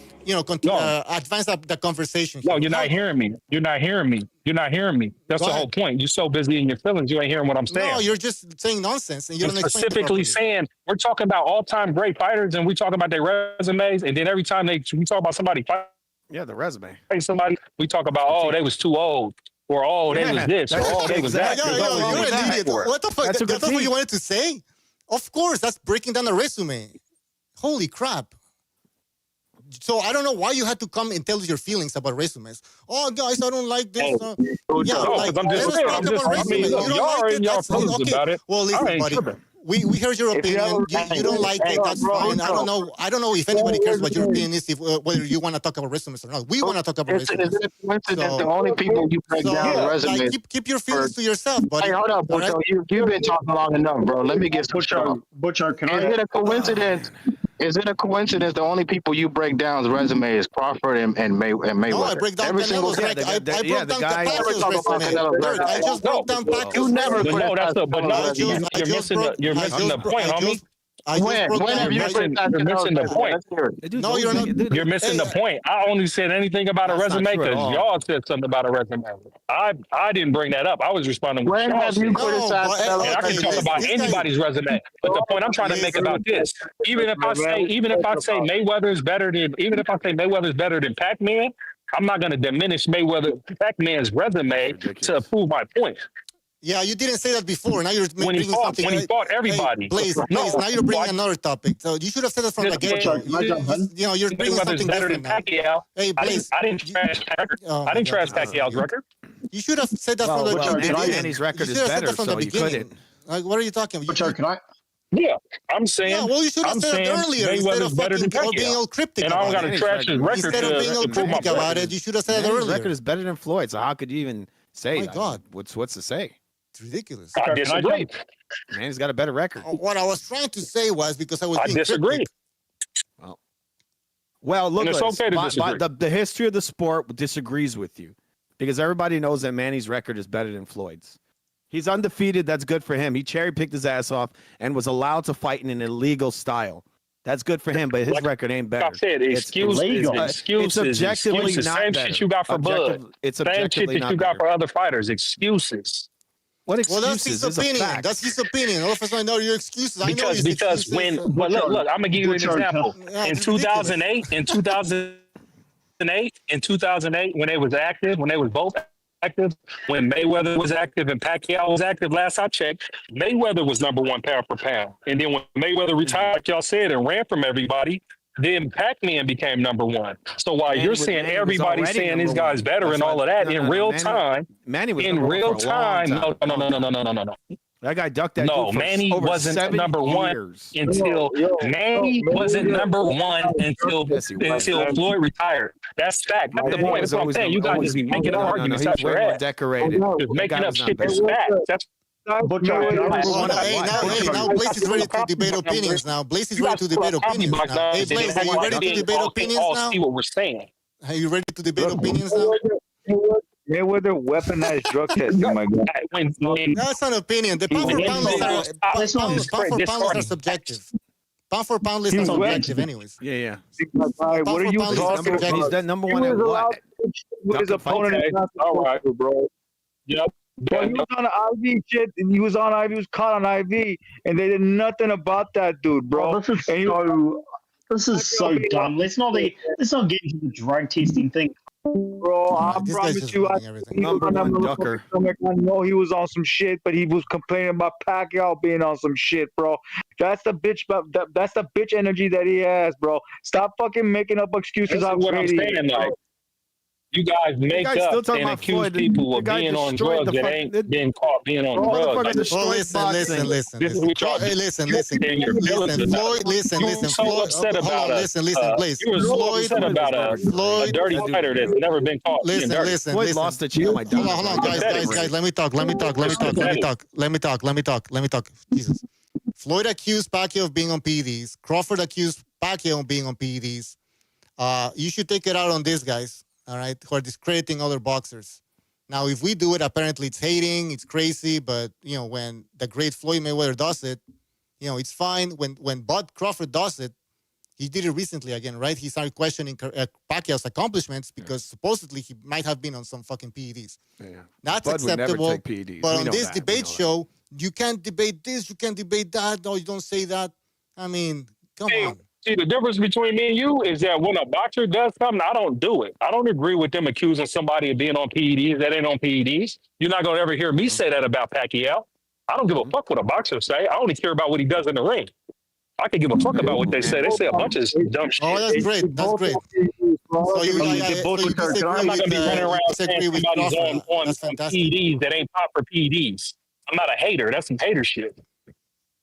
advance the conversation? No, you're not hearing me. You're not hearing me. That's the whole point. You're so busy in your feelings, you ain't hearing what I'm saying. No, you're just saying nonsense, and you I'm don't specifically saying we're talking about all-time great fighters, and we talk about their resumes, and then every time we talk about somebody fight, the resume. Somebody, we talk about they was too old. Or they was this, or they was that. You're an idiot. What the fuck? That's what you wanted to say? Of course, that's breaking down a resume. Holy crap. So I don't know why you had to come and tell us your feelings about resumes. Oh, guys, I don't like this. I'm just saying. You don't like it. Y'all feelings about it. Well, listen, buddy. We heard your opinion. You don't like it. That's fine. I don't know if anybody cares what your opinion is. Whether you want to talk about resumes or not. We want to talk about resumes. Is it coincidence the only people you break down resumes? Keep your feelings to yourself, buddy. Hey, hold up, Butcher. You've been talking long enough, bro. Let me get Butcher, can Is it a coincidence? Is it a coincidence the only people you break down's resume is Crawford and Mayweather? No, I break down every single I broke down Pacquiao's resume. I just broke down Pacquiao's You never. You're missing the point, homie. When have you you're missing the point. No, you're not. You're missing the point. I only said anything about a resume because y'all said something about a resume. I didn't bring that up. I was responding with when have you criticized I can talk about anybody's resume. But the point I'm trying to make about this, even if I say Mayweather is better than Pac-Man, I'm not going to diminish Pac-Man's resume to prove my point. Yeah, you didn't say that before. Now you're bringing something. When he fought everybody. Hey, Blaze, now you're bringing another topic. So you should have said that from the get-go. You're bringing something better different than Pacquiao. Hey, Blaze. I didn't trash Pacquiao's record. You should have said that from the beginning. Manny's record is better, so you couldn't. Like, what are you talking about? Butcher, can I? Yeah, I'm saying. Yeah, well, you should have said it earlier instead of better than being all cryptic and I don't got to trash his record instead of being all cryptic about it. You should have said it earlier. His record is better than Floyd, so how could you even Say, my God, what's to say? it's ridiculous. I disagree. Man, he's got a better record. What I was trying to say was because I was being disagree. cryptic. Well, look, And it's okay to disagree. the history of the sport disagrees with you because everybody knows that Manny's record is better than Floyd's. He's undefeated. That's good for him. He cherry-picked his ass off and was allowed to fight in an illegal style. That's good for him, but his record ain't better. I said, excuses. It's objectively not same better. shit you got for Bud. It's Same shit objectively that not you got better. for other fighters. Excuses. What excuses? Well, that's his It's a opinion. fact. That's his opinion. All of us, I know your excuses. I know Because his because excuses. when but look, I'm gonna give you an example. In 2008, in 2008, when they was active, when they was both active, when Mayweather was active and Pacquiao was active, last I checked, Mayweather was number one pound for pound. And then when Mayweather retired, like y'all said, and ran from everybody, then Pac-Man became number one. So while you're saying everybody's saying this guy's better and all of that, in real time, Manny was in number real one for a long time, time. no. That guy ducked that No, dude for Manny over wasn't 7 number one years. until Manny wasn't number one until Floyd retired. That's fact. That's the point. That's what I'm saying. You guys just be making arguments out your ass. Decorated. Just making up shit that's fact. That's Now Blaze is ready to debate opinions now. Blaze is ready to debate opinions now. Hey, Blaze, are you ready to debate opinions now? See what we're saying. Are you ready to debate opinions now? Mayweather weaponized drug testing, my God. That's an opinion. The pound for pound lists are subjective. Pound for pound lists are subjective, anyways. Yeah. What are you talking about? He's that number one at what? With his opponent, all right, bro. Yep. Bro, he was on IV shit, and he was caught on IV, and they did nothing about that dude, bro. This is so dumb. Let's not get into the drug testing thing. Bro, I promise you, number one ducker. I know he was on some shit, but he was complaining about Pacquiao being on some shit, bro. That's the bitch. That's the bitch energy that he has, bro. Stop fucking making up excuses. That's what I'm saying, like. You guys make up and accuse people of being on drugs that ain't been caught being on drugs. Listen. This is what y'all do. Listen, Floyd, Floyd. Upset about listen, Blaze. You were so upset about a dirty fighter that's never been caught. Listen. Floyd lost the cheat. Hold on, guys. Let me talk. Jesus. Floyd accused Pacquiao of being on PEDs. Crawford accused Pacquiao of being on PEDs. You should take it out on these guys. All right, who are discrediting other boxers. Now, if we do it, apparently it's hating, it's crazy, but, when the great Floyd Mayweather does it, it's fine. When Bud Crawford does it, he did it recently again, right? He started questioning Pacquiao's accomplishments because supposedly he might have been on some fucking PEDs. Yeah. That's Bud acceptable. Would never take PEDs. But on this debate show, you can't debate this, you can't debate that. No, you don't say that. I mean, come on. See, the difference between me and you is that when a boxer does something, I don't do it. I don't agree with them accusing somebody of being on PEDs that ain't on PEDs. You're not going to ever hear me say that about Pacquiao. I don't give a fuck what a boxer say. I only care about what he does in the ring. I can give a fuck about what they say. They say a bunch of dumb shit. Oh, that's great. So I'm not going to be running around saying somebody's on PEDs that ain't pop for PEDs. I'm not a hater. That's some hater shit.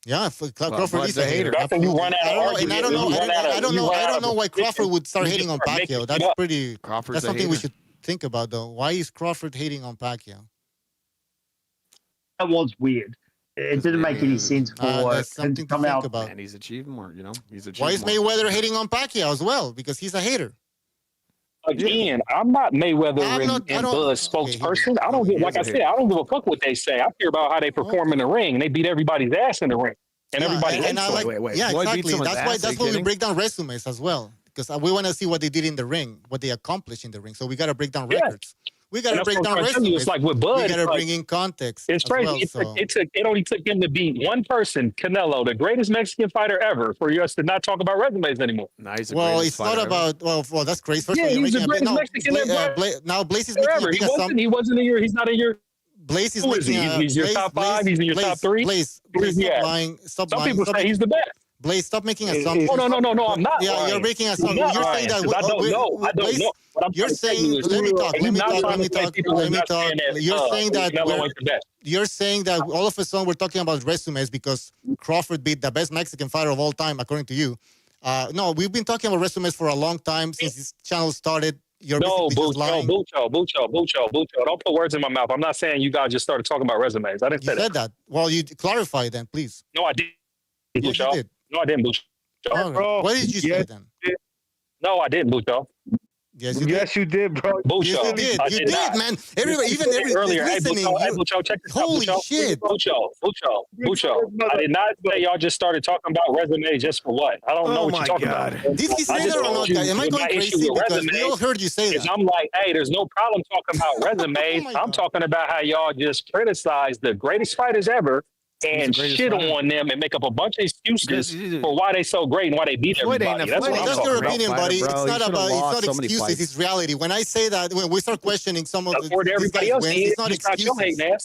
Yeah, Crawford is a hater. That's when you run out of argument. I don't know why Crawford would start hating on Pacquiao. That's pretty. That's something we should think about, though. Why is Crawford hating on Pacquiao? That was weird. It didn't make any sense for him to come out. About. And he's achieved more. He's achieved. Why is Mayweather hating on Pacquiao as well? Because he's a hater. Again, I'm not Mayweather and Bud's spokesperson. I don't give, like I said, I don't give a fuck what they say. I care about how they perform in the ring, and they beat everybody's ass in the ring. And everybody hates them. Yeah, exactly. That's why we break down resumes as well, because we want to see what they did in the ring, what they accomplished in the ring. So we got to break down records. We got to break down resumes. It's like with Bud, we got to bring in context. It's crazy. It only took him to beat one person, Canelo, the greatest Mexican fighter ever, for us to not talk about resumes anymore. Nice. Well, it's not about. Well, that's great. First of all, he's the greatest Mexican ever. Now Blaze is making a big assumption. He wasn't in your. He's not in your. Blaze is making. He's your top five. He's in your top three. Blaze, stop lying. Stop lying. Some people say he's the best. Blaze, stop making assumptions. No, I'm not. Yeah, you're making assumptions. You're saying that. I don't know. You're saying. Let me talk. You're saying that all of a sudden we're talking about resumes because Crawford beat the best Mexican fighter of all time, according to you. No, we've been talking about resumes for a long time since this channel started. You're No, basically just lying. Bucho. Don't put words in my mouth. I'm not saying you guys just started talking about resumes. I didn't You say said that. that. Well, you clarify then, please. No, I didn't, Yes, you Bucho. did. No, I didn't, Bucho. All right. What did you say then? No, I didn't, Bucho. Yes, you did. Yes, you did, bro. Bucho. Yes, you did. I You did did, not. man. Everybody, even earlier. listening. Hey, Bucho, check this out, Holy Bucho. shit. Bucho. I did not say y'all just started talking about resumes just for what? I don't know what you're talking about. Did he say I just that or told not, guys? Am I what going my issue crazy? with Because we all heard you say is that. I'm like, hey, there's no problem talking about resumes. I'm talking about how y'all just criticize the greatest fighters ever and shit on them and make up a bunch of excuses for why they so great and why they beat everybody. That's what I'm That's talking your about. opinion, buddy. It's not excuses. It's reality. When I say that, when we start questioning some of these guys' wins, it's not excuses.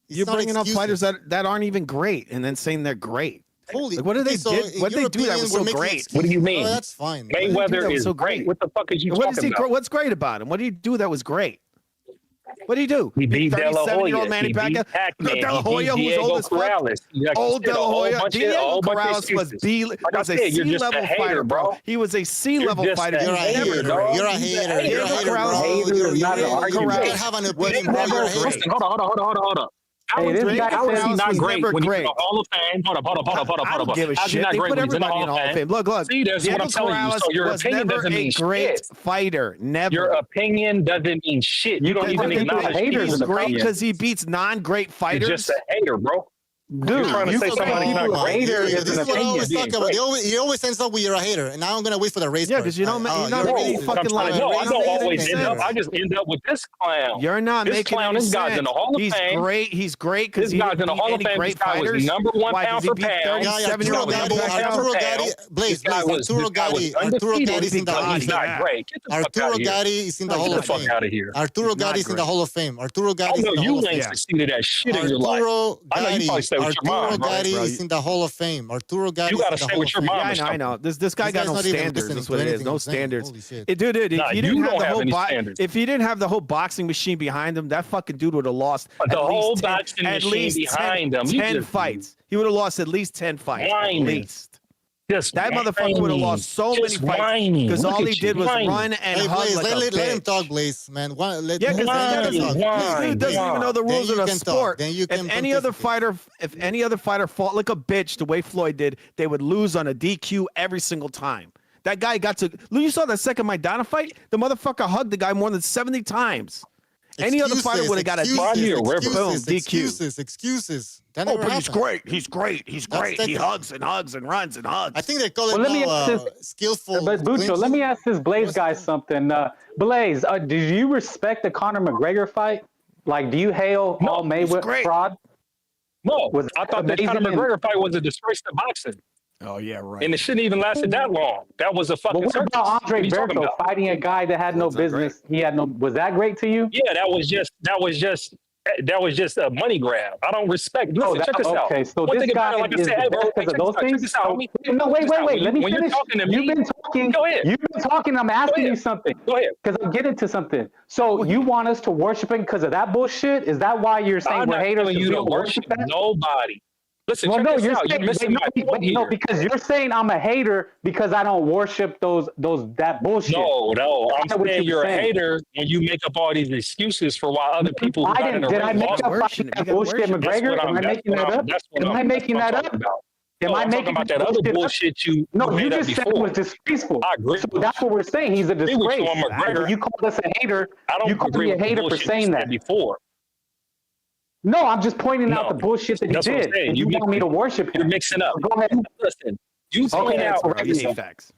You're bringing up fighters that aren't even great and then saying they're great. Holy, like, what did they get? What did they do that was so great? What do you mean? Oh, that's fine. Mayweather is so great. What the fuck is you talking about? What's great about him? What did he do that was great? What did he do? He beat De La Hoya. Manny He beat Pacquiao. Pac-Man. De La Hoya, who's old as fuck. Old De La Hoya. Diego Corrales was a C-level fighter, bro. He was a C-level fighter. You're a hater, dog. You're a hater. You're a hater, bro. You can't have an opinion, bro. You're a hater. Listen, hold on. How is he not great when he's in the Hall of Fame? Hold up. I don't give a shit. They put everybody in the Hall of Fame. Look. See, that's what I'm telling you. So your opinion doesn't mean shit. Great fighter. Never. Your opinion doesn't mean shit. You don't even acknowledge haters. He's great because he beats non-great fighters. You're just a hater, bro. Dude, you're trying to say somebody's not great. This is what I always talk about. He always ends up with you're a hater, and now I'm gonna wait for the race. Yeah, because you don't. You're not really fucking like. No, I don't always end up. I just end up with this clown. You're not this making clown. This guy's in the Hall of Fame. He's great because this guy's in the Hall of Fame. This guy was number one pound for pound. Arturo Gatti is in the Hall of Fame. He's not great. Arturo Gatti is in the Hall of Fame. Out of here. Arturo Gatti is in the Hall of Fame. Arturo Gatti is in the Hall of Fame. You ain't succeeded that shit in your life. I know you probably stay with your mom, bro. Gatti is in the Hall of Fame. Arturo Gatti. You gotta stay with your mom. Yeah, I know. This guy got no standards. That's what it is. No standards. Dude, if you didn't have the whole boxing machine behind him, that fucking dude would have lost the whole boxing machine behind him. 10 fights. He would have lost at least 10 fights. At least. That motherfucker would have lost so many fights because all he did was run and hug like a bitch. Let him talk, Blaze, man. Because this dude doesn't even know the rules of the sport. If any other fighter fought like a bitch the way Floyd did, they would lose on a DQ every single time. That guy got to. You saw that second Maidana fight? The motherfucker hugged the guy more than 70 times. Any other fighter would have got a DQ. Excuses. Oh, but he's great. He's great. He hugs and hugs and runs and hugs. I think they call it skillful. But Bucho, let me ask this Blaze guy something. Blaze, did you respect the Conor McGregor fight? Like, do you hail all Mayweather fraud? No, I thought the Conor McGregor fight was a disgrace to boxing. Oh yeah, right. And it shouldn't even lasted that long. That was a fucking. But what about Andre Berto fighting a guy that had no business? He had no. Was that great to you? Yeah, that was just a money grab. I don't respect. Listen, check this out. Okay, so this guy like I said, because of those things. No, wait. Let me finish. You've been talking. Go ahead. You've been talking. I'm asking you something. Go ahead. Because I'm getting to something. So you want us to worship him because of that bullshit? Is that why you're saying we're haters? You don't worship nobody. Listen, well, no, you're missing my point here. No, because you're saying I'm a hater because I don't worship that bullshit. No, I'm saying you're a hater when you make up all these excuses for why other people. Did I make up that bullshit, McGregor? Am I making that up? Am I making that up? Am I making about that other bullshit you? No, you just said it was disgraceful. I agree. So that's what we're saying. He's a disgrace. You called us a hater. You called me a hater for saying that before. No, I'm just pointing out the bullshit that he did. And you want me to worship him. You're mixing up. Go ahead. Listen, you point out. Facts.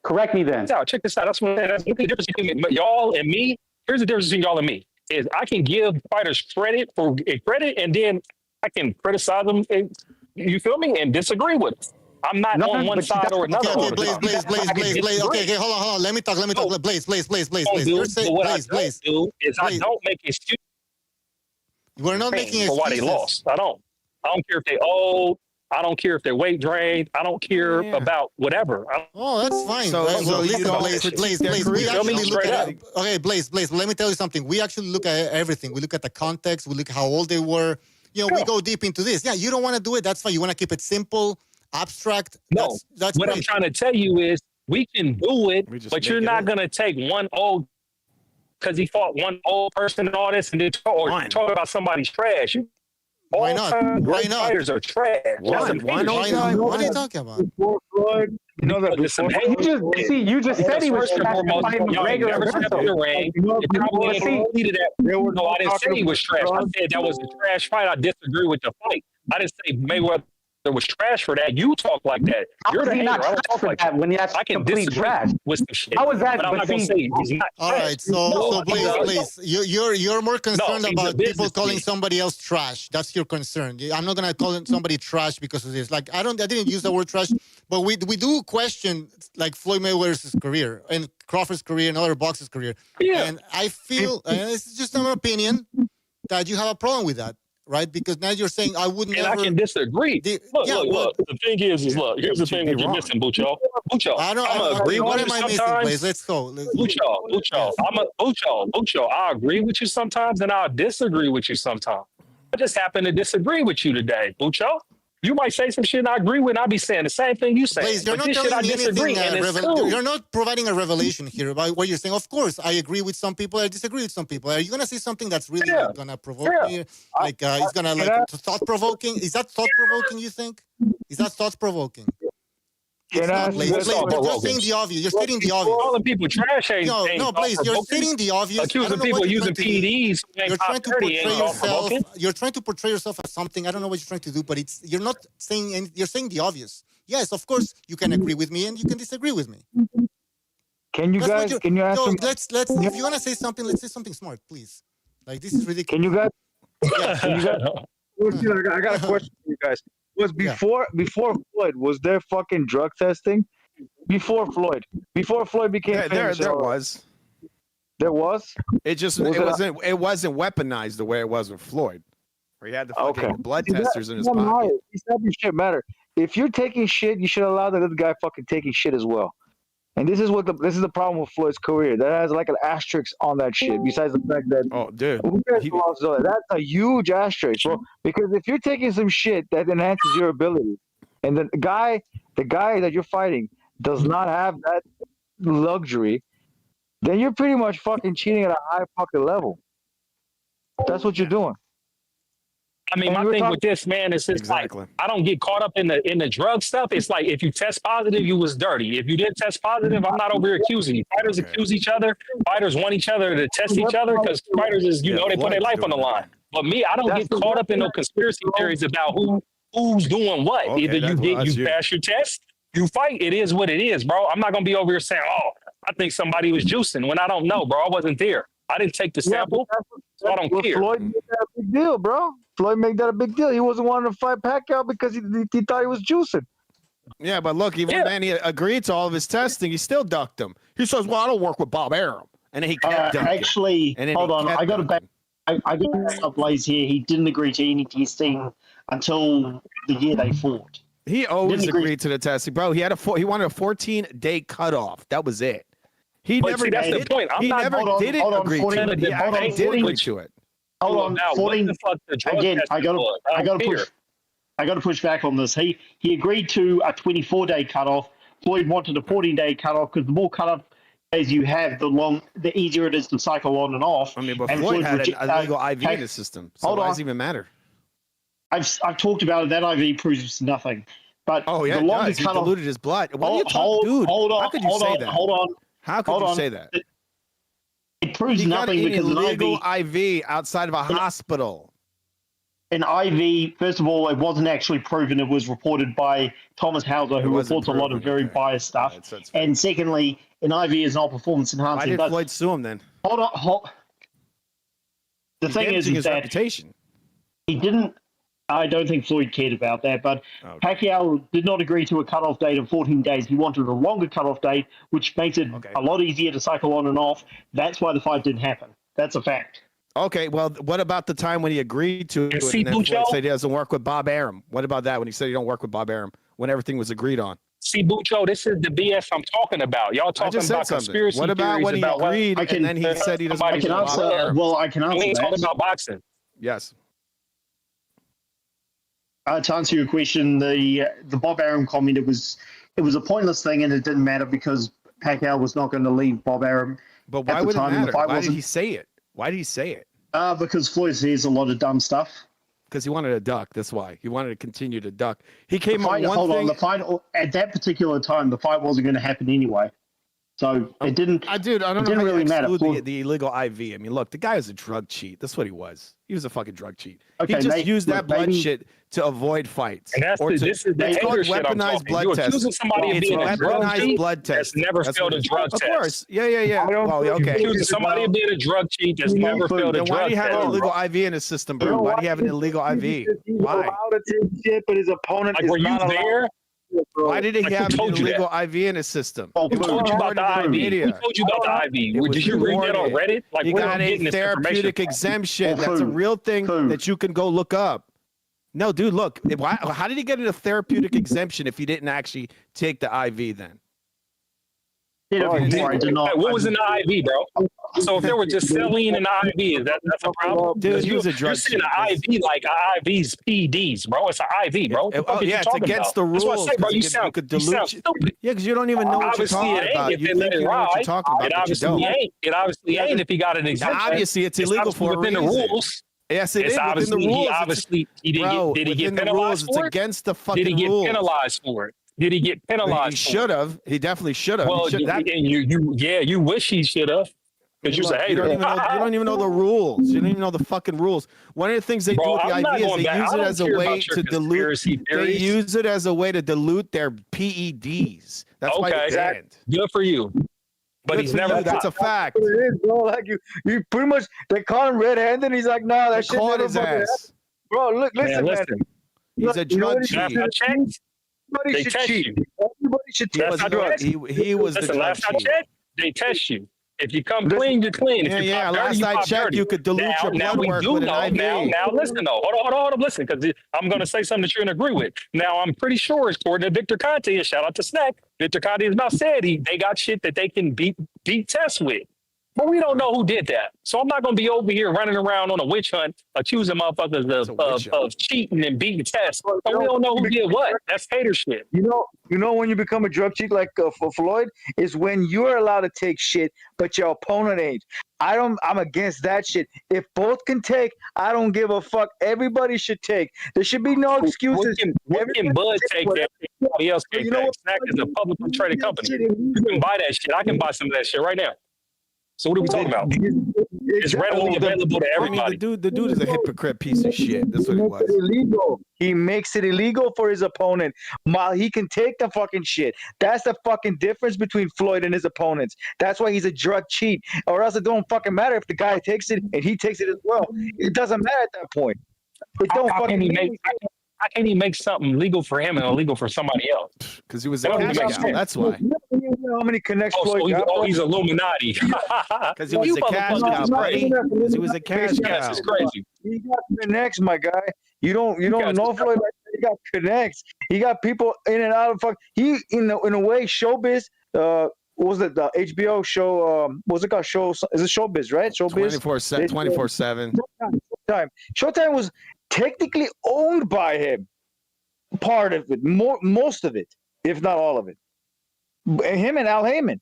Correct me then. Check this out. That's what I'm saying. Look at the difference between y'all and me. Here's the difference between y'all and me. Is I can give fighters credit, and then I can criticize them. You feel me? And disagree with them. I'm not on one side or another. Okay, Blaze. Okay, hold on. Let me talk. Blaze. Blaze. I don't make excuses. We're not making excuses for why they lost. I don't care if they old. I don't care if they're weight drained. I don't care about whatever. That's fine. Blaze, we actually look at it. Okay, Blaze, let me tell you something. We actually look at everything. We look at the context. We look at how old they were. We go deep into this. Yeah, you don't want to do it. That's fine. You want to keep it simple, abstract. No, that's what great. I'm trying to tell you is we can do it, but you're not going to take one old because he fought one old person and all this, and then talk about somebody's trash. Why not? Why not? Fighters are trash. Why not? What are you talking about? Before Floyd, you know that before you just said he was trash to fight McGregor. Never stepped in the ring. You probably ain't needed that. No, I didn't say he was trash. I said that was a trash fight. I disagree with the fight. I didn't say Mayweather was trash for that. You talk like that. You're the hater. I don't talk like that. When that's complete trash. With some shit. How was that? But I'm not gonna say he's not. All right, so please, you're more concerned about people calling somebody else trash. That's your concern. I'm not gonna call somebody trash because of this. Like I didn't use the word trash, but we do question like Floyd Mayweather's career and Crawford's career and other boxers' career. Yeah. And I feel, and this is just an opinion, that you have a problem with that. Right, because now you're saying I would never. And I can disagree. Look. The thing is look. Here's the thing: what you're missing, Bucho. I don't agree. What am I missing, please? Let's go. Bucho. Bucho. I agree with you sometimes, and I'll disagree with you sometimes. I just happen to disagree with you today, Bucho. You might say some shit and I agree with, and I'll be saying the same thing you say. Please, you're not telling me anything. Cool. You're not providing a revelation here about what you're saying. Of course, I agree with some people. I disagree with some people. Are you gonna say something that's really gonna provoke me? Like, it's gonna thought provoking? Is that thought provoking? You think? Is that thought provoking? You're saying the obvious. You're stating the obvious. Calling people trash ain't no, Blaze. You're stating the obvious. Accusing people using PEDs. You're trying to portray yourself. You're trying to portray yourself as something. I don't know what you're trying to do, but you're not saying anything. You're saying the obvious. Yes, of course, you can agree with me and you can disagree with me. Can you guys? Can you ask? Let's. If you wanna say something, let's say something smart, please. Like this is ridiculous. Can you guys? Yeah. Can you guys? I got a question for you guys. Was before Floyd, was there fucking drug testing? Before Floyd became famous, there was. There was? It wasn't weaponized the way it was with Floyd. Where he had the fucking blood testers in his pocket. These type of shit matter. If you're taking shit, you should allow the other guy fucking taking shit as well. And this is the problem with Floyd's career. That has like an asterisk on that shit. Besides the fact that that's a huge asterisk, bro. Because if you're taking some shit that enhances your ability, and the guy that you're fighting does not have that luxury, then you're pretty much fucking cheating at a high fucking level. That's what you're doing. I mean, my thing with this, man, is just like I don't get caught up in the drug stuff. It's like if you test positive, you was dirty. If you didn't test positive, I'm not over here accusing you. Fighters accuse each other. Fighters want each other to test each other because fighters is, they put their life on the line. But me, I don't get caught up in no conspiracy theories about who's doing what. Either you pass your test, you fight. It is what it is, bro. I'm not gonna be over here saying, oh, I think somebody was juicing when I don't know, bro. I wasn't there. I didn't take the sample, so I don't care. Floyd made that a big deal, bro. Floyd made that a big deal. He wasn't wanting to fight Pacquiao because he thought he was juicing. Yeah, but look, even when he agreed to all of his testing, he still ducked him. He says, well, I don't work with Bob Arum. And then he kept ducking. Actually, hold on. I got to back up Blaze here. He didn't agree to any testing until the year they fought. He always agreed to the testing. Bro, he wanted a 14-day cutoff. That was it. He never that's the point. He never did agree to it. He did agree to it. Hold on, 14. Again, I got to push back on this. He agreed to a 24-day cutoff. Floyd wanted a 14-day cutoff because the more cutoff days you have, the easier it is to cycle on and off. I mean, but Floyd had an illegal IV in his system. So why does it even matter? I've talked about it. That IV proves nothing. But the longer he diluted his blood. What are you talking, dude? How could you say that? Hold on. How could you say that? It proves nothing because an illegal IV outside of a hospital. An IV, first of all, it wasn't actually proven. It was reported by Thomas Hauser, who reports a lot of very biased stuff. And secondly, an IV is not performance enhancing. Why did Floyd sue him then? Hold on. The thing is his that reputation. He didn't. I don't think Floyd cared about that, but Pacquiao did not agree to a cutoff date of 14 days. He wanted a longer cutoff date, which makes it a lot easier to cycle on and off. That's why the fight didn't happen. That's a fact. Okay, well, what about the time when he agreed to it and then Floyd said he doesn't work with Bob Arum? What about that when he said he don't work with Bob Arum when everything was agreed on? See, Bucho, this is the BS I'm talking about. Y'all talking about conspiracy What about theories when he agreed and then he said he doesn't work with Bob Arum? Well, I can answer We ain't that. talking about boxing. Yes. To answer your question, the Bob Arum comment, it was a pointless thing, and it didn't matter because Pacquiao was not going to leave Bob Arum. But why would it matter? Why did he say it? Why did he say it? Because Floyd says a lot of dumb stuff. Because he wanted to duck. That's why he wanted to continue to duck. He came on one thing. The fight at that particular time, the fight wasn't going to happen anyway. So it didn't. I don't know. Didn't really matter. The illegal IV. I mean, look, the guy was a drug cheat. That's what he was. He was a fucking drug cheat. Okay, he just used that blood shit to avoid fights. And that's it's called weaponized blood test. Somebody it's being a weaponized blood test. That's never failed a drug test. Of course. Yeah. Well, okay. Accusing somebody of being a drug cheat that's never failed a drug test. Why do you have an illegal IV in his system, bro? Why do you have an illegal IV? Why? Allowed to take shit, but his opponent is not allowed. There? Why did he have an illegal IV in his system? Who told you about the IV? Who told you about the IV? Did you read that on Reddit? Like, you got a therapeutic exemption. That's a real thing that you can go look up. No, dude, look. How did he get a therapeutic exemption if he didn't actually take the IV then? What was in the IV, bro? So if there was just saline in the IV, that's a problem. Dude, he was a drug. You're seeing an IV like IV's PEDs, bro. It's an IV, bro. It's against the rules. That's what I say, bro. You sound stupid. Yeah, because you don't even know what you're talking about. You think you know what you're talking about, but you don't. It obviously ain't if he got an exemption. Obviously, it's illegal for a reason. Within the rules. Yes, it is within the rules. Obviously, did he get penalized for it? It's against the fucking rules. Did he get penalized for it? Did he get penalized? He should have. He definitely should have. Well, you wish he should have. Because you're a hater. You don't even know the rules. You don't even know the fucking rules. One of the things they do with the IV is they use it as a way to dilute. They use it as a way to dilute their PEDs. That's why they banned. Good for you. But he's never. That's a fact. It is, bro. Like you pretty much they caught him red-handed. He's like, nah, that shit never fucking happened. Bro, listen, man. He's a drug cheat. Everybody should cheat. Everybody should cheat. He was the drug cheat. They test you. If you come clean, you're clean. If you pop dirty, last I checked, you could dilute your blood work with an IV. Now listen, though. Hold on, listen, because I'm going to say something that you're going to agree with. Now, I'm pretty sure, according to Victor Conte, and shout out to Snack, Victor Conte has now said they got shit that they can beat tests with. But we don't know who did that. So I'm not going to be over here running around on a witch hunt accusing motherfuckers of cheating and beating tests. But we don't know who did what. That's hater shit. You know when you become a drug cheat like for Floyd is when you're allowed to take shit, but your opponent ain't. I'm against that shit. If both can take, I don't give a fuck. Everybody should take. There should be no excuses. What can Bud take that everybody else take that? Snack is a publicly traded company. You can buy that shit. I can buy some of that shit right now. So what are we talking about? It's readily available to everybody. I mean, the dude is a hypocrite piece of shit. That's what he was. Illegal. He makes it illegal for his opponent while he can take the fucking shit. That's the fucking difference between Floyd and his opponents. That's why he's a drug cheat. Or else it don't fucking matter if the guy takes it and he takes it as well. It doesn't matter at that point. It don't fucking matter. How can he make something legal for him and illegal for somebody else? Because he was a cash cow. That's why. You know how many connects Floyd got? He's Illuminati. Because he was a cash cow, buddy. Because he was a cash cow. That's crazy. He got connects, my guy. You don't know Floyd. He got connects. He got people in and out of fuck. He in a way showbiz. What was it? The HBO show? What's it called? Show? Is it Showbiz? Right? Showbiz. 24/7. Showtime was technically owned by him. Part of it, most of it, if not all of it. Him and Al Heyman.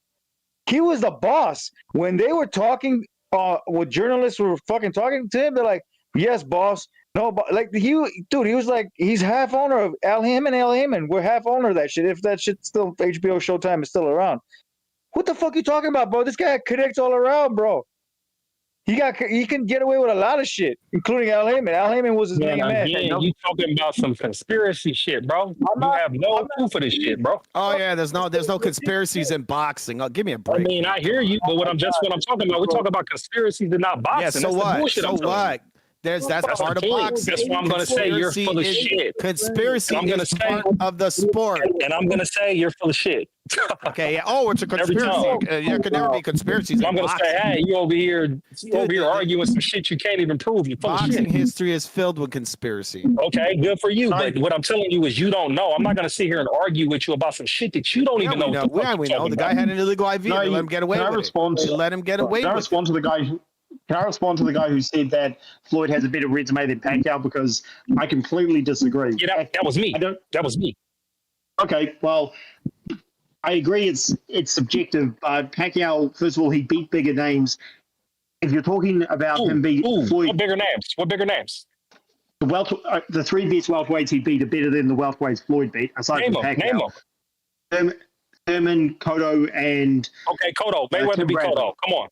He was the boss. When they were talking, when journalists were fucking talking to him, they're like, "Yes, boss." No, but like he was like, he's half owner of him and Al Heyman. We're half owner of that shit. If that shit still HBO Showtime is still around, what the fuck you talking about, bro? This guy connects all around, bro. He can get away with a lot of shit, including Al Heyman. Al Heyman was his main man. You talking about some conspiracy shit, bro? You have no proof of this shit, bro. Oh yeah, there's no conspiracies in boxing. Oh, give me a break. I mean, I hear you, but what I'm talking about. We're talking about conspiracies and not boxing. Yeah, so what? So what? That's part of boxing. That's why I'm going to say you're full of shit. Conspiracy is part of the sport. And I'm going to say you're full of shit. Okay, yeah. Oh, it's a conspiracy. There could never be conspiracies. I'm going to say, hey, you over here arguing some shit you can't even prove. You're full of shit. Boxing history is filled with conspiracy. Okay, good for you. But what I'm telling you is you don't know. I'm not going to sit here and argue with you about some shit that you don't even know. We know. The guy had an illegal IV. They let him get away with it. They let him get away with it. Can I respond to the guy who said that Floyd has a better resume than Pacquiao? Because I completely disagree. Yeah, that was me. That was me. Okay, well, I agree. It's subjective, but Pacquiao, first of all, he beat bigger names. If you're talking about him beating Floyd, what bigger names? What bigger names? The three best welterweights he beat are better than the welterweights Floyd beat, aside Name from them. Pacquiao. Name them. Thurman, Cotto, and Cotto. Mayweather Tim beat Bradley. Cotto. Come on.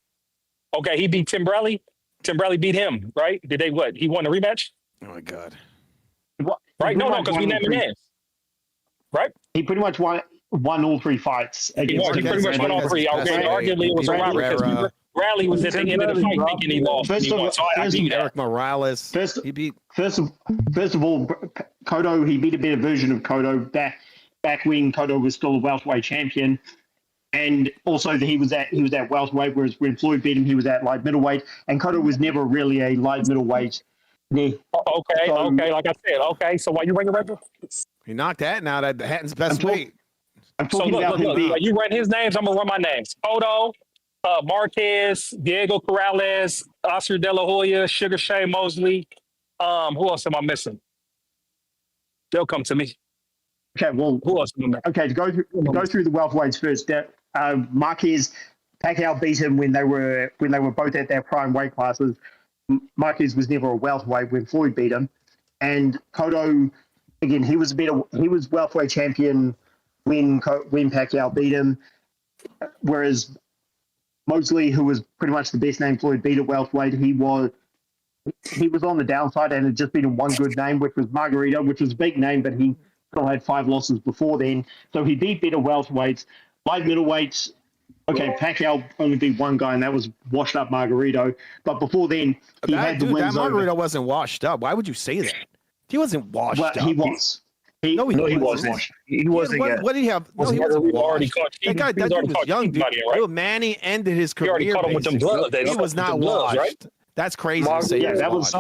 Okay, he beat Tim Bradley. Tim Bradley beat him, right? Did they what? He won the rematch? Oh my god. Right? No, because we named names. Right? He pretty much won all three fights. He pretty much won all three. Okay, arguably it was a robbery because Bradley was at the end of the fight thinking he lost. Eric Morales. He beat. First of all, Cotto. He beat a better version of Cotto back when Cotto was still a welterweight champion, and also he was at welterweight. Whereas when Floyd beat him, he was at light middleweight, and Cotto was never really a light middleweight. Yeah. Okay. Like I said, okay. So why you bring a record? He knocked Hatton out at Hatton's best weight. I'm talking about look. You run his names. I'm gonna run my names. Cotto, Marquez, Diego Corrales, Oscar De La Hoya, Sugar Shane Mosley. Who else am I missing? They'll come to me. Okay, well, who else? Okay, to go through the welterweights first. Marquez, Pacquiao beat him when they were both at their prime weight classes. Marquez was never a welterweight when Floyd beat him, and Cotto, again, he was welterweight champion when Pacquiao beat him, whereas Mosley, who was pretty much the best name Floyd beat at welterweight, he was on the downside and had just beaten one good name, which was Margarito, which was a big name, but he still had 5 losses before then. So he beat better welterweights. Light middleweights, okay, Pacquiao only beat one guy, and that was washed up Margarito. But before then, he had the wins that Margarito over. wasn't washed up. Why would you say that? He wasn't washed up. He was. He wasn't. He wasn't. What did he have? No, he wasn't washed. That dude was young, dude. Dude, Manny ended his career. He already caught him with them gloves. He was not washed. Right? That's crazy to say. Yeah, that was.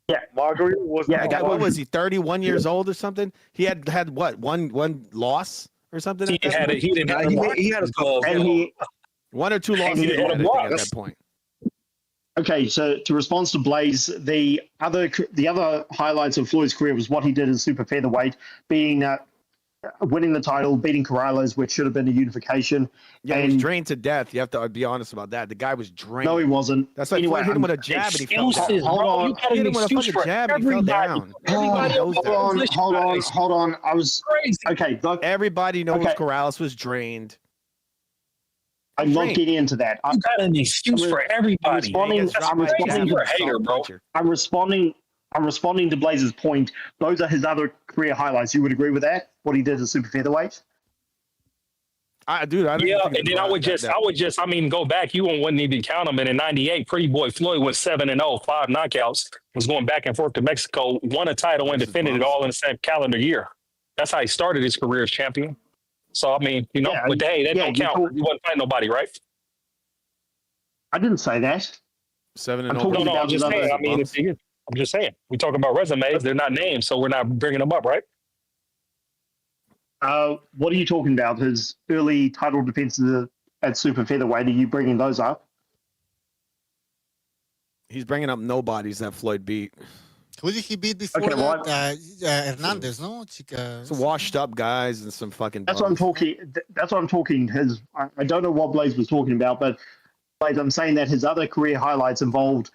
Yeah, Margarito was. Yeah, what was he? 31 years old or something? He had what? One loss or something. He had a couple. And one or two losses at that point. Okay, so to respond to Blaze, the other highlights of Floyd's career was what he did in super featherweight, winning the title, beating Corrales, which should have been a unification. Yeah, he was drained to death. You have to be honest about that. The guy was drained. No, he wasn't. That's like Floyd hit him with a jab and he fell down. Hold on. Hit him with a fucking jab and he fell down. Hold on. I was crazy. Okay, look, everybody knows Corrales was drained. I'm not getting into that. You got an excuse for everybody. You're a hater, bro. I'm responding to Blaze's point. Those are his other career highlights. You would agree with that? What he did as super featherweight? And then I would just go back. You wouldn't even count him. And in '98, Pretty Boy Floyd was 7-0, 5 knockouts. Was going back and forth to Mexico, won a title and defended it all in the same calendar year. That's how he started his career as champion. So I mean, that don't count. You wasn't fighting nobody, right? I didn't say that. 7-0. I'm just saying. I'm just saying. We're talking about resumes. They're not names, so we're not bringing them up, right? What are you talking about? His early title defenses at super featherweight. Are you bringing those up? He's bringing up nobodies that Floyd beat. Who did he beat before that? Hernandez, no? Some washed up guys and some fucking. That's what I'm talking. That's what I'm talking. I don't know what Blaze was talking about, but Blaze, I'm saying that his other career highlights involved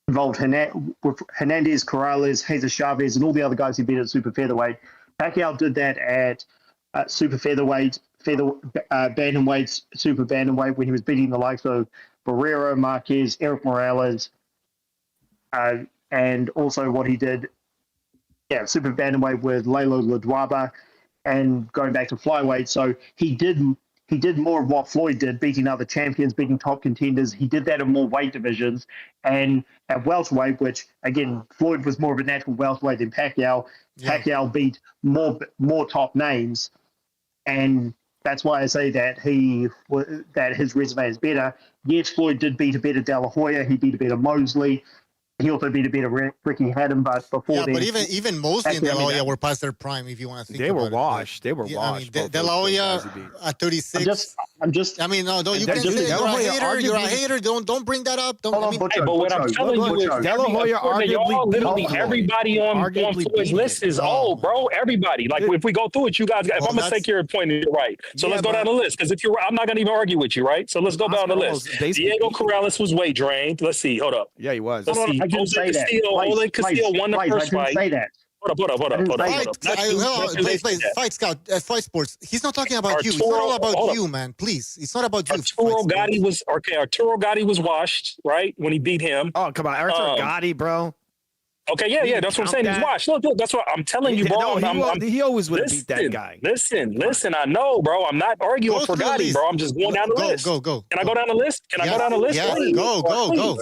Hernandez, Corrales, Jesus Chavez, and all the other guys he beat at super featherweight. Pacquiao did that at super featherweight, bantamweight, super bantamweight when he was beating the likes of Barrera, Marquez, Eric Morales. And also what he did, super bantamweight with Lalo Ladwaba, and going back to flyweight. So he did more of what Floyd did, beating other champions, beating top contenders. He did that in more weight divisions. And at welterweight, which again, Floyd was more of a natural welterweight than Pacquiao. Yeah. Pacquiao beat more top names, and that's why I say that his resume is better. Yes, Floyd did beat a better De La Hoya. He beat a better Mosley. he also beat a bit of Ricky Hatton, but before yeah, then, but even Mosley and De La Hoya were past their prime. If you want to think They were about washed. They were it. I mean, washed. De La Hoya at 36. I'm just. I mean, no, you De- can De say La you're a Hoya hater. You're a arguably- hater. Don't bring that up. Don't. Hold I on, mean, Butcho, but what I'm Butcho, telling you is, Butcho. De La Hoya according to arguably y'all, beat literally Floyd. everybody on Arguably Floyd's beat list him. is old, bro. Everybody. Like, if we go through it, you guys, if Well, I'm going to that's- take your point, you're right. So Yeah, let's go down the list. Because if you're, I'm not going to even argue with you, right? So let's go down the Oscar list. almost basically Diego beat him. Corrales was weight drained. Let's see. Hold up. Yeah, he was. Let's see. I didn't Jose say that. Castillo, Ole Castillo won the I first didn't fight. say that. Hold up. I didn't say Fight, that. Not you. Not you. They said that. Fight Scout, Fight Sports. He's not talking about you. It's Arturo- not all about hold up. you, man. Please, it's not about you. Arturo Fight Gotti Sports. was okay. Arturo Gotti was washed, right, when he beat him. Oh, come on. Arturo Gotti, bro. Okay, yeah, that's what I'm saying. He's washed. Look, that's what I'm telling you, bro. No, he always would have beat that guy. Listen. I know, bro. I'm not arguing Go for through the Gotti, list. bro. I'm just going down the list. Go. Can I go down the list? Can I go down the list? Yes, Please? go.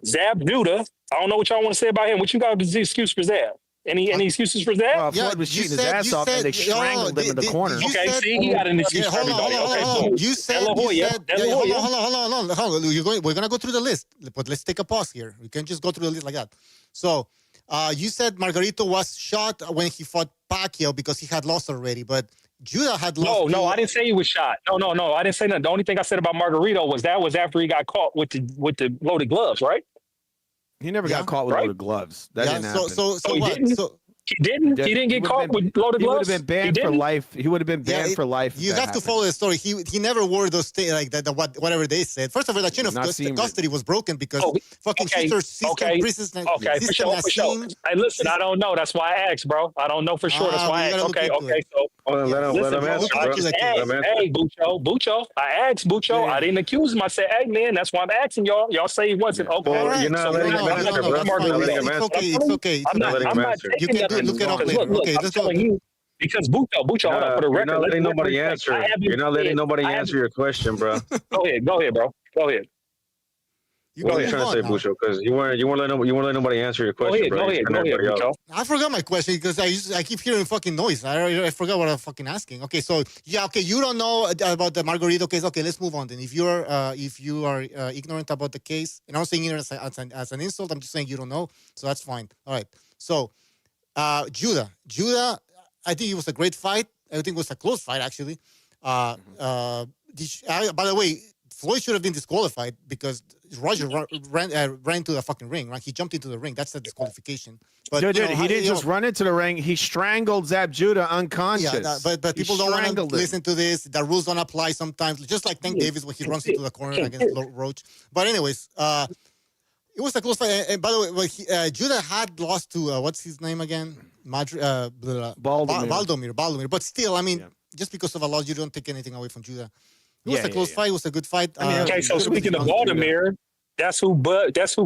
Zab Judah. I don't know what y'all want to say about him. What you got to excuse for Zab? Any excuses for Zab? Floyd was you shooting his ass off, and they strangled him in the corner. Okay, see, he got an excuse for everybody. Okay, cool. You said, hold on. We're gonna go through the list, but let's take a pause here. We can't just go through the list like that. So, you said Margarito was shot when he fought Pacquiao because he had lost already, but Judah had lost. No, I didn't say he was shot. No, I didn't say that. The only thing I said about Margarito was after he got caught with the loaded gloves, right? He never got caught with loaded gloves. That didn't happen. So he what? didn't? So he didn't. He didn't get caught with loaded He would gloves. have been banned for life. He would have been banned for life. You have to follow the story. He never wore those things like that. Whatever they said. First of all, the chain of custody was broken because fucking sister, princess, for sure. Hey, listen, I don't know. That's why I asked, bro. I don't know for sure. That's why I asked. Okay. So let him answer, bro. Hey, Bucho. I asked Bucho. I didn't accuse him. I said, hey, man, that's why I'm asking y'all. Y'all say he wasn't. Okay. Well, you're not letting him answer, bro. It's okay. I'm not you can look it up later. Okay, I'm telling you. Because Bucho, hold up, for the record. You're not letting nobody answer. You're not letting nobody answer your question, bro. Go ahead, bro. Go ahead. What are you trying to say, Bucho? Because you weren't letting nobody answer your question, bro. Go ahead, Bucho. I forgot my question because I keep hearing fucking noise. I forgot what I'm fucking asking. Okay, so you don't know about the Margarito case. Okay, let's move on then. If you are ignorant about the case, and I'm not saying ignorant as an insult, I'm just saying you don't know. So that's fine. All right. So Judah, I think it was a great fight. I think it was a close fight actually. By the way, Floyd should have been disqualified because Roger ran to the fucking ring. Right, he jumped into the ring. That's a disqualification. But dude, he didn't just run into the ring. He strangled Zab Judah unconscious. Yeah, but people don't want to listen to this. The rules don't apply sometimes. Just like Tank Davis when he runs into the corner against Roach. But anyways, it was a close fight. And by the way, Judah had lost to what's his name again? Baldomir. But still, I mean, just because of a loss, you don't take anything away from Judah. It was a close fight. It was a good fight. Okay, so speaking of Baldomir, that's who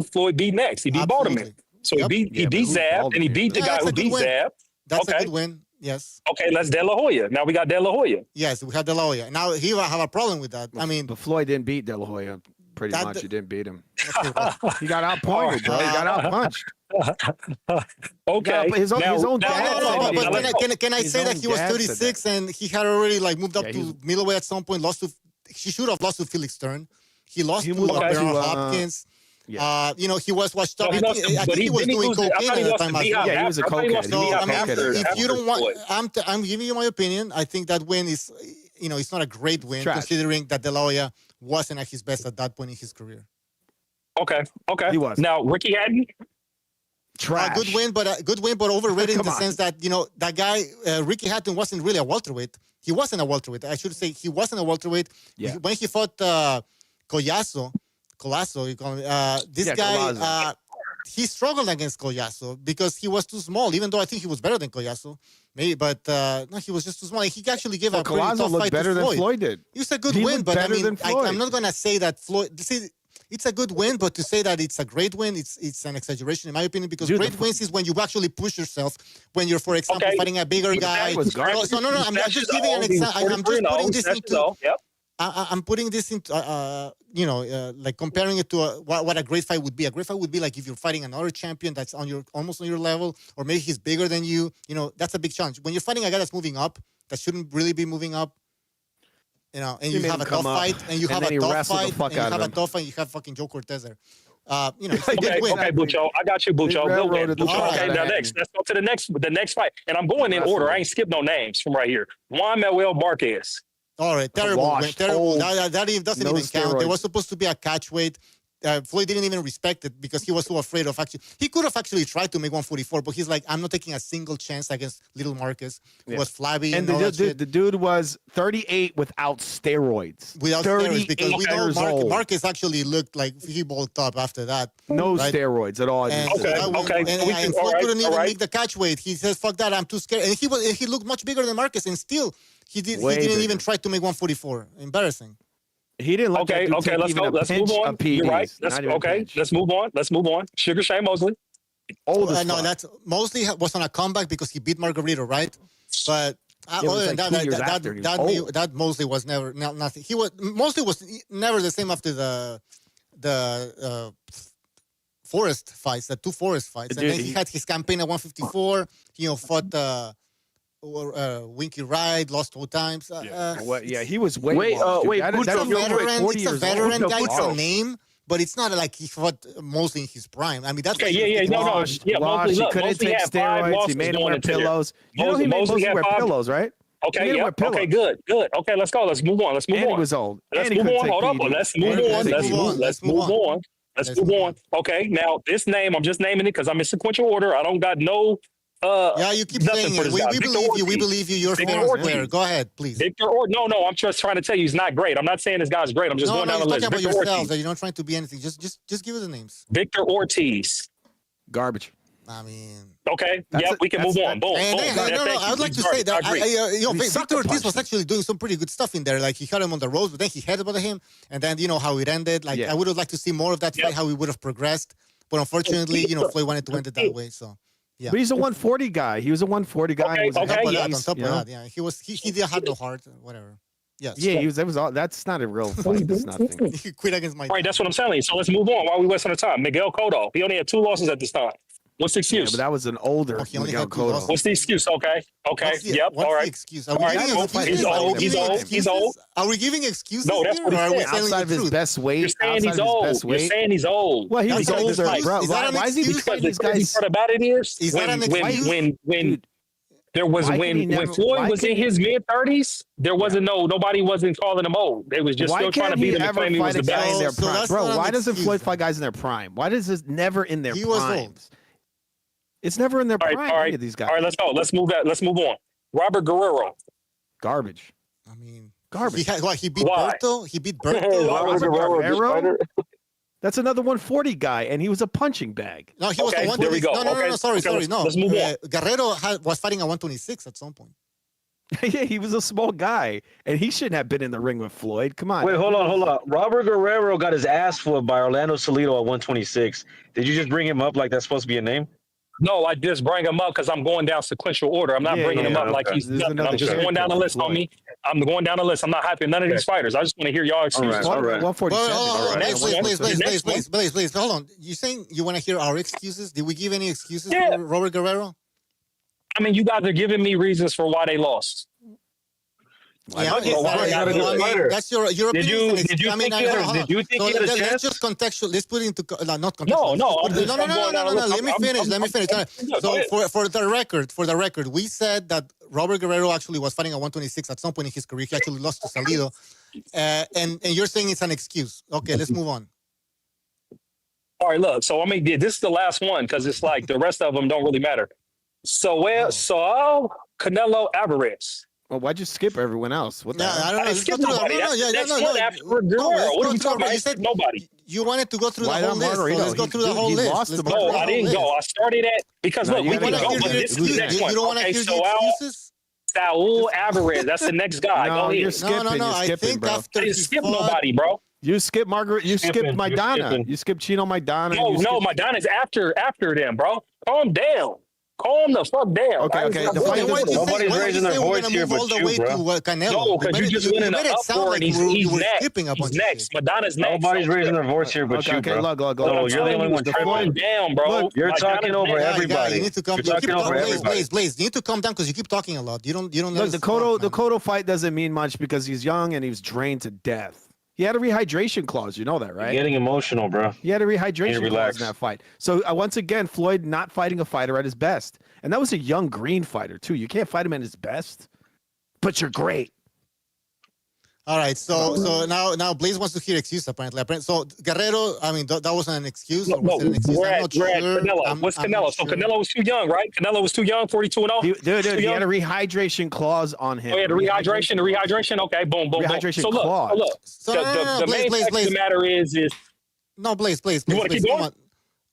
Floyd beat next. He beat Baldomir. So he beat Zab, and he beat the guy who beat Zab. That's a good win. Yes. Okay, let's De La Hoya. Now we got De La Hoya. Yes, we have De La Hoya. Now he will have a problem with that. I mean, but Floyd didn't beat De La Hoya. Pretty much, he didn't beat him. He got outpointed, bro. He got outpunched. Okay. His own dad. But can I say that he was 36 and he had already moved up to middleweight at some point? He should have lost to Felix Stern. He lost to Bernard Hopkins. Yeah. He was washed up. I think he was doing cocaine at the time. Yeah, he was a cokehead. So, if you don't want, I'm giving you my opinion. I think that win is, it's not a great win considering that De La Hoya wasn't at his best at that point in his career. Okay. He was. Now Ricky Hatton. Trash. Good win, but overrated in the sense that that guy Ricky Hatton wasn't really a welterweight. He wasn't a welterweight. I should say he wasn't a welterweight. Yeah. When he fought Collazo, this guy he struggled against Collazo because he was too small. Even though I think he was better than Collazo, maybe, but no, he was just too small. He actually gave a pretty tough fight better to Floyd. Than Floyd did. It was a good win, but I mean, I'm not gonna say that Floyd. See, it's a good win, but to say that it's a great win, it's an exaggeration in my opinion. Because great wins is when you actually push yourself. When you're, for example, fighting a bigger guy. So no, I'm just giving an example. I'm just putting this into. I'm putting this into, like comparing it to what a great fight would be. A great fight would be like if you're fighting another champion that's almost on your level, or maybe he's bigger than you. That's a big challenge. When you're fighting a guy that's moving up, that shouldn't really be moving up. And you have a tough fight, and you have a tough fight, and you have a tough fight, you have fucking Joe Cortez there. Okay, Bucho. I got you, Bucho. Good win. Bucho. Okay, now next. Let's go to the next fight. And I'm going in order. I ain't skipped no names from right here. Juan Manuel Marquez. All right, terrible. Terrible. That doesn't even count. There was supposed to be a catch weight. Floyd didn't even respect it because he was so afraid of actually. He could have actually tried to make 144, but he's like, I'm not taking a single chance against little Marcus, who was flabby. And the dude was 38 without steroids. Without steroids, because we know Marcus actually looked like he bulked up after that. No steroids at all. And Floyd couldn't even make the catch weight. He says, "Fuck that, I'm too scared." And he looked much bigger than Marcus, and still he didn't even try to make 144. Embarrassing. He didn't let that dude take let's go. Let's move on. You're right. Let's move on. Let's move on. Sugar Shane Mosley. No, that's Mosley was on a comeback because he beat Margarito, right? But other than that Mosley was never nothing. Mosley was never the same after the Forest fights, the two Forest fights, and then he had his campaign at 154. Fought. Winky Ride, lost 2 times. He was way. It's a veteran guy. It's a name, but it's not like he fought mostly in his prime. I mean, that's He couldn't take steroids. He made him wear pillows. You know, he made Mosley wear pillows, right? Okay, okay, good. Okay, let's go. Let's move on. He was old. Let's move on. Hold up. Let's move on. Okay, now this name, I'm just naming it because I'm in sequential order. I don't got no. You keep saying it. We believe you. We believe you. You're a player. Go ahead, please. No. I'm just trying to tell you he's not great. I'm not saying this guy's great. I'm just going down the list. Talking about yourselves. You're not trying to be anything. Just give us the names. Victor Ortiz. Garbage. I mean. Okay. We can move on. Boom. I would like to say that Victor Ortiz was actually doing some pretty good stuff in there. Like he had him on the ropes, but then he headbutted him, and then how it ended. Like I would have liked to see more of that fight, how we would have progressed. But unfortunately, Floyd wanted to end it that way. So. Yeah. But he's a 140 guy. He was a 140 guy. On top of that, he did had no heart, whatever. Yes. Yeah, that's not a real fight. That's nothing. He quit against my. All right, that's what I'm telling you. So let's move on while we waste our time. Miguel Cotto. He only had 2 losses at this time. What's the excuse? But that was an older Miguel Cotto. What's the excuse? Okay. Yep. All right. Excuse? Are we giving excuses? He's old. Are we giving excuses? No, that's what he's saying. Outside of his best weight. You're saying he's old. You're saying he's old. Well, he was older, bro. Why is he because these guys? The part about it is when there was when Floyd was in his mid-30s, there wasn't nobody wasn't calling him old. They was just still trying to beat him and claim he was the best. Bro, why doesn't Floyd fight guys in their prime? Why does this never in their primes? It's never in their prime. Any of these guys. All right, let's go. Let's move on. Robert Guerrero. Garbage. I mean, garbage. He beat Berto. He beat Berto. Robert Guerrero. That's another 140 guy, and he was a punching bag. No, he was the one. There we go. No, sorry. Let's move on. Guerrero was fighting at 126 at some point. Yeah, he was a small guy, and he shouldn't have been in the ring with Floyd. Come on. Wait, hold on. Robert Guerrero got his ass whooped by Orlando Salido at 126. Did you just bring him up like that's supposed to be a name? No, I just bring him up because I'm going down sequential order. I'm not bringing him up like he's nothing. I'm just going down the list, homie. I'm going down the list. I'm not hyping none of these fighters. I just want to hear y'all excuses. All right. 147. Please. Hold on. You saying you want to hear our excuses? Did we give any excuses for Robert Guerrero? I mean, you guys are giving me reasons for why they lost. That's your opinion. Did you think he had a chance? Let's just contextual. Let's put it into not contextual. No. Let me finish. So for the record, we said that Robert Guerrero actually was fighting at 126 at some point in his career. He actually lost to Salido, and you're saying it's an excuse. Okay, let's move on. All right, look. So I mean, this is the last one because it's like the rest of them don't really matter. So Canelo Alvarez. Well, why'd you skip everyone else? What the I don't know. Skip nobody. Next one after Guerrero. What are we talking about? You said nobody. You wanted to go through the whole list. So let's go through the whole list. No, I didn't go. I started at because look, we can go, but this is the next one. You don't want to hear the excuses? Saul Alvarez. That's the next guy. Go ahead. You're skipping. No. I think I didn't skip nobody, bro. You skipped Margaret. You skipped Maidana. You skipped Chino Maidana. No, Maidana's after them, bro. Calm down. Calm the fuck down. Okay. Nobody's raising their voice here but you, bro. No, because you just went in an uproar and he's next. He's next. Madonna's next. Nobody's raising their voice here but you, bro. Look. You're the only one calm down, bro. You're talking over everybody. You need to come down. Blaze, you need to calm down because you keep talking a lot. You don't. Look, the Cotto fight doesn't mean much because he's young and he was drained to death. He had a rehydration clause. You know that, right? You're getting emotional, bro. He had a rehydration clause in that fight. So once again, Floyd not fighting a fighter at his best. And that was a young green fighter, too. You can't fight him at his best, but you're great. All right, so now Blaze wants to hear excuse apparently. So Guerrero, I mean, that wasn't an excuse. Or was it an excuse? We're at Canelo. What's Canelo? So Canelo was too young, right? Canelo was too young, 42-0. Dude, he had a rehydration clause on him. Oh, yeah, the rehydration. Okay, boom, boom, rehydration boom. So look, the main fact of the matter is no, Blaze. You want to keep going?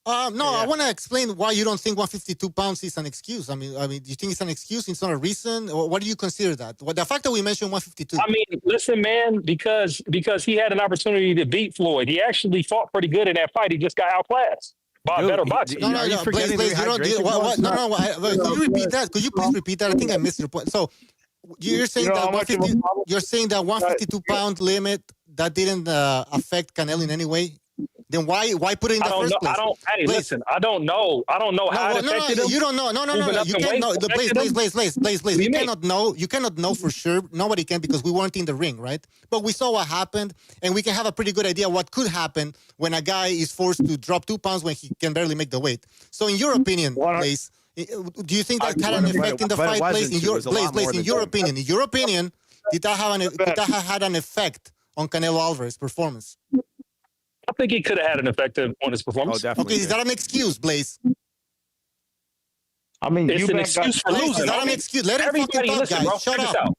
I want to explain why you don't think 152 pounds is an excuse. I mean, do you think it's an excuse? It's not a reason? Or what do you consider that? The fact that we mentioned 152. I mean, listen, man, because he had an opportunity to beat Floyd. He actually fought pretty good in that fight. He just got outclassed by a better boxer. No, Blaze, you don't. Could you repeat that? Could you please repeat that? I think I missed your point. So you're saying you're saying that 152 pound limit that didn't affect Canelo in any way? Then why put it in the first place? Listen, I don't know how it affected him. You don't know. No. You can't know. Blaze. You cannot know for sure. Nobody can because we weren't in the ring, right? But we saw what happened, and we can have a pretty good idea what could happen when a guy is forced to drop 2 pounds when he can barely make the weight. So in your opinion, Blaze, do you think that had an effect in the fight, Blaze? In your opinion, did that have had an effect on Canelo Alvarez's performance? I think he could have had an effect on his performance. Oh, definitely. Okay, is that an excuse, Blaze? I mean, it's an excuse for losing. Is that an excuse? Let him fucking talk, guys. Bro, Shut up.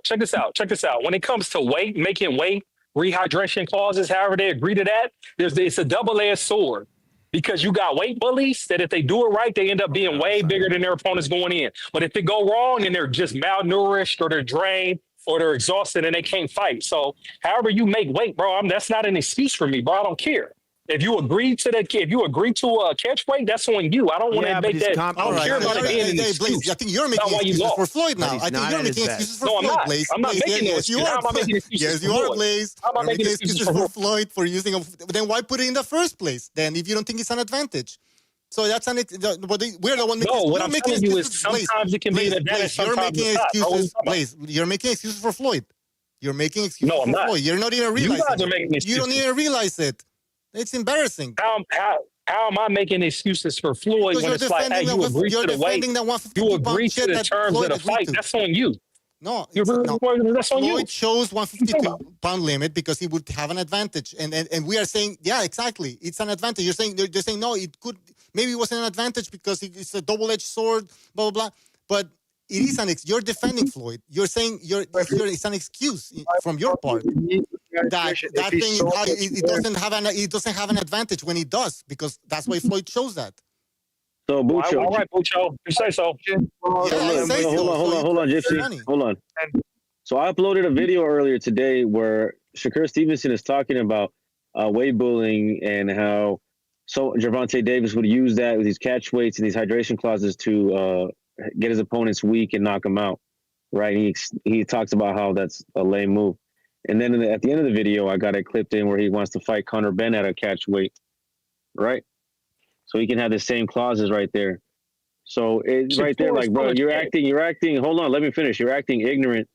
Check this out. When it comes to making weight, rehydration clauses, however they agree to that, it's a double-edged sword. Because you got weight bullies that if they do it right, they end up being way bigger than their opponents going in. But if it go wrong and they're just malnourished or they're drained, or they're exhausted and they can't fight. So however you make weight, bro, that's not an excuse for me, bro. I don't care. If you agree to catch weight, that's on you. I don't want to make that. I don't care about it being an excuse. I think you're making excuses for Floyd now. I think you're making excuses for Floyd, Blaze. I'm not making excuses. Yes, you are, Blaze. You're making excuses for Floyd for using. Then why put it in the first place? Then if you don't think it's an advantage. So that's we're the one making. No, what I'm telling you is sometimes it can be an advantage. You're making excuses, Blaze. You're making excuses for Floyd. You're making excuses for Floyd. You're not even realizing. You guys are making excuses. You don't even realize it. It's embarrassing. How am I making excuses for Floyd when it's like, hey, you agree to the weight, you agree to the terms of the fight? That's on you. No, that's on you. Floyd chose 152-pound limit because he would have an advantage, and we are saying, yeah, exactly, it's an advantage. They're saying no, it could maybe it wasn't an advantage because it's a double-edged sword, blah blah blah. But it is you're defending Floyd. You're saying it's an excuse from your part. That thing it doesn't have an advantage when it does because that's why Floyd chose that. So Bucho, all right, Bucho, you say so. Hold on, Gypsy. Hold on. So I uploaded a video earlier today where Shakur Stevenson is talking about weight bullying and how Gervonta Davis would use that with these catch weights and these hydration clauses to get his opponents weak and knock them out. Right? He talks about how that's a lame move. And then at the end of the video, I got it clipped in where he wants to fight Conor Benn at a catch weight. Right? So he can have the same clauses right there. So it's right there, like, bro, you're acting, hold on, let me finish. You're acting ignorant,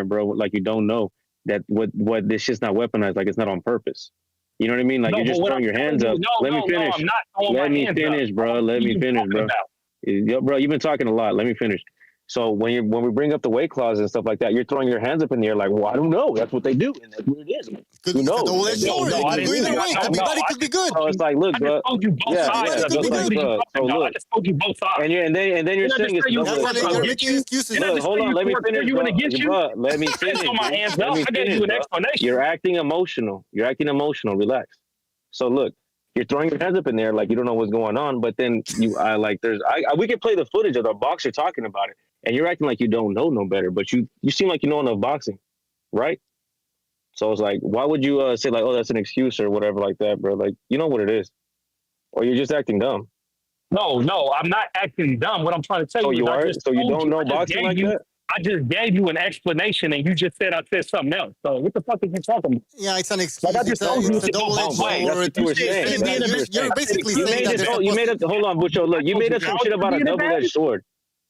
bro, like you don't know that what this shit's not weaponized, like it's not on purpose. You know what I mean? Like you're just throwing your hands up. Let me finish. Let me finish, bro. Let me finish, bro. Yo, bro, you've been talking a lot. Let me finish. So when we bring up the weight clause and stuff like that, you're throwing your hands up in the air like, well, I don't know. That's what they do, and that's what it is. Who knows? Everybody could be good. So it's like, look, bro. I just told you both sides. I just told you both sides. And then you're saying it's you're making excuses. Hold on, let me finish. Let me finish. I gave you an explanation. You're acting emotional. Relax. So look. You're throwing your hands up in there like you don't know what's going on, but then we can play the footage of the boxer talking about it, and you're acting like you don't know no better, but you seem like you know enough boxing, right? So it's like, why would you say like, oh, that's an excuse or whatever like that, bro? Like, you know what it is, or you're just acting dumb. No, I'm not acting dumb. What I'm trying to tell you. Oh, you are? So you don't know boxing like that? I just gave you an explanation, and you just said I said something else. So what the fuck are you talking about? Yeah, it's an excuse. Like it's a double-edged sword. You're basically saying that. You made it. Hold on, Bucho. Look, you made up some shit about a double-edged sword.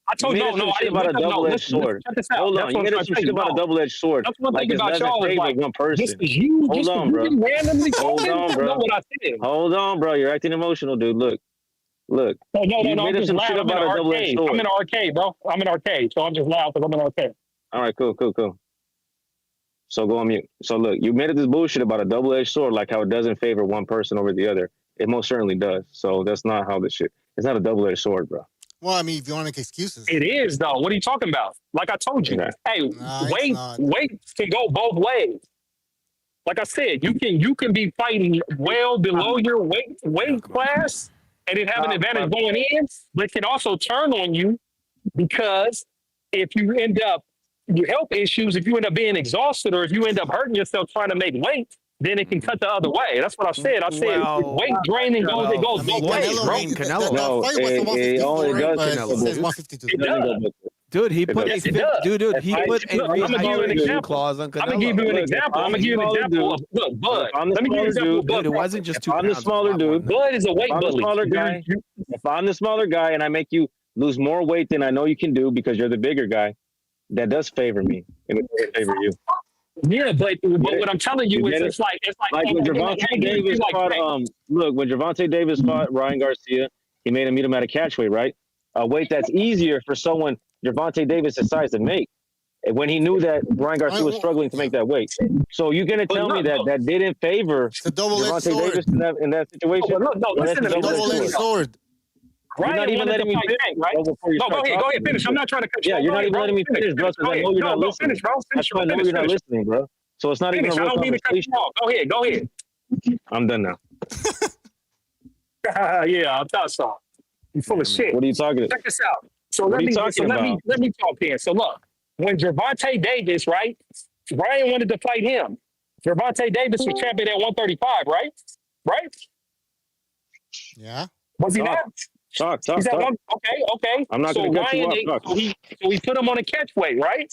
I told you, no, shit about a double-edged sword. Check this out. Hold That's on, you what I'm made trying us to some tell shit you. about a double-edged sword. That's one Like thing it about doesn't y'all is favor like, one person. just because you randomly told Hold him on, that, bro. know what I said. Hold on, bro. You're acting emotional, dude. Look. No, You made I'm us just some loud. shit I'm in about an a double-edged arcade. sword. I'm in an arcade, bro. I'm in an arcade, so I'm just loud because I'm in an arcade. All right, cool. So go on mute. So look, you made this bullshit about a double-edged sword, like how it doesn't favor one person over the other. It most certainly does. So that's not how this shit. It's not a double-edged sword, bro. Well, I mean, if you want to make excuses, it is though. What are you talking about? Like I told you, hey, weight can go both ways. Like I said, you can be fighting well below your weight class and then have an advantage going in, but it can also turn on you because if you end up your health issues, if you end up being exhausted or if you end up hurting yourself trying to make weight, then it can cut the other way. That's what I said. I said weight draining goes both ways, bro. No, it does. It's 152. It does. Dude, he put Yes, a it does. he put a rehydration clause on Canelo. I'm gonna give you an example. Let me give you an example of Bud. Dude, it wasn't just 2 pounds. I'm the smaller dude. Bud is a weight bully. Smaller guy. If I'm the smaller guy and I make you lose more weight than I know you can do because you're the bigger guy, that does favor me. It would favor you. Yeah, but what I'm telling you is it's like when Gervonta Davis fought when Gervonta Davis fought Ryan Garcia, he made him meet him at a catchweight, right? A weight that's easier for someone Gervonta Davis' size to make. When he knew that Ryan Garcia was struggling to make that weight. So you're gonna tell me that didn't favor Gervonta Davis in that situation? Listen to me. Double-edged sword. You're not even letting me finish, right? No, go ahead, finish. I'm not trying to cut you off. Yeah, you're not even letting me finish, bro, because I know you're not listening. Finish, bro. That's why I know you're not listening, bro. So it's not even a real I don't mean to cut you off. Go ahead. I'm done now. Yeah, I thought so. You full of shit. What are you talking about? Check this out. So let me talk here. So look, when Gervonta Davis, right? Ryan wanted to fight him. Gervonta Davis was champion at 135, right? Right? Yeah. Was he not? Talk. Okay. I'm not going to cut you off. So he put him on a catch weight, right?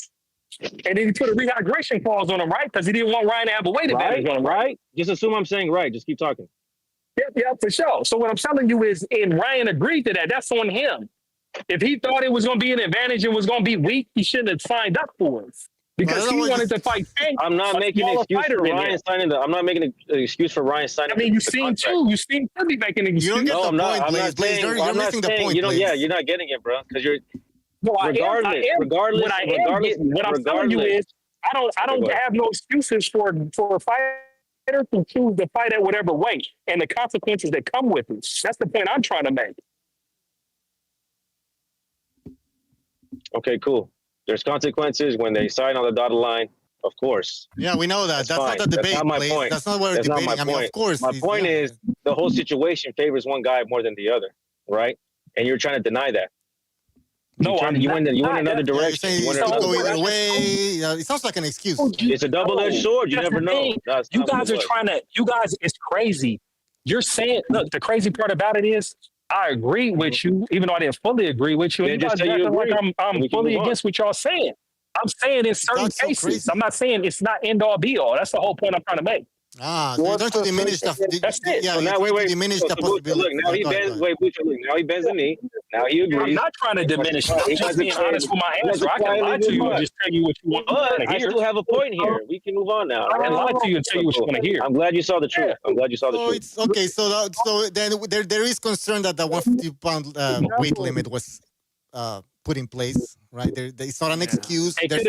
And then he put a rehydration clause on him, right? Because he didn't want Ryan to have a weight advantage on him, right? Just assume I'm saying right. Just keep talking. Yeah, for sure. So what I'm telling you is, and Ryan agreed to that. That's on him. If he thought it was going to be an advantage and was going to be weak, he shouldn't have signed up for it. Because he wanted to fight Tank. I'm not making an excuse for Ryan signing. I'm not making an excuse for Ryan signing. I mean, you seem to be making an excuse. You don't get the point, Blaze. Blaze, you're missing the point. You're not getting it, bro. Because you're regardless. What I'm telling you is, I don't have no excuses for a fighter to choose to fight at whatever weight and the consequences that come with it. That's the point I'm trying to make. Okay, cool. There's consequences when they sign on the dotted line, of course. Yeah, we know that. That's not the debate. That's not my point. That's not what we're debating. I mean, of course. My point is the whole situation favors one guy more than the other, right? And you're trying to deny that. You went another direction. You go either way. It sounds like an excuse. It's a double-edged sword. You never know. You guys are trying to. It's crazy. You're saying, look, the crazy part about it is, I agree with you, even though I didn't fully agree with you. And you guys acting like I'm fully against what y'all saying. I'm saying in certain cases. I'm not saying it's not end all be all. That's the whole point I'm trying to make. So you're trying to diminish the. That's it. Yeah, so now, wait. Diminish the possibility. Look, now he bends. Now he bends the knee. Now he agrees. I'm not trying to diminish. I'm just being honest with my answer. I can lie to you and just tell you what you want to hear. I still have a point here. We can move on now. I can lie to you and tell you what you want to hear. I'm glad you saw the truth. It's okay. So then there is concern that the 150-pound weight limit was put in place, right? It's not an excuse. There's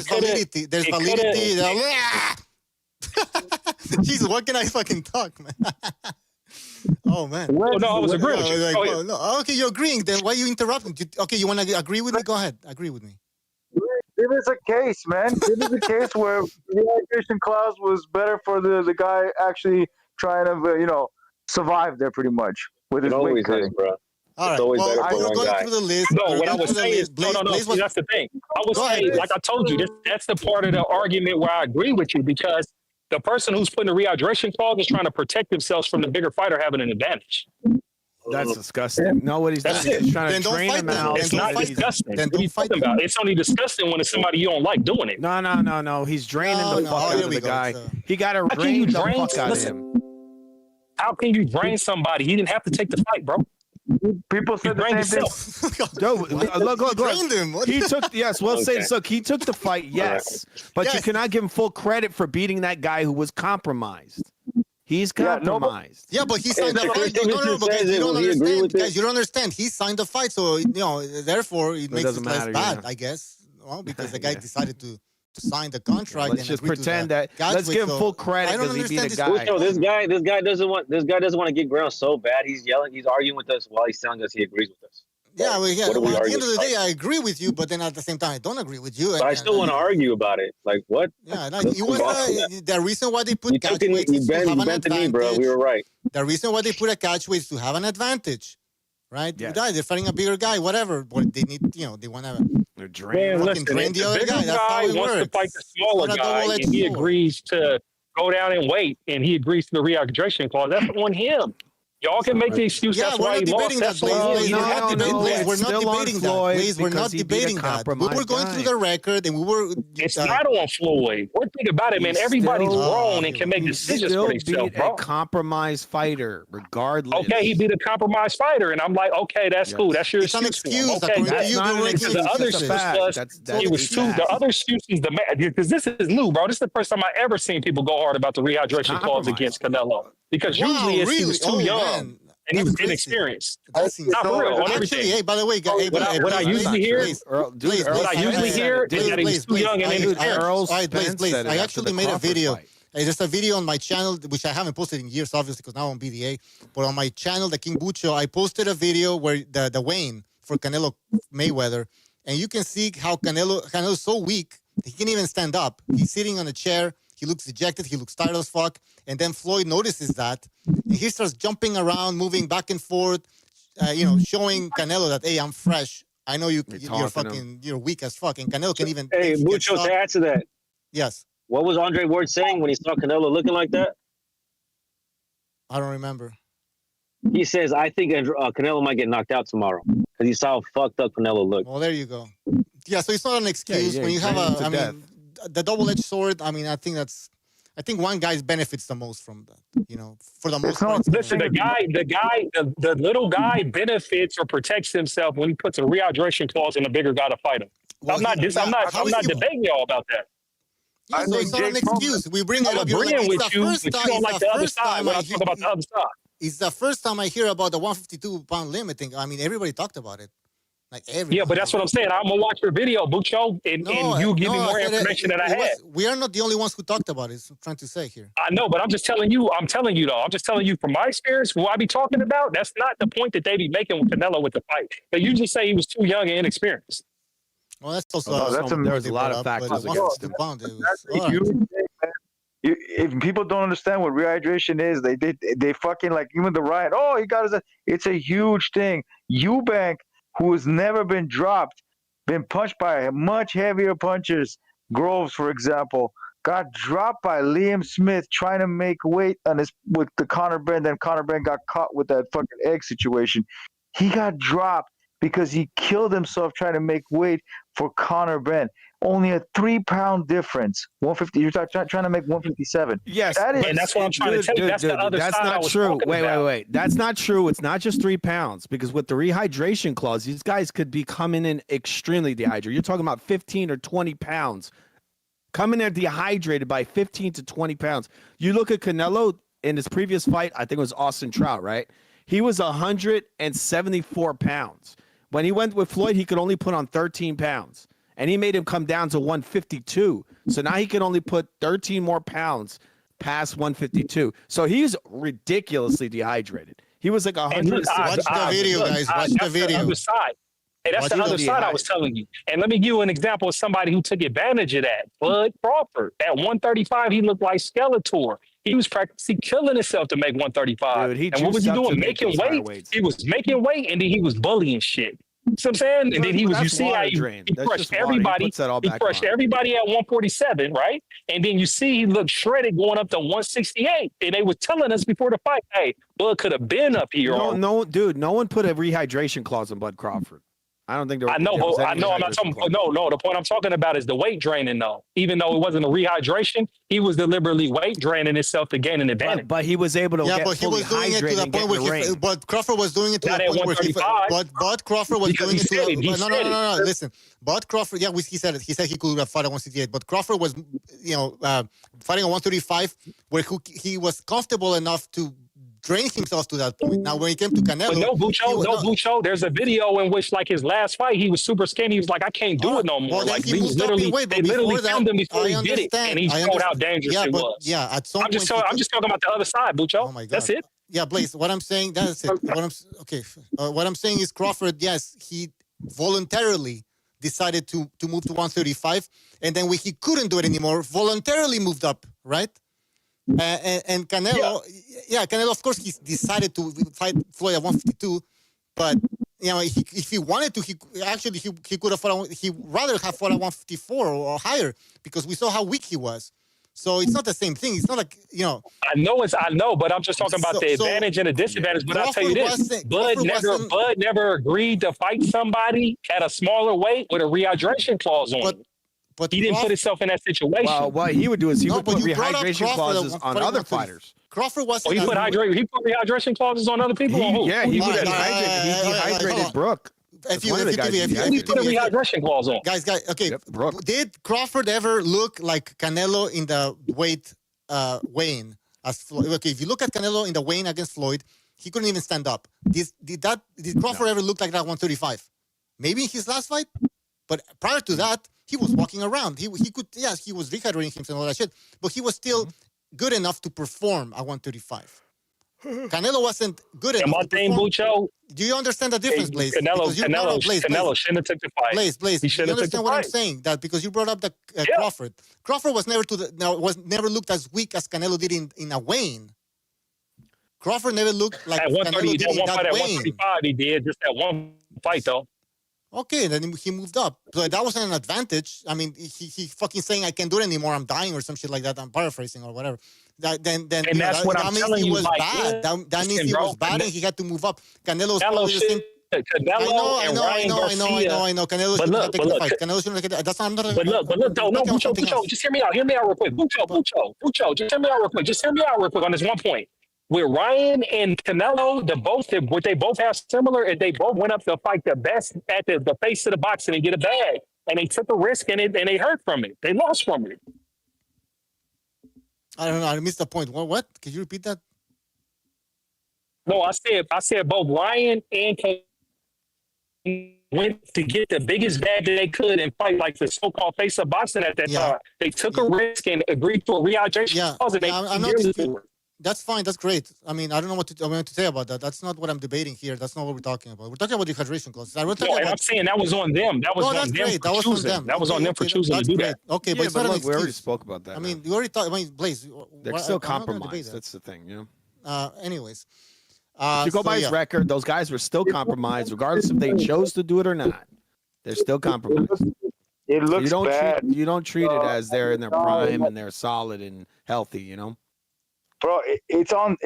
validity. There's validity. Jesus, what can I fucking talk, man? Oh, man. Oh, no, I was agreeing with you. Okay, you're agreeing. Then why are you interrupting? Okay, you want to agree with me? Go ahead. Agree with me. Give us a case, man. Give us a case where the rehydration clause was better for the guy actually trying to, survive there pretty much with his weight cutting. Bro. All right. Well, we're going through the list. No, what I was saying is, no. That's the thing. I was saying, like I told you, that's the part of the argument where I agree with you, because the person who's putting the rehydration clause is trying to protect themselves from the bigger fighter having an advantage. That's disgusting. No, what he's doing is trying to drain him out. It's not disgusting. What are you talking about? It's only disgusting when it's somebody you don't like doing it. No. He's draining the fuck out of the guy. He got to drain the fuck out of him. How can you drain somebody? He didn't have to take the fight, bro. People said the same thing. Look. He took look. He took the fight, yes, but you cannot give him full credit for beating that guy who was compromised. He's compromised. Yeah, but he signed the fight. No, but guys, you don't understand. Guys, you don't understand. He signed the fight, so therefore it makes it less bad, I guess. Well, because the guy decided to sign the contract. Let's just pretend that. Let's give him full credit because he beat a guy. This guy doesn't want to get ground so bad. He's yelling. He's arguing with us while he's telling us he agrees with us. Yeah, well, at the end of the day, I agree with you, but then at the same time, I don't agree with you. But I still want to argue about it. Like what? Yeah, the reason why they put catch weights is to have an advantage. Me, bro. We were right. The reason why they put a catch weight is to have an advantage, right? Yes. They're fighting a bigger guy, whatever. But they need, they want to drain the other guy. That's how it wants works. to fight the smaller guy, and he agrees to go down and wait, and he agrees to the rehydration clause. That's on him. Y'all can make the excuse that's why he lost. That's We're not debating that. We're not debating that. We were going through the record, and we were. It's not on Floyd. One thing about it, man, everybody's grown and can make decisions for themselves, bro. A compromised fighter, regardless. Okay, he beat a compromised fighter, and I'm like, okay, that's cool. That's your excuse. Okay, that's not an excuse. The other excuse was he was too. The other excuse is because this is new, bro. This is the first time I ever seen people go hard about the rehydration clause against Canelo. Because usually he was too young and he was inexperienced. That's not real. Actually, hey, by the way, what I usually hear is that he was too young and inexperienced. I actually made a video. There's a video on my channel, which I haven't posted in years, obviously, because now I'm on BDA. But on my channel, the King Bucho, I posted a video where the weigh-in for Canelo Mayweather, and you can see how Canelo's so weak that he can't even stand up. He's sitting on a chair. He looks dejected. He looks tired as fuck. And then Floyd notices that. And he starts jumping around, moving back and forth, showing Canelo that, hey, I'm fresh. I know you're weak as fuck. And Canelo can even... Hey, Mucho, to add to that. Yes. What was Andre Ward saying when he saw Canelo looking like that? I don't remember. He says, I think Canelo might get knocked out tomorrow because he saw how fucked up Canelo looked. Well, there you go. Yeah, so it's not an excuse. When you have the double-edged sword, I think one guy benefits the most from that, for the most part. Listen, the little guy benefits or protects himself when he puts a rehydration clause in a bigger guy to fight him. Well, I'm not debating y'all about that. Yeah, so it's not an excuse. We bring it up. Agreeing with you, but you don't like the other side when I talk about the other side. It's the first time I hear about the 152-pound limit thing. I mean, everybody taled about it. Yeah, but that's what I'm saying. I'm gonna watch your video, Bucho, and you give me more information than I had. We are not the only ones who talked about it. I'm trying to say here. I know, but I'm just telling you. I'm telling you from my experience, what I be talking about. That's not the point that they be making with Canelo with the fight. They usually say he was too young and inexperienced. Well, that's also there's a lot of factors against him. That's a huge thing, man. If people don't understand what rehydration is, they fucking like even the riot. Oh, he got his. It's a huge thing. Eubank, who has never been dropped, been punched by much heavier punches. Groves, for example, got dropped by Liam Smith trying to make weight with the Conor Benn. Then Conor Benn got caught with that fucking egg situation. He got dropped because he killed himself trying to make weight for Conor Benn. Only a 3-pound difference. 150. You're trying to make 157. Yes, and that's what I'm trying to tell you. That's the other side. That's not true. Wait. That's not true. It's not just 3 pounds because with the rehydration clause, these guys could be coming in extremely dehydrated. You're talking about 15 or 20 pounds. Coming in dehydrated by 15 to 20 pounds. You look at Canelo in his previous fight, I think it was Austin Trout, right? He was 174 pounds. When he went with Floyd, he could only put on 13 pounds. And he made him come down to 152. So now he can only put 13 more pounds past 152. So he's ridiculously dehydrated. He was like 100. Watch the video, guys. Watch the video. The other side. Hey, that's the other side I was telling you. And let me give you an example of somebody who took advantage of that. Bud Crawford. At 135, he looked like Skeletor. He was practically killing himself to make 135. Dude, and what was he doing? Making weight? He was making weight, and then he was bullying shit. You know what I'm saying? And then you see how he crushed everybody. He crushed everybody at 147, right? And then you see he looked shredded going up to 168. And they were telling us before the fight, hey, Bud could have been up here. No, dude, no one put a rehydration clause on Bud Crawford. I don't think there, I know, there was but any I know I'm not rehydration talking. clause. No. The point I'm talking about is the weight draining, though. Even though it wasn't a rehydration, he was deliberately weight draining himself to gain an advantage. But he was able to Yeah, get but he fully was doing it to hydrated the and get point in where the ring. but Crawford was doing it to Not the at point where 135. but Crawford was Because doing he it to said it. He no, said it. listen. But Crawford, yeah, he said it. He said he could have fought at 168, but Crawford was, fighting at 135 where he was comfortable enough to drain himself to that point. Now, when he came to Canelo, But no, Bucho. There's a video in which, like, his last fight, he was super skinny. He was like, I can't do it no more. Well, then like, he moved up in weight, but they literally before that, filmed him before I he did it, and he showed how dangerous yeah, it but was. yeah, at some I'm point, just talking about the other side, Bucho. oh my God, that's it. Yeah, Blaze. What I'm saying, that's it. What I'm saying is Crawford. Yes, he voluntarily decided to move to 135, and then when he couldn't do it anymore, voluntarily moved up, right? And Canelo, Canelo, of course, he decided to fight Floyd at 152, but if he wanted to, he could have fought. He rather have fought at 154 or higher because we saw how weak he was. So it's not the same thing. It's not like I know, but I'm just talking about the advantage and the disadvantage. But I'll tell you this: Bud never agreed to fight somebody at a smaller weight with a rehydration clause on. But he didn't put himself in that situation. Well, what he would do is he would put rehydration clauses on other fighters. Crawford was. He put rehydration clauses on other people. He dehydrated Brooke. If you put a rehydration clause on. Guys, okay. Yep, did Crawford ever look like Canelo in the weight weighing? Okay, if you look at Canelo in the weighing against Floyd, he couldn't even stand up. Did Crawford ever look like that 135? Maybe in his last fight, but prior to that, he was walking around. He could, yes, he was rehydrating himself and all that shit, but he was still good enough to perform at 135. Canelo wasn't good enough. Bucho, do you understand the difference, Blaze? Canelo shouldn't have took the fight. Blaze, do you understand what I'm saying? That because you brought up the Crawford. Crawford was never never looked as weak as Canelo did in a weighing. Crawford never looked like at 130. Canelo did in that at weighing. 135, he did just that one fight though. Okay, then he moved up. So that wasn't an advantage. I mean, he fucking saying I can't do it anymore. I'm dying or some shit like that. I'm paraphrasing or whatever. Then that's what I'm telling you. That means he was bad. That means he was bad and he had to move up. Canelo's probably the same. I know. Canelo shouldn't have taken the fight. Canelo shouldn't have taken. That's not. I'm not. But look, though, no, Bucho, just hear me out. Hear me out real quick. Bucho, just hear me out real quick. Just hear me out real quick on this one point. With Ryan and Canelo, what they both have similar is they both went up to fight the best at the face of the boxing and get a bag. And they took a risk and they hurt from it. They lost from it. I don't know. I missed the point. What? Could you repeat that? No, I said both Ryan and Canelo went to get the biggest bag that they could and fight like the so-called face of boxing at that time. They took a risk and agreed to a rehydration clause. I'm not. That's fine. That's great. I mean, I don't know what to say about that. That's not what I'm debating here. That's not what we're talking about. We're talking about the hydration clause. I'm saying that was on them. That was on them for choosing. That was on them for choosing to do that. Okay, but it's not an excuse. We already spoke about that. I mean, you already thought. I mean, Blaze. They're still compromised. That's the thing, Anyways. If you go by his record, those guys were still compromised, regardless if they chose to do it or not. They're still compromised. It looks bad. You don't treat it as they're in their prime and they're solid and healthy, Bro, it's on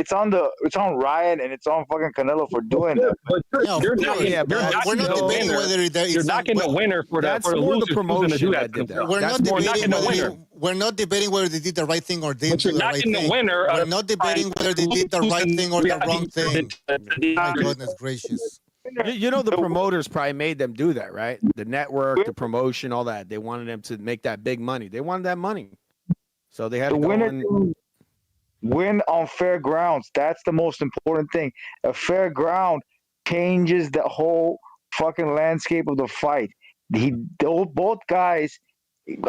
Ryan and it's on fucking Canelo for doing that. But we're not debating whether you're knocking the winner for that. For the promotion that did that. We're not debating whether they did the right thing or didn't do the right thing. We're not debating whether they did the right thing or the wrong thing. My goodness gracious. The promoters probably made them do that, right? The network, the promotion, all that. They wanted them to make that big money. They wanted that money. So they had to go and win on fair grounds. That's the most important thing. A fair ground changes the whole fucking landscape of the fight. Both guys,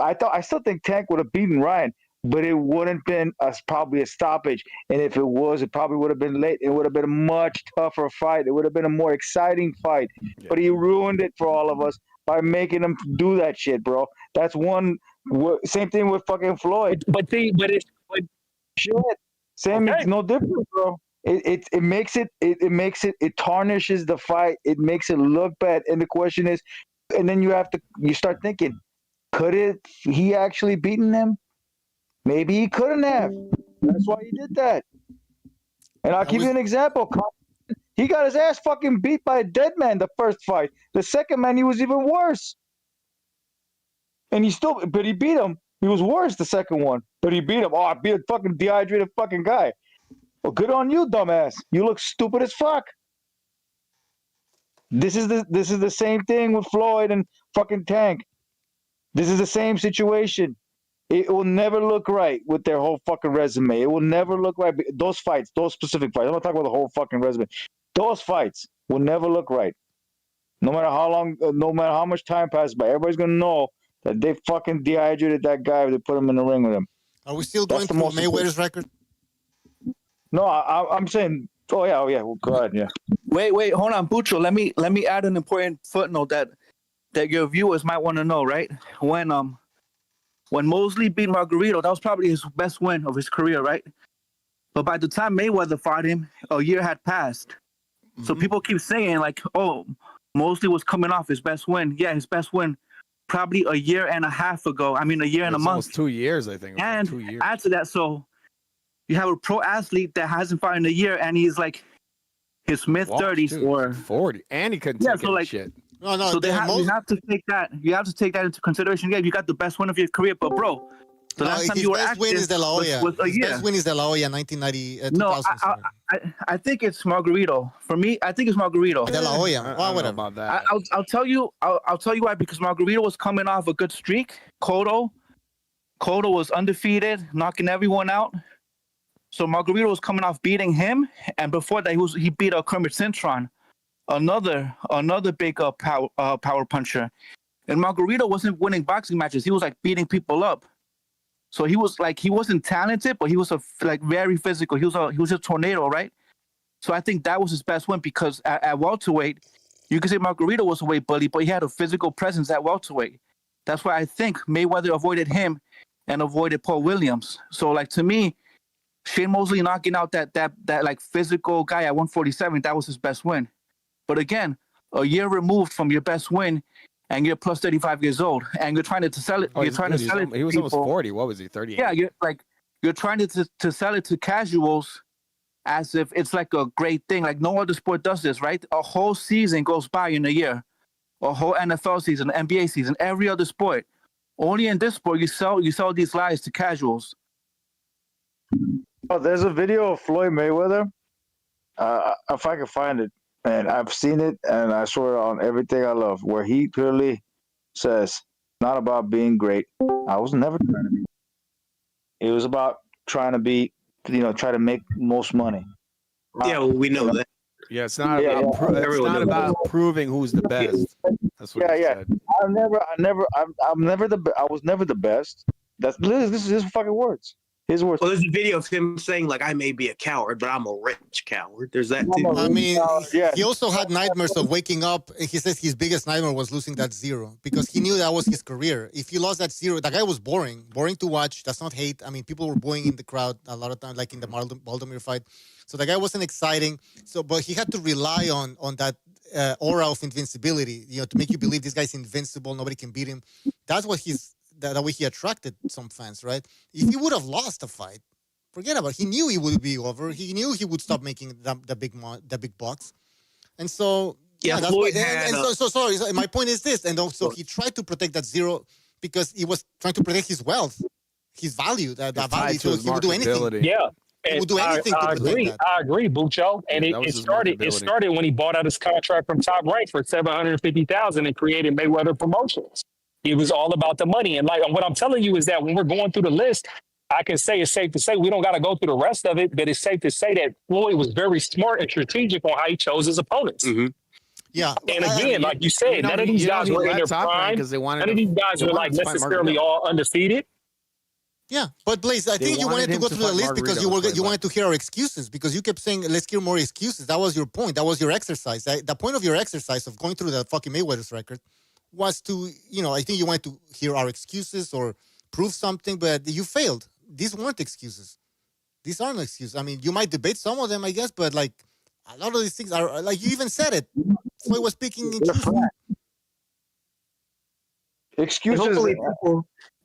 I still think Tank would have beaten Ryan, but it wouldn't been probably a stoppage. And if it was, it probably would have been late. It would have been a much tougher fight. It would have been a more exciting fight. Yeah. But he ruined it for all of us by making him do that shit, bro. That's one. Same thing with fucking Floyd. Shit. Same, it's no different, bro. It tarnishes the fight. It makes it look bad. And the question is, and then you start thinking, could he actually beaten him? Maybe he couldn't have. That's why he did that. And I'll give you an example. He got his ass fucking beat by a dead man the first fight. The second man, he was even worse. And but he beat him. He was worse the second one, but he beat him. Oh, I beat a fucking dehydrated fucking guy. Well, good on you, dumbass. You look stupid as fuck. This is the same thing with Floyd and fucking Tank. This is the same situation. It will never look right with their whole fucking resume. It will never look right. Those fights, those specific fights. I'm not talking about the whole fucking resume. Those fights will never look right. No matter how long, no matter how much time passes by, everybody's gonna know that they fucking dehydrated that guy if they put him in the ring with him. Are we still going through Mayweather's record? No, I'm saying. Oh yeah. Well, go ahead. Yeah. Wait, hold on, Bucho. Let me add an important footnote that your viewers might want to know. Right when Mosley beat Margarito, that was probably his best win of his career, right? But by the time Mayweather fought him, a year had passed. Mm-hmm. So people keep saying like, "Oh, Mosley was coming off his best win." Yeah, his best win probably a year and a half ago. I mean, a year and a month. Almost 2 years, I think. And 2 years. Add to that, so you have a pro athlete that hasn't fought in a year, and he's like his mid-30s or 40, and he couldn't take any shit. No. So you have to take that. You have to take that into consideration. Yeah, you got the best win of your career, but bro, the last time you were active win is De La Hoya. was a year. Best win is De La Hoya, 1990. No, I think it's Margarito. For me, I think it's Margarito. De La Hoya. Well, whatever about that. I'll tell you. I'll tell you why. Because Margarito was coming off a good streak. Cotto was undefeated, knocking everyone out. So Margarito was coming off beating him, and before that he beat Kermit Cintron, another big power puncher. And Margarito wasn't winning boxing matches; he was like beating people up. So he wasn't talented, but he was very physical. He was a tornado, right? So I think that was his best win because at welterweight, you could say Margarito was a weight bully, but he had a physical presence at welterweight. That's why I think Mayweather avoided him and avoided Paul Williams. So like to me, Shane Mosley knocking out that like physical guy at 147, that was his best win. But again, a year removed from your best win, and you're plus 35 years old, and you're trying to sell it. Oh, you're trying to sell it. He was almost 40. What was he? 38. Yeah, you're trying to sell it to casuals as if it's like a great thing. Like no other sport does this, right? A whole season goes by in a year, a whole NFL season, NBA season, every other sport. Only in this sport you sell these lies to casuals. Oh, there's a video of Floyd Mayweather. If I can find it, and I've seen it, and I swear on everything I love, where he clearly says, "Not about being great. I was never trying to be. It was about trying to be, try to make most money." Yeah, well, we know that. Yeah, it's not about proving who's the best. That's what he said. I was never the best. This is his fucking words. His words. Well, there's a video of him saying, like, I may be a coward, but I'm a rich coward. There's that, too. I mean, he also had nightmares of waking up. He says his biggest nightmare was losing that zero because he knew that was his career. If he lost that zero, that guy was boring to watch. That's not hate. I mean, people were booing in the crowd a lot of times, like in the Baltimore fight. So the guy wasn't exciting. But he had to rely on that aura of invincibility, to make you believe this guy's invincible. Nobody can beat him. That's what that way he attracted some fans, right? If he would have lost the fight, forget about it. He knew he would be over. He knew he would stop making the big bucks. And so, that's why. So sorry. My point is this. And also, he tried to protect that zero because he was trying to protect his wealth, his value, that value. So he would do anything. Yeah. He would do anything to protect that. I agree, Bucho. And it started when he bought out his contract from Top Rank for $750,000 and created Mayweather Promotions. It was all about the money. And like what I'm telling you is that when we're going through the list, I can say it's safe to say we don't got to go through the rest of it, but it's safe to say that Floyd was very smart and strategic on how he chose his opponents. Mm-hmm. Yeah. And again, like you said, none of these guys were in their prime. None of these guys were like necessarily all undefeated. Yeah, but Blaze, I think you wanted to go through the list because you wanted to hear our excuses because you kept saying, let's hear more excuses. That was your point. That was your exercise. The point of your exercise of going through the fucking Mayweather's record was to, I think you wanted to hear our excuses or prove something, but you failed. These weren't excuses. These aren't excuses. I mean, you might debate some of them, I guess, but like a lot of these things are, like you even said it. Floyd was speaking in truth. Excuses.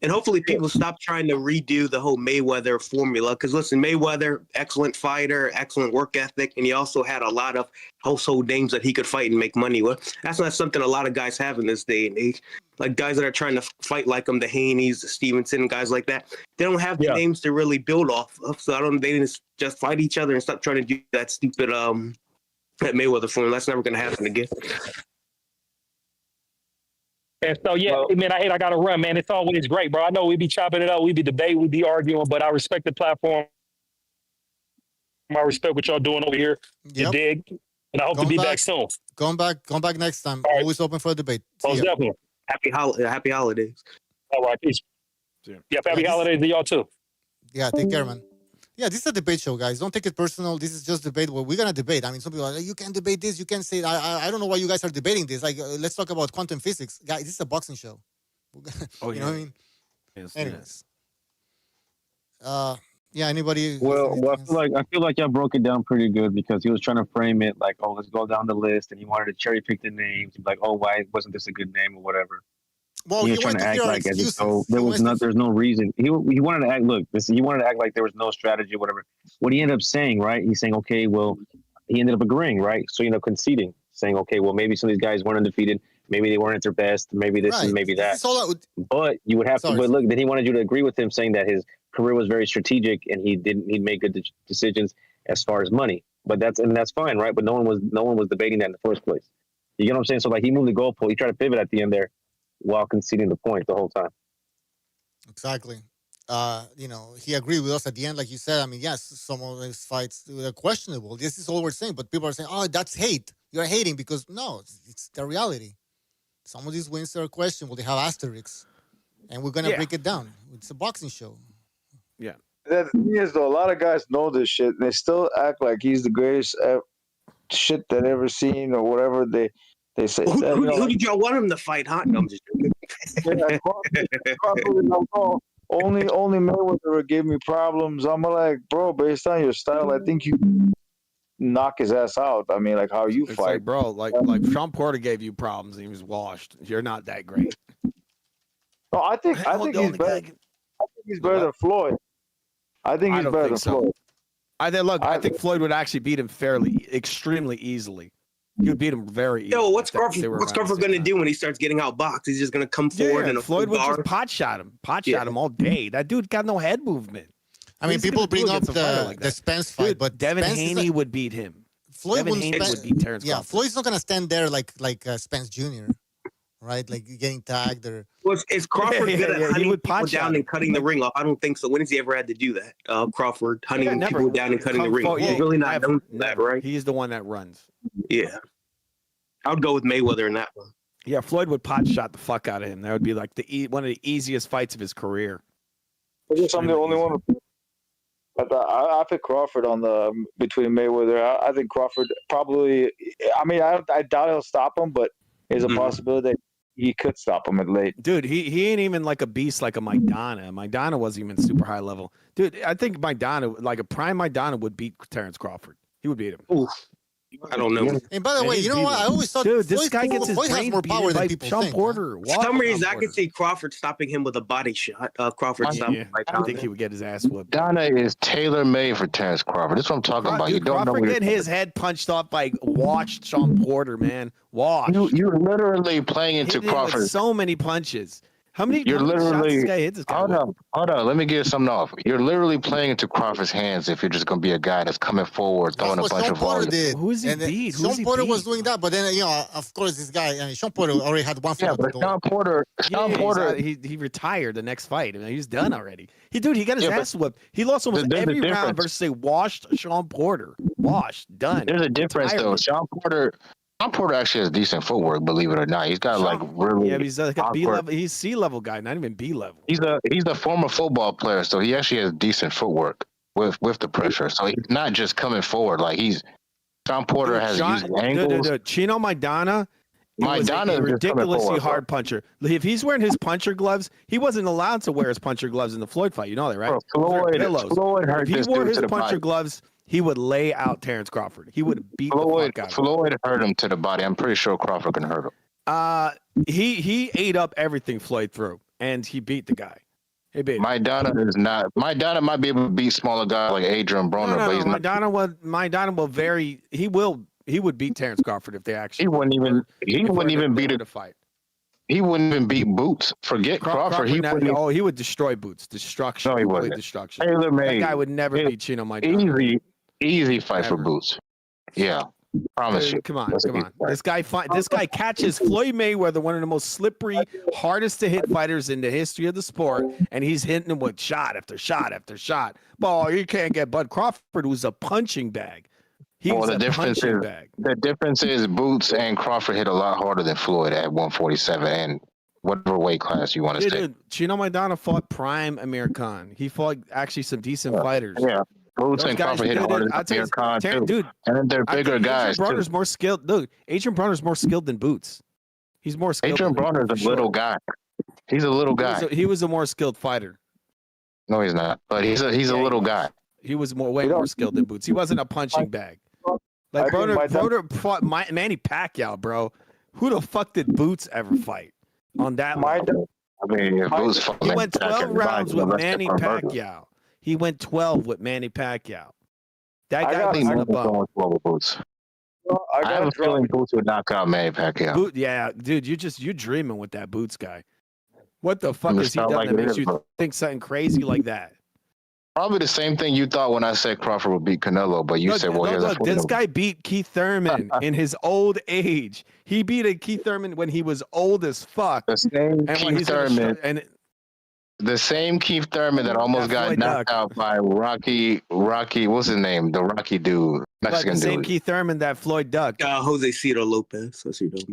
And hopefully people stop trying to redo the whole Mayweather formula. Because listen, Mayweather, excellent fighter, excellent work ethic, and he also had a lot of household names that he could fight and make money with. That's not something a lot of guys have in this day and age. Like guys that are trying to fight like him, the Haneys, the Stevenson, guys like that, they don't have the names to really build off of. So they just fight each other and stop trying to do that stupid that Mayweather formula. That's never going to happen again. And so, man, I got to run, man. It's always great, bro. I know we be chopping it up, we be debating, we be arguing, but I respect the platform. I respect what y'all doing over here. You dig? And I hope to be back soon. Come back next time. Right. Always open for a debate. Definitely. Happy holidays. All right, peace. Yeah, happy holidays to y'all too. Yeah, take care, man. Yeah, this is a debate show, guys. Don't take it personal. This is just debate. Well, we're gonna debate. I mean, some people are like, you can't debate this. You can't say. I don't know why you guys are debating this. Like, let's talk about quantum physics, guys. This is a boxing show. You know what I mean? Yes, anyways, yeah. Anybody? Well, I feel like y'all broke it down pretty good because he was trying to frame it like, oh, let's go down the list, and he wanted to cherry pick the names, like, oh, why wasn't this a good name or whatever. Well, he was trying to act like as if so there's no reason. He wanted to act. Look, he wanted to act like there was no strategy or whatever. What he ended up saying, right? He's saying, okay, well, he ended up agreeing, right? So conceding, saying, okay, well, maybe some of these guys weren't undefeated. Maybe they weren't at their best. Maybe this and maybe that. But you would have to. But look, then he wanted you to agree with him, saying that his career was very strategic and he'd make good decisions as far as money. But that's fine, right? But no one was debating that in the first place. You get what I'm saying? So like he moved the goalpost. He tried to pivot at the end there, while conceding the point the whole time. Exactly. He agreed with us at the end, like you said. I mean, yes, some of these fights are questionable. This is all we're saying, but people are saying, oh, that's hate. You're hating because no, it's the reality. Some of these wins are questionable. They have asterisks, and we're gonna break it down. It's a boxing show. Yeah. The thing is, though, a lot of guys know this shit, and they still act like he's the greatest shit that ever seen or whatever they say. Who did y'all want him to fight, huh? No, I'm just joking. Only Mayweather gave me problems. I'm like, bro, based on your style, I think you knock his ass out. I mean, like how you it's fight, like, bro. Like Sean Porter gave you problems and he was washed. You're not that great. No, I think he's better. I think he's better than Floyd. I think he's better than Floyd. I think Floyd would actually beat him extremely easily. He would beat him very easily. Yo, what's Crawford going to do when he starts getting outboxed? He's just going to come forward and Floyd would just pot shot him all day. That dude got no head movement. I mean, people bring up the Spence fight, but Devin Spence Haney would beat him. Devin Haney would beat Terence. Yeah, Floyd's not going to stand there like Spence Jr., right? Like getting tagged or. Well, is Crawford good at hunting people down and cutting the ring off? I don't think so. When has he ever had to do that? Crawford hunting people down and cutting the ring. He's really not known for that, right? He's the one that runs. Yeah. I would go with Mayweather in that one. Yeah, Floyd would pot shot the fuck out of him. That would be like one of the easiest fights of his career. I guess I'm the only one. I pick Crawford on the between Mayweather. I think Crawford probably. I mean, I doubt he'll stop him, but there's a possibility that he could stop him at late. Dude, he ain't even like a beast like a Maidana. Maidana wasn't even super high level. Dude, I think Maidana, like a prime Maidana, would beat Terence Crawford. He would beat him. Oof. I don't know. And by the way, you know what? I always thought this guy gets his brain more power than people Sean think. Porter. For some reason, I could see Crawford stopping him with a body shot. Crawford stopping. I think he would get his ass whooped. Donna is tailor made for Terence Crawford. That's what I'm talking about. Dude, you don't Crawford know getting his head punched off by washed Sean Porter, man. Washed. You're literally playing into Crawford. Like so many punches. How many shots this guy hit this guy? Hold on. Let me get something off. You're literally playing into Crawford's hands if you're just going to be a guy that's coming forward, throwing a bunch of volume. Who is he beat? Sean Porter was doing that, but then, of course, this guy, Sean Porter already had one foot. Yeah, but Sean Porter. He retired the next fight. I mean, he's done already. He got his ass whooped. He lost almost every round versus a washed Sean Porter. Washed, done. There's a difference, though. Sean Porter actually has decent footwork, believe it or not. He's got really he's like a B level. He's C level guy, not even B level. He's a former football player, so he actually has decent footwork with the pressure. So he's not just coming forward like Sean Porter has used angles. Chino Maidana was a ridiculously hard puncher. If he's wearing his puncher gloves, he wasn't allowed to wear his puncher gloves in the Floyd fight. You know that, right? Floyd hurt if he wore his puncher gloves, he would lay out Terence Crawford. He would beat the fuck out of him. Floyd hurt him to the body. I'm pretty sure Crawford can hurt him. He ate up everything Floyd threw, and he beat the guy. Hey, babe. Maidana is not. Maidana might be able to beat smaller guys like Adrian Broner, but he's not. Maidana will very. He would beat Terence Crawford if they actually. He wouldn't even. He wouldn't even beat a fight. He wouldn't even beat Boots. Forget Crawford. He wouldn't. He would destroy Boots. Destruction. No, he Complete wouldn't. destruction. Taylor That made. guy would never beat Chino Maidana. Easy fight for Boots. Yeah, promise you. Come on. This guy catches Floyd Mayweather, one of the most slippery, hardest to hit fighters in the history of the sport, and he's hitting him with shot after shot after shot. Well, you can't get Bud Crawford, who's a punching bag. The difference is Boots and Crawford hit a lot harder than Floyd at 147 and whatever weight class you want to say. Dude, Chino Maidana fought prime Amir Khan. He fought actually some decent fighters. Yeah. Boots and Crawford hit harder than Amir Khan too. Dude, and they're bigger guys Adrian Broner's more skilled. Dude, Adrian Broner's more skilled than Boots. He's more skilled. Adrian Broner's a little guy. He's a little guy. He was a more skilled fighter. No, he's not. But he's a little guy. He was way more skilled than Boots. He wasn't a punching bag. Like Broner fought Manny Pacquiao, bro. Who the fuck did Boots ever fight on that level? I mean, Boots He went 12 rounds with Manny Pacquiao. He went 12 with Manny Pacquiao. That guy was a bum. Boots. I have a feeling Boots would knock out Manny Pacquiao. Yeah, dude, you're dreaming with that Boots guy. What the fuck has he done that makes you think something crazy like that? Probably the same thing you thought when I said Crawford would beat Canelo, but you said, well, this guy beat Keith Thurman in his old age. He beat Keith Thurman when he was old as fuck. The same Keith Thurman that almost got knocked out by Rocky, what's his name? The Rocky dude, Mexican dude. The same Keith Thurman that Floyd ducked. Josecito Lopez.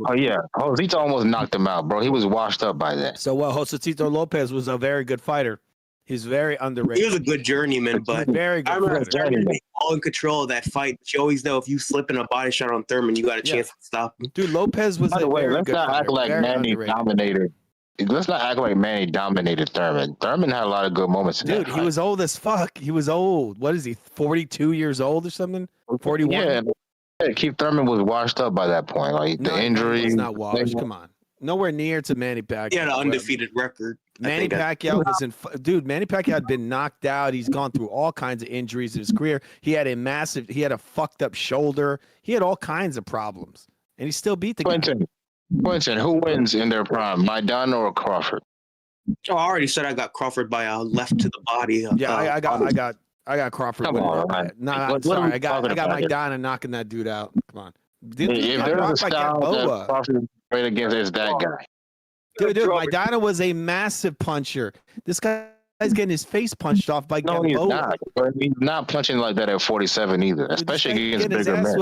Oh, yeah. Josecito almost knocked him out, bro. He was washed up by that. So, Josecito Lopez was a very good fighter. He's very underrated. He was a good journeyman, but very good. I remember Thurman being all in control of that fight. But you always know if you slip in a body shot on Thurman, you got a chance to stop him. Dude, Lopez was By the way, let's not act like Manny dominated. Let's not act like Manny dominated Thurman. Thurman had a lot of good moments in that fight. He was old as fuck. He was old. What is he, 42 years old or something? 41? Yeah, Keith Thurman was washed up by that point. Like, the injury. He's not washed. Come on. Nowhere near to Manny Pacquiao. He had an undefeated record. Manny Pacquiao was Manny Pacquiao had been knocked out. He's gone through all kinds of injuries in his career. He had a fucked up shoulder. He had all kinds of problems. And he still beat the guy. Quentin, who wins in their prime, Maidana or Crawford? Oh, I already said I got Crawford by a left to the body. Yeah, I got Crawford. Come on, man. I'm sorry. I got Maidana knocking that dude out. Come on. If there's a style that Crawford is great against, it's that guy. Dude, Maidana was a massive puncher. This guy's getting his face punched off by Gamboa. No, he's not. But he's not punching like that at 47 either, especially against bigger men.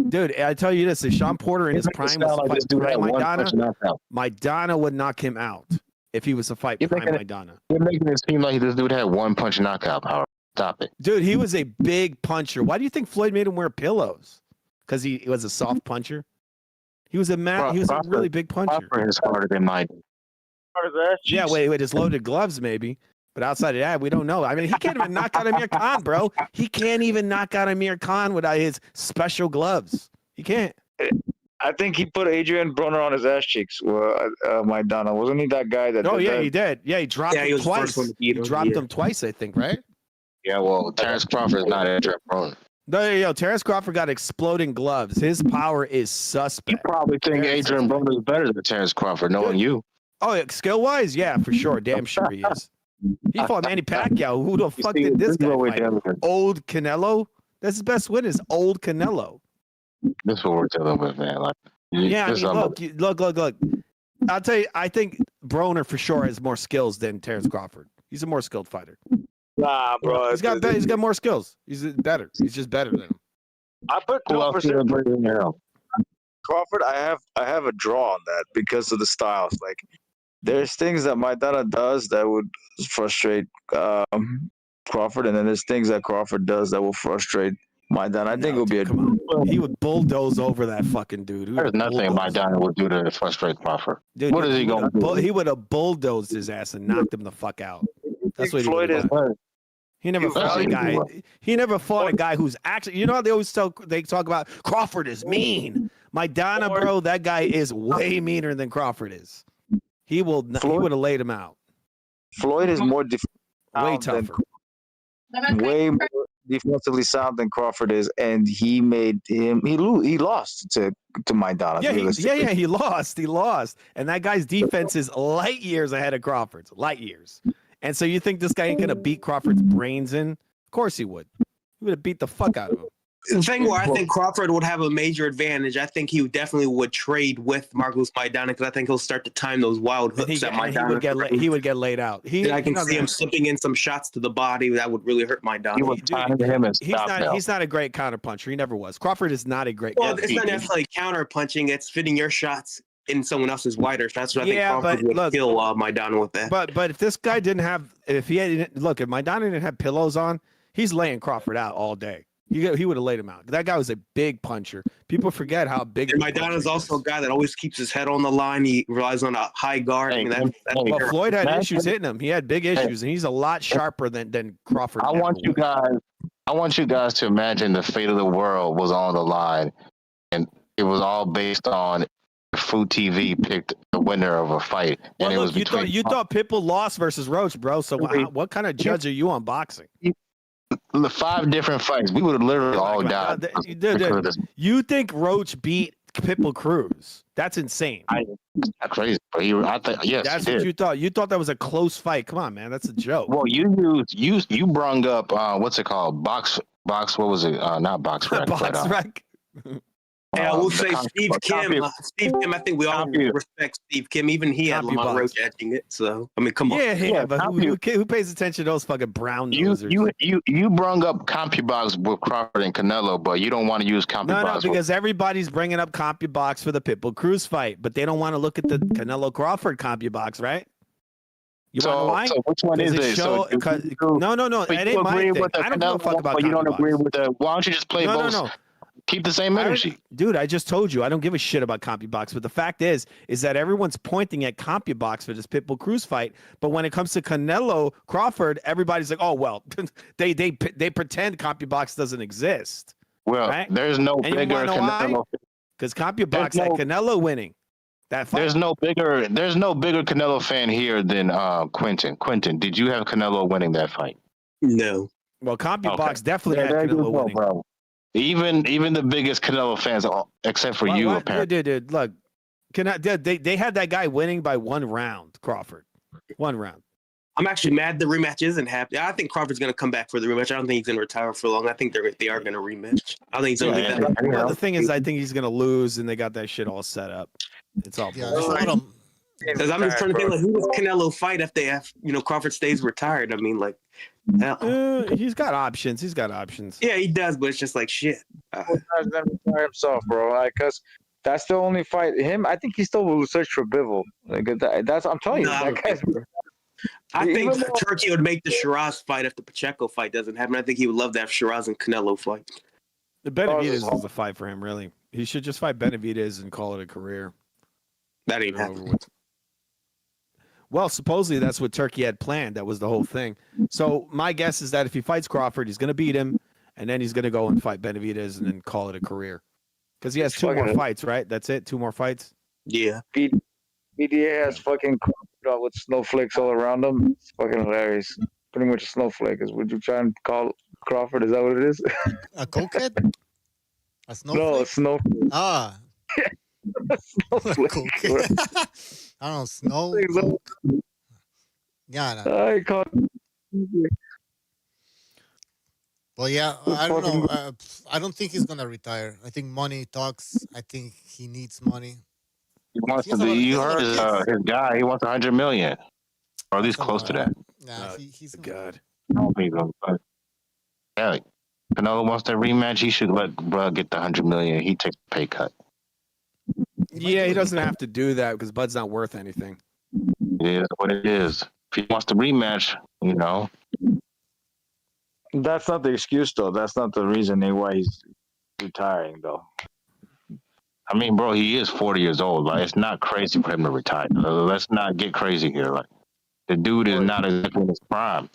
Dude, I tell you this: if Sean Porter in his prime was fighting Maidana would knock him out if he was to fight Maidana. You're making it seem like this dude had one punch knockout power. Stop it, dude. He was a big puncher. Why do you think Floyd made him wear pillows? Because he was a soft puncher. He was a really big puncher. Crawford is harder than mine. Yeah, wait, his loaded gloves maybe. But outside of that, we don't know. I mean, he can't even knock out Amir Khan, bro. He can't even knock out Amir Khan without his special gloves. He can't. I think he put Adrian Broner on his ass cheeks. Maidana, wasn't he that guy that? He did. Yeah, he dropped him twice. He dropped him twice, I think, right? Yeah, well, Terence Crawford is not Adrian Broner. No, Terence Crawford got exploding gloves. His power is suspect. You probably think Adrian Broner is better than Terence Crawford, knowing you. Oh, yeah, skill-wise, yeah, for sure. Damn sure he is. He fought Manny Pacquiao. Who the fuck did this guy fight? Old Canelo? That's his best win is old Canelo. This is what we're dealing with, man. Look. I'll tell you, I think Broner for sure has more skills than Terence Crawford. He's a more skilled fighter. Nah, bro. He's got more skills. He's better. He's just better than him. I put Crawford. I have a draw on that because of the styles. Like, there's things that Maidana does that would frustrate Crawford, and then there's things that Crawford does that will frustrate Maidana. I think it would be he would bulldoze over that fucking dude. There's nothing Maidana would do to frustrate Crawford. Dude, what is he going to do? He would have bulldozed his ass and knocked him the fuck out. That's what Floyd is. He never fought a guy. He never fought a guy who's actually. You know how they talk about Crawford is mean. Maidana, bro, that guy is way meaner than Crawford is. He would have laid him out. Floyd is more way tougher, way more defensively sound than Crawford is, and he lost to Maidana. Yeah, he lost, and that guy's defense is light years ahead of Crawford's, light years. And so you think this guy ain't gonna beat Crawford's brains in? Of course he would. He would have beat the fuck out of him. The thing where I think Crawford would have a major advantage, I think he definitely would trade with Marcos Maidana because I think he'll start to time those wild hooks that Maidana. He would get laid out. I can see him slipping in some shots to the body that would really hurt Maidana. He would time him and he's not a great counterpuncher. He never was. Crawford is not a great. Well, it's not necessarily counterpunching. It's fitting your shots in someone else's wider shots. So I think Crawford would kill Maidana with that. But if this guy didn't have, if Maidana didn't have pillows on, he's laying Crawford out all day. He would have laid him out. That guy was a big puncher. People forget how big. And Maidana's also a guy that always keeps his head on the line. He relies on a high guard. But Floyd had issues hitting him. He had big issues, and he's a lot sharper than Crawford. I want you guys to imagine the fate of the world was on the line, and it was all based on Food TV picked the winner of a fight, and it was between. You thought Pitbull lost versus Roach, bro. So what kind of judge are you on boxing? The 5 different fights, we would have literally all died. You think Roach beat Pitbull Cruz? That's insane. That's crazy. But I think yes, that's what you thought. You thought that was a close fight. Come on, man, that's a joke. Well, you brung up what's it called? Box. What was it? Not box rec. Box rec. Yeah, I will say Steve Kim. Steve Kim, I think we all respect Steve Kim. Even he had Lamont Roach etching it. So I mean, come on. Yeah, but who pays attention to those fucking brown nosers? You brung up CompuBox with Crawford and Canelo, but you don't want to use CompuBox. No, because everybody's bringing up CompuBox for the Pitbull Cruz fight, but they don't want to look at the Canelo Crawford CompuBox, right? You want to know why? So which one is it? No, that ain't my thing. I don't give a fuck about CompuBox. You don't agree with the. Why don't you just play both? No. Keep the same energy. Dude, I just told you I don't give a shit about CompuBox, but the fact is that everyone's pointing at CompuBox for this Pitbull Cruz fight, but when it comes to Canelo Crawford, everybody's like, "Oh, well, they pretend CompuBox doesn't exist." Well, right? There's no bigger Canelo because CompuBox had Canelo winning that fight. There's no bigger Canelo fan here than Quentin. Quentin, did you have Canelo winning that fight? No. Well, CompuBox definitely had Canelo winning. Bro. Even the biggest Canelo fans, except for you, apparently. Dude, look, they had that guy winning by 1 round, Crawford. 1 round. I'm actually mad the rematch isn't happening. I think Crawford's going to come back for the rematch. I don't think he's going to retire for long. I think they are going to rematch. I think he's going to leave that. The thing is, I think he's going to lose, and they got that shit all set up. It's all because I'm just trying to think, like, who does Canelo fight if they have, Crawford stays retired? I mean, like, hell. He's got options. Yeah, he does, but it's just like shit. He's gonna retire himself, bro. Like, cause that's the only fight. I think he still will search for Bivol. Like that's. I'm telling you, that guy's. I think Turkey would make the Shiraz fight if the Pacheco fight doesn't happen. I think he would love to have Shiraz and Canelo fight. The Benavidez is a fight for him, really. He should just fight Benavidez and call it a career. That ain't happening. Well, supposedly that's what Turkey had planned. That was the whole thing. So my guess is that if he fights Crawford, he's going to beat him, and then he's going to go and fight Benavidez and then call it a career. Because he has 2 more fights, right? That's it? 2 more fights? Yeah. PDA has fucking Crawford with snowflakes all around him. It's fucking hilarious. Pretty much a snowflake. Would you try and call Crawford? Is that what it is? A cokehead? A snowflake? No, a snowflake. Ah. Snowflake. I don't know, snow. Yeah. I caught. Well, yeah, I don't know. I don't think he's gonna retire. I think money talks. I think he needs money. He wants to be. You heard his guy. He wants 100 million, or at least close to that. Nah, he's God. Yeah, Canelo wants that rematch. He should let Bud get the 100 million. He takes a pay cut. Yeah, he doesn't have to do that because Bud's not worth anything. It is what it is. If he wants to rematch, That's not the excuse, though. That's not the reason why he's retiring, though. I mean, bro, he is 40 years old. Like, it's not crazy for him to retire. Let's not get crazy here. Like, the dude is not exactly in his prime.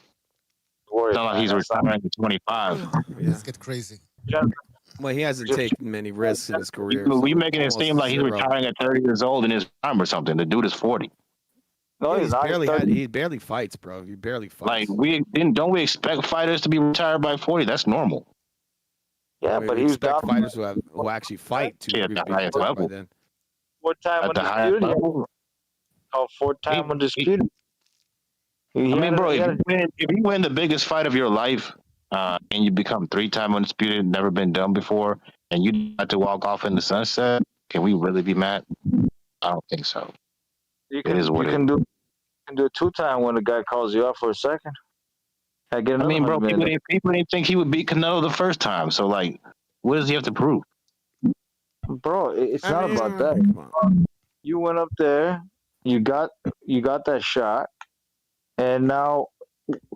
It's not like he's retiring at 25. Let's get crazy. Well, he hasn't taken many risks in his career. We making it seem like he's retiring at 30 years old in his prime or something. The dude is 40. No, he's not. He barely fights, bro. He barely fights. Like don't we expect fighters to be retired by 40? That's normal. Yeah, but he expect fighters who actually fight to at be the highest retired level. by then. Four-time undisputed. Four-time undisputed. I mean, bro, if you win the biggest fight of your life, and you become 3-time undisputed, never been done before, and you have to walk off in the sunset, can we really be mad? I don't think so. You can do a 2-time when the guy calls you out for a second. I mean, bro, people didn't think he would beat Canelo the first time. So, like, what does he have to prove? Bro, it's not about that. You went up there, you got that shot, and now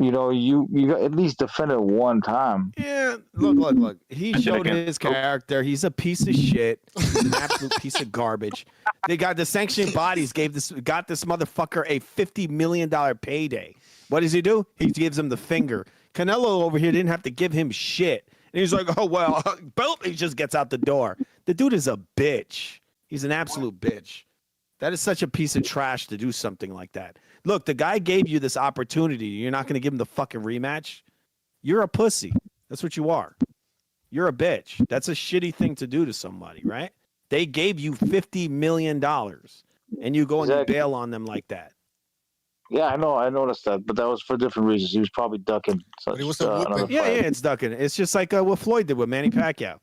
you got at least defended one time. Yeah, look. He showed his character. He's a piece of shit. He's an absolute piece of garbage. They got the sanctioned bodies got this motherfucker a $50 million payday. What does he do? He gives him the finger. Canelo over here didn't have to give him shit. And he's like, oh, well, boom, he just gets out the door. The dude is a bitch. He's an absolute bitch. That is such a piece of trash to do something like that. Look, the guy gave you this opportunity. You're not going to give him the fucking rematch? You're a pussy. That's what you are. You're a bitch. That's a shitty thing to do to somebody, right? They gave you $50 million, and you go and you bail on them like that. Yeah, I know. I noticed that, but that was for different reasons. He was probably ducking. It's ducking. It's just like what Floyd did with Manny Pacquiao.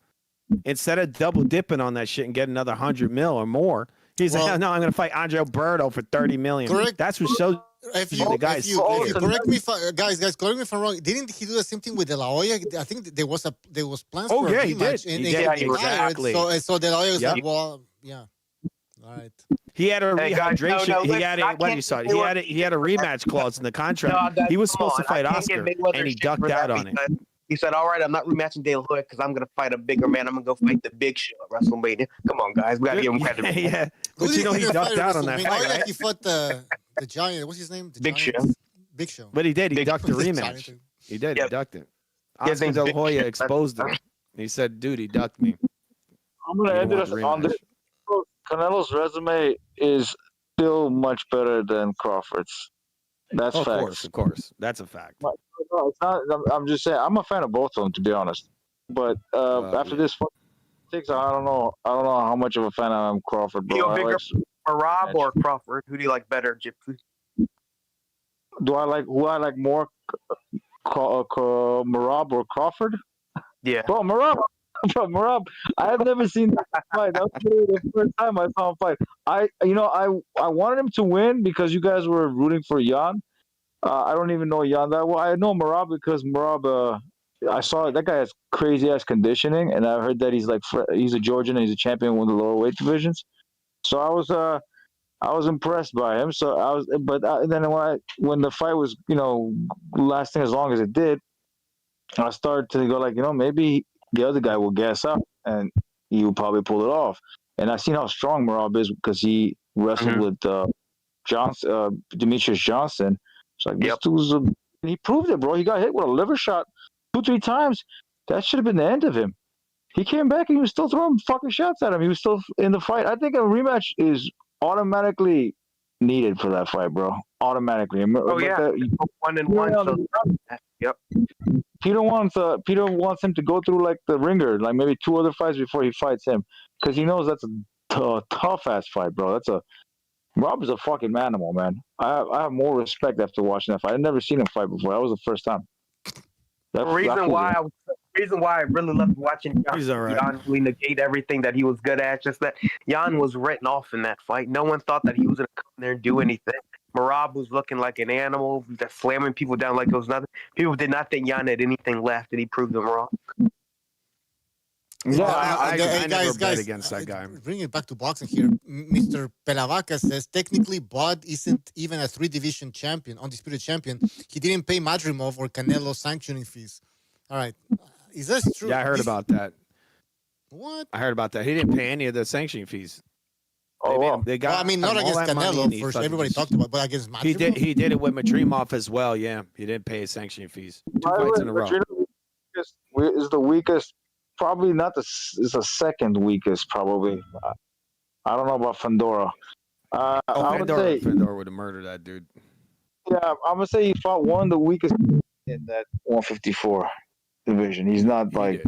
Instead of double dipping on that shit and getting another $100 million or more, he's like, no, I'm going to fight Andre Alberto for $30 million. Correct. That's what shows the guys. Correct me, guys, correct me if I'm wrong. Didn't he do the same thing with De La Hoya? I think there was plans for a rematch. He did. Exactly. So De La Hoya was like, well, yeah. All right. He had a rehydration. He had a rematch clause in the contract. He was supposed to fight Oscar, and he ducked out on it. He said, all right, I'm not rematching De La Hoya because I'm going to fight a bigger man. I'm going to go fight the Big Show at WrestleMania. Come on, guys. We got to give him credit. Yeah. But he ducked out on that fight, right? He fought the giant. What's his name? Big Show. Big Show. But he did. He ducked the rematch. He did. He ducked it. Oscar De La Hoya exposed him. He said, dude, he ducked me. I'm going to end it on this. Canelo's resume is still much better than Crawford's. That's facts. Of course. That's a fact. No, it's not. I'm just saying. I'm a fan of both of them, to be honest. But after this, I don't know how much of a fan I am of Crawford. Bro. You a bigger Marab or Crawford? Who do you like better, Gypsy? Who I like more, Marab or Crawford? Yeah. Bro, Marab, I have never seen that fight. That was the first time I saw him fight. I wanted him to win because you guys were rooting for Jan. I don't even know Jan that well. I know Marab because Marab, I saw that guy has crazy ass conditioning, and I heard that he's a Georgian and he's a champion in one of the lower weight divisions. So I was impressed by him. So then when the fight was lasting as long as it did, I started to go like maybe the other guy will gas up and he will probably pull it off. And I seen how strong Marab is because he wrestled with Demetrius Johnson. It's like this dude's he proved it, bro. He got hit with a liver shot 2-3 times. That should have been the end of him. He came back and he was still throwing fucking shots at him. He was still in the fight. I think a rematch is automatically needed for that fight, bro. Automatically. Oh yeah, 1-1. So, yep. Peter wants him to go through like the ringer, like maybe 2 other fights before he fights him, because he knows that's a tough ass fight, bro. Rob is a fucking animal, man. I have more respect after watching that fight. I've never seen him fight before. That was the first time. The reason why I really loved watching Jan negate everything that he was good at, just that Jan was written off in that fight. No one thought that he was going to come there and do anything. Marab was looking like an animal, just slamming people down like it was nothing. People did not think Jan had anything left, and he proved them wrong. Yeah, I never bet against that guy. Bring it back to boxing here. Mr. Pelavaca says technically Bud isn't even a 3-division champion, undisputed champion. He didn't pay Madrimov or Canelo sanctioning fees. All right. Is that true? Yeah, I heard about that. What? I heard about that. He didn't pay any of the sanctioning fees. They got. Well, I mean, not against Canelo. First, everybody talked about, but against Madrimov. He did it with Madrimov as well. Yeah, he didn't pay his sanctioning fees. 2 fights in a row. Is the weakest. Probably not it's the second weakest, probably. I don't know about Fandora. I would say Fedor would have murdered that dude. Yeah, I'm gonna say he fought one of the weakest in that 154 division. He's not the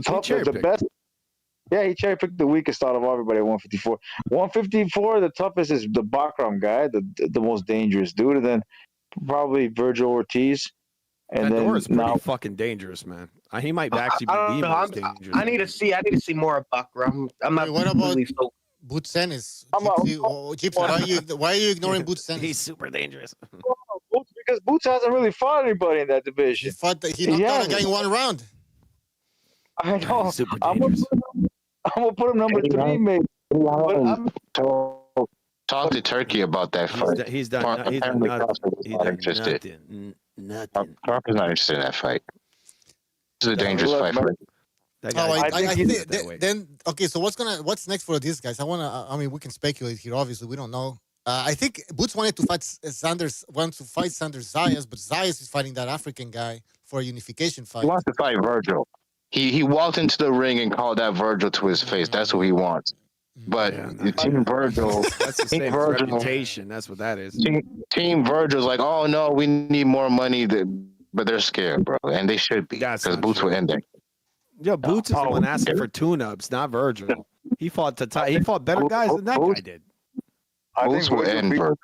tough, the best. Yeah, he cherry picked the weakest out of everybody at 154. 154, the toughest is the Bakram guy, the most dangerous dude, and then probably Virgil Ortiz. And Fedor is then pretty fucking dangerous, man. He might actually be the most dangerous. I need to see more of Bakram. I'm not. What about really so. Butsenis? Gypsy, why are you ignoring Butsenis? He's super dangerous. Because Boots hasn't really fought anybody in that division. He knocked out a guy in one round. I know. Super dangerous. I'm gonna put him number 3, maybe. Talk to Turkey about that fight. He's done. He's done nothing. Nothing. Crawford's not interested in that fight. This is a dangerous fight for him. I think then okay. So what's next for these guys? I mean, we can speculate here. Obviously, we don't know. I think Boots wanted to fight Sanders Zayas, but Zayas is fighting that African guy for a unification fight. He wants to fight Virgil. He walked into the ring and called that Virgil to his face. That's what he wants. But Team Virgil, that's the same reputation. That's what that is. Team Virgil's like, oh no, we need more money. But they're scared, bro, and they should be because Boots will end it. Yo, Boots is the one asking for tune-ups, not Virgil. He fought he fought better guys than that guy did. Boots will end Virgil.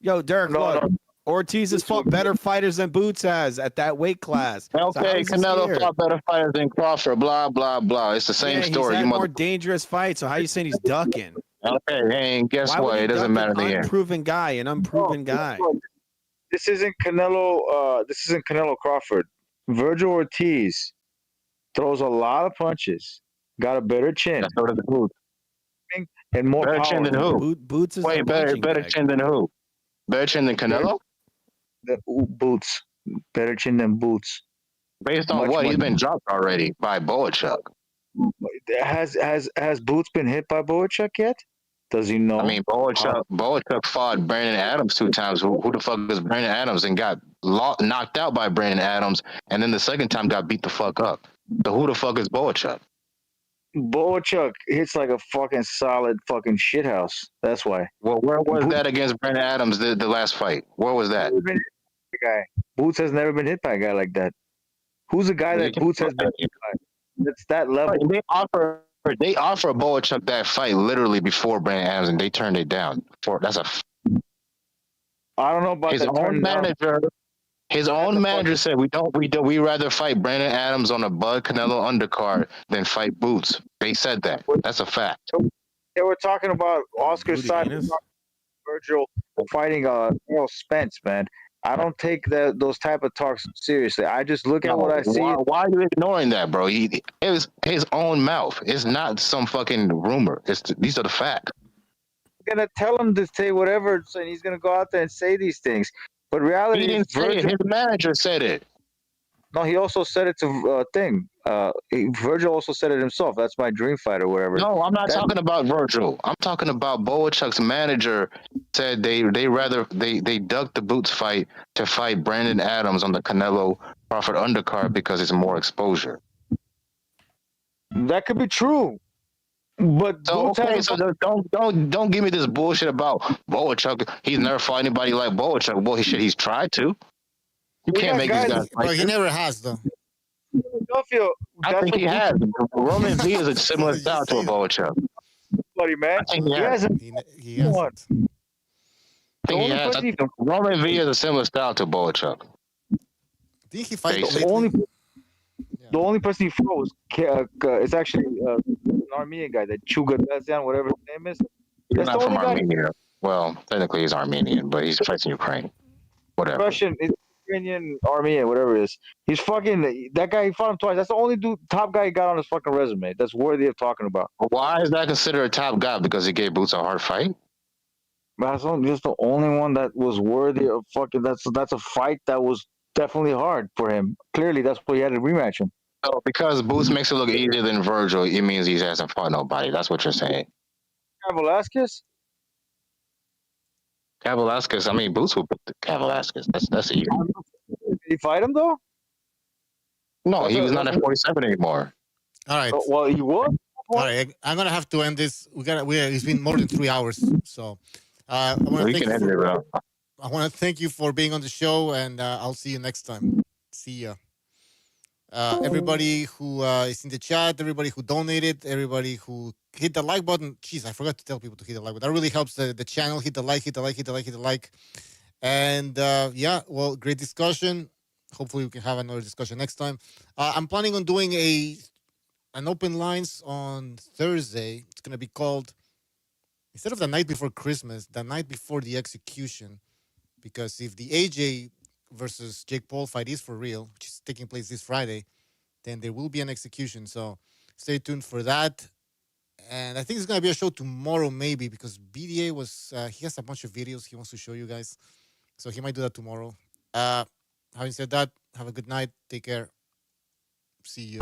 Yo, Derek, look. Ortiz has fought better fighters than Boots has at that weight class. Okay, so Canelo fought better fighters than Crawford. Blah blah blah. It's the same story. He's had more dangerous fights. So how you saying he's ducking? Okay, and guess what? It doesn't matter in the end. An unproven guy. This isn't Canelo. This isn't Canelo Crawford. Virgil Ortiz throws a lot of punches. Got a better chin. That's sort of the Boots. And more better power. Chin than who? Boots is better chin than who? Better chin than Canelo? Boots. Better chin than Boots. Based on what? He's been dropped already by Boachuk. Has Boots been hit by Boachuk yet? Does he know? I mean, Boachuk fought Brandon Adams 2 times. Who the fuck is Brandon Adams and got knocked out by Brandon Adams, and then the second time got beat the fuck up. So who the fuck is Boachuk? Boachuk hits like a fucking solid fucking shithouse. That's why. Well, where was that against Brandon Adams the last fight? Where was that? Boots has never been hit by a guy like that. Who's the guy that Boots has been hit by? It's that level. They offer Boachuk that fight literally before Brandon Adams, and they turned it down. I don't know about his own manager. His own manager said we rather fight Brandon Adams on a Bud Canelo undercard than fight Boots. They said that. That's a fact. They were talking about Oscar Simon, Virgil fighting Earl Spence, man. I don't take those type of talks seriously. I just look at what I see. Why are you ignoring that, bro? It was his own mouth. It's not some fucking rumor. These are the facts. I'm gonna tell him to say whatever, and he's gonna go out there and say these things. But reality, he didn't say it. His manager said it. No, he also said it to Virgil also said it himself. That's my dream fight or whatever. No, I'm not talking about Virgil. I'm talking about Boachuk's manager said they ducked the Boots fight to fight Brandon Adams on the Canelo Crawford undercard because it's more exposure. That could be true. But so don't give me this bullshit about Boachuk. He's never fought anybody like Boachuk. Well, he's tried to. You can't make these guys. But he never has though. I think he has. Roman V is a similar style to a Boachuk. Buddy, man. I think he hasn't. He hasn't. I think he has. I think Roman V is a similar style to Boachuk. I think he fights the only person he fought was it's actually an Armenian guy, that Chuga Dazian, whatever his name is. He's not from Armenia. Well, technically he's Armenian, but he's fighting Ukraine. Whatever. Russian, Ukrainian, Armenian, whatever it is. He's fucking that guy. He fought him twice. That's the only top guy he got on his fucking resume. That's worthy of talking about. Why is that considered a top guy? Because he gave Boots a hard fight. That's just the only one that was worthy of fucking. That's a fight that was definitely hard for him. Clearly, that's why he had to rematch him. So because Boots makes it look easier than Virgil, it means he hasn't fought nobody. That's what you're saying. Velasquez? Velasquez. I mean, Boots will put Velasquez. That's easy. Did he fight him though? No, he was not at 47 anymore. All right. Well, he was All right, I'm gonna have to end this. It's been more than 3 hours, so I want to thank you for. I want to thank you for being on the show, and I'll see you next time. See ya. Everybody who is in the chat, everybody who donated, everybody who hit the like button. Jeez, I forgot to tell people to hit the like button. That really helps the channel. Hit the like, hit the like, hit the like, hit the like. And yeah, well, great discussion. Hopefully, we can have another discussion next time. I'm planning on doing an open lines on Thursday. It's gonna be called, instead of the night before Christmas, the night before the execution. Because if the AJ versus Jake Paul fight is for real, which is taking place this Friday, then there will be an execution. So stay tuned for that. And I think it's gonna be a show tomorrow, maybe, because BDA was he has a bunch of videos he wants to show you guys. So he might do that tomorrow. Having said that, have a good night. Take care. See you.